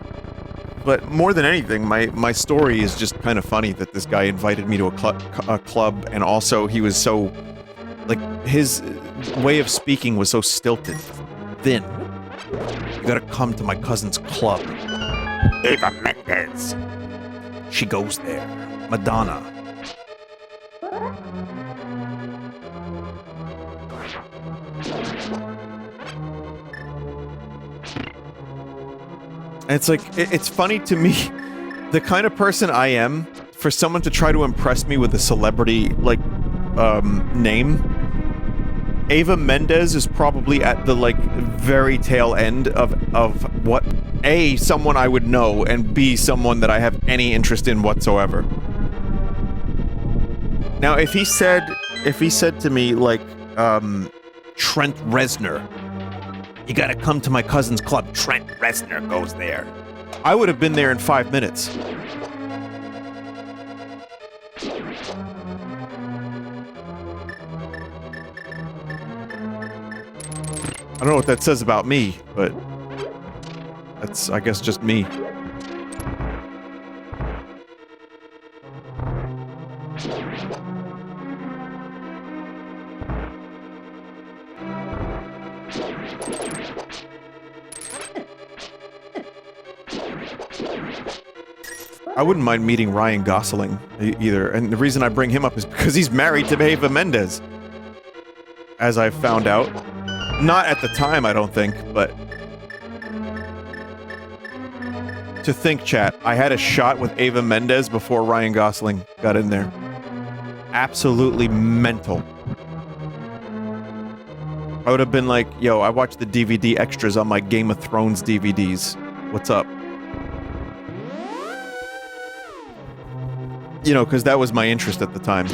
But more than anything, my story is just kind of funny that this guy invited me to a club, and also he was so... like, his way of speaking was so stilted. Vin, you gotta come to my cousin's club. Eva Mendes. She goes there. Madonna. And it's like, it's funny to me, the kind of person I am, for someone to try to impress me with a celebrity, like, name, Eva Mendes is probably at the, like, very tail end of what, A, someone I would know, and B, someone that I have any interest in whatsoever. Now, if he said to me, like, Trent Reznor, you gotta come to my cousin's club, Trent Reznor goes there, I would have been there in 5 minutes. I don't know what that says about me, but that's, I guess, just me. I wouldn't mind meeting Ryan Gosling either, and the reason I bring him up is because he's married to Eva Mendes. As I've found out. Not at the time, I don't think, but... To think, chat, I had a shot with Eva Mendes before Ryan Gosling got in there. Absolutely mental. I would have been like, yo, I watched the DVD extras on my Game of Thrones DVDs. What's up? You know, because that was my interest at the time.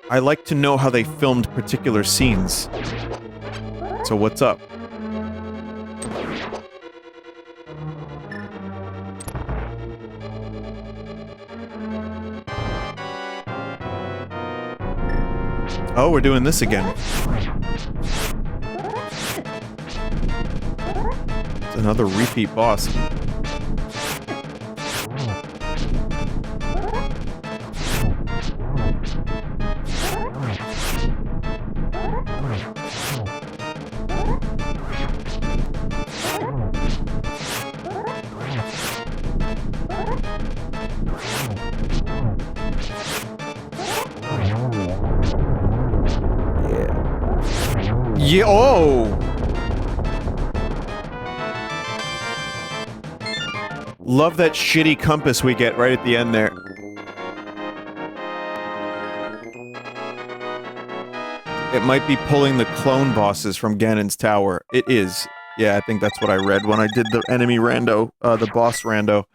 I like to know how they filmed particular scenes. So what's up? Oh, we're doing this again. It's another repeat boss. Yeah, oh! Love that shitty compass we get right at the end there. It might be pulling the clone bosses from Ganon's tower. It is. Yeah, I think that's what I read when I did the enemy rando, the boss rando.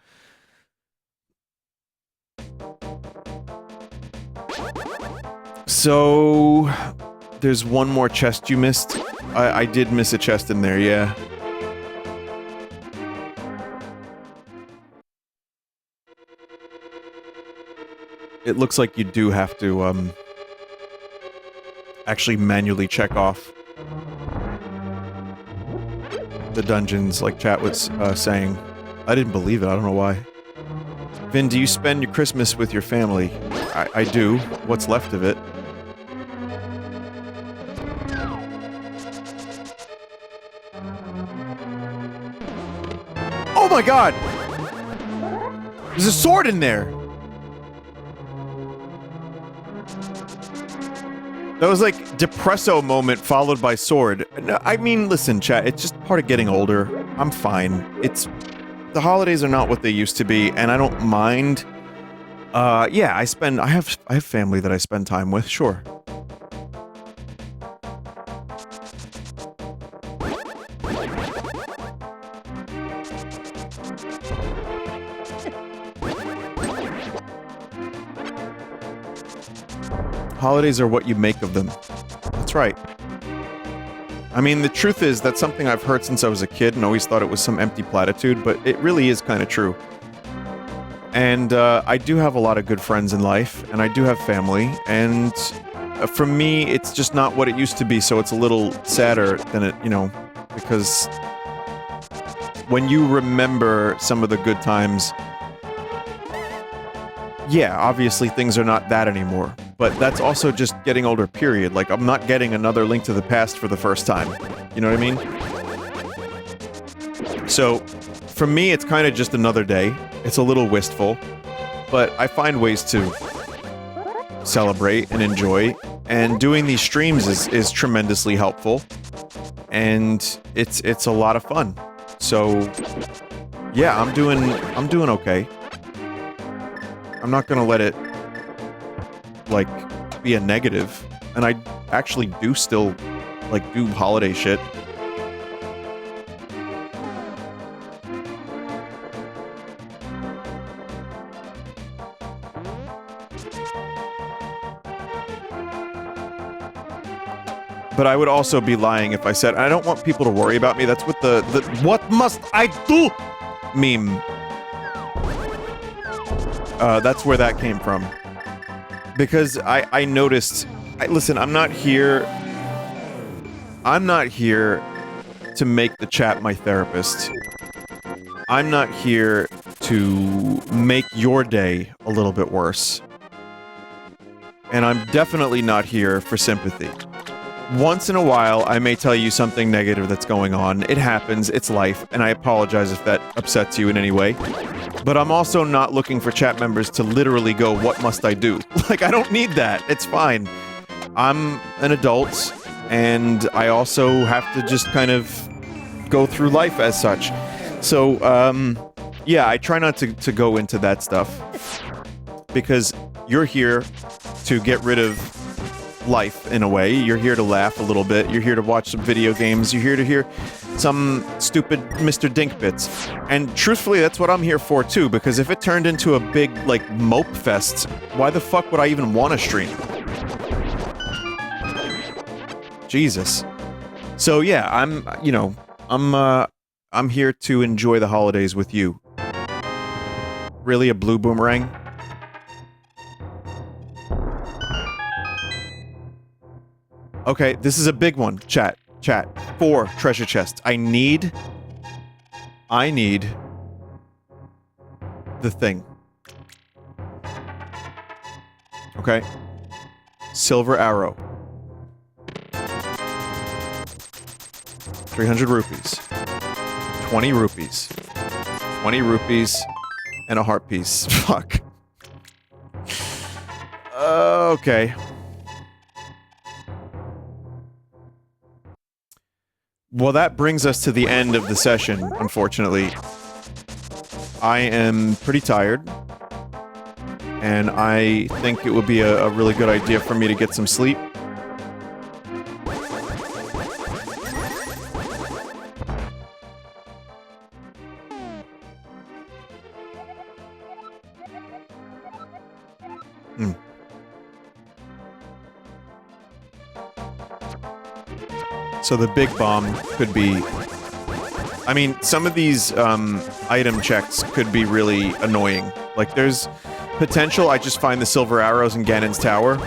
So... There's one more chest you missed. I did miss a chest in there, yeah. It looks like you do have to, actually manually check off the dungeons, like chat was, saying. I didn't believe it, I don't know why. Vin, do you spend your Christmas with your family? I do. What's left of it. Oh my god! There's a sword in there! That was like depresso moment followed by sword. No, I mean, listen, chat, it's just part of getting older. I'm fine. The holidays are not what they used to be, and I don't mind. Yeah, I have family that I spend time with, sure. Holidays are what you make of them. That's right. I mean, the truth is, that's something I've heard since I was a kid and always thought it was some empty platitude, but it really is kind of true. And I do have a lot of good friends in life, and I do have family, and for me, it's just not what it used to be, so it's a little sadder than it, you know, because when you remember some of the good times, yeah, obviously things are not that anymore. But that's also just getting older, period. Like, I'm not getting another Link to the Past for the first time. You know what I mean? So, for me, it's kind of just another day. It's a little wistful. But I find ways to celebrate and enjoy. And doing these streams is tremendously helpful. And it's a lot of fun. So, yeah, I'm doing okay. I'm not gonna let it like, be a negative. And I actually do still, like, do holiday shit. But I would also be lying if I said, I don't want people to worry about me. That's what the what must I do meme. That's where that came from. Because I noticed... listen, I'm not here to make the chat my therapist. I'm not here to make your day a little bit worse. And I'm definitely not here for sympathy. Once in a while, I may tell you something negative that's going on. It happens, it's life, and I apologize if that upsets you in any way. But I'm also not looking for chat members to literally go, what must I do? Like, I don't need that. It's fine. I'm an adult, and I also have to just kind of go through life as such. So, yeah, I try not to go into that stuff. Because you're here to get rid of life, in a way. You're here to laugh a little bit. You're here to watch some video games. You're here to hear some stupid Mr. Dink bits. And truthfully, that's what I'm here for, too, because if it turned into a big, like, mope fest, why the fuck would I even want to stream? Jesus. So, yeah, I'm here to enjoy the holidays with you. Really, a blue boomerang? Okay, this is a big one. Chat. 4 treasure chests. I need the thing. Okay. Silver arrow. 300 rupees. 20 rupees. 20 rupees. And a heart piece. Fuck. Okay. Well, that brings us to the end of the session, unfortunately. I am pretty tired. And I think it would be a really good idea for me to get some sleep. So the big bomb could be... I mean, some of these item checks could be really annoying. Like, there's potential I just find the silver arrows in Ganon's tower,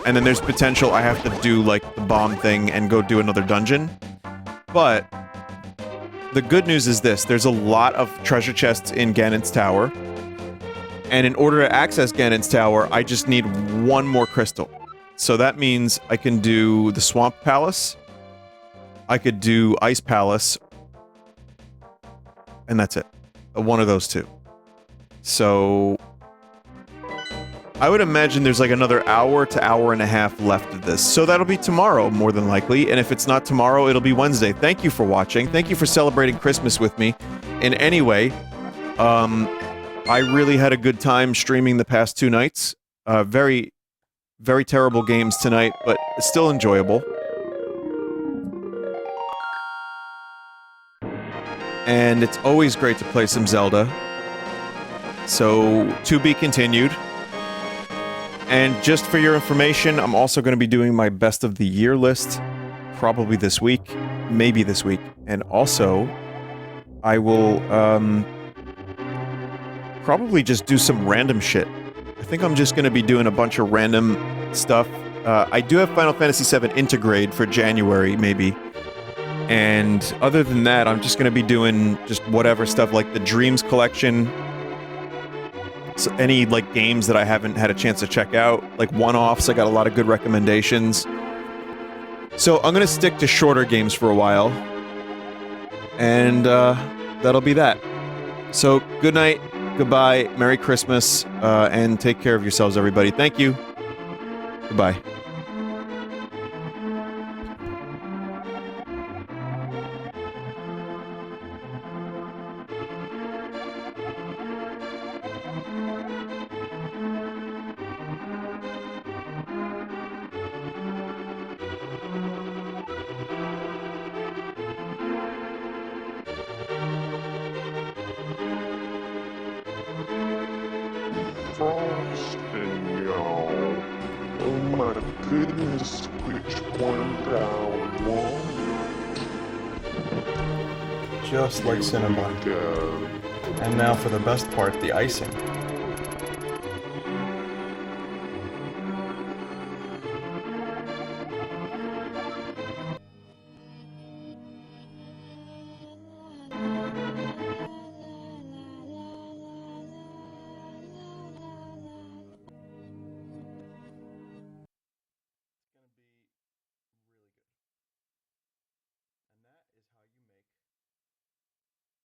and then there's potential I have to do, like, the bomb thing and go do another dungeon. But the good news is this. There's a lot of treasure chests in Ganon's tower, and in order to access Ganon's tower, I just need one more crystal. So that means I can do the Swamp Palace... I could do Ice Palace, and that's it. One of those two. So I would imagine there's like another hour to hour and a half left of this. So that'll be tomorrow, more than likely. And if it's not tomorrow, it'll be Wednesday. Thank you for watching. Thank you for celebrating Christmas with me. In any way, I really had a good time streaming the past 2 nights. Very, very terrible games tonight, but still enjoyable. And it's always great to play some Zelda. So, to be continued. And just for your information, I'm also going to be doing my best of the year list, probably this week, maybe this week. And also, I will probably just do some random shit. I think I'm just going to be doing a bunch of random stuff. I do have Final Fantasy VII Intergrade for January, maybe. And other than that, I'm just going to be doing just whatever stuff, like the Dreams Collection. So any, like, games that I haven't had a chance to check out, like one-offs. I got a lot of good recommendations. So I'm gonna stick to shorter games for a while. And, that'll be that. So, good night, goodbye, Merry Christmas, and take care of yourselves, everybody. Thank you. Goodbye. Frosting, y'all. Oh my goodness, which one do I want? Just like Cinnabon. God. And now for the best part, the icing.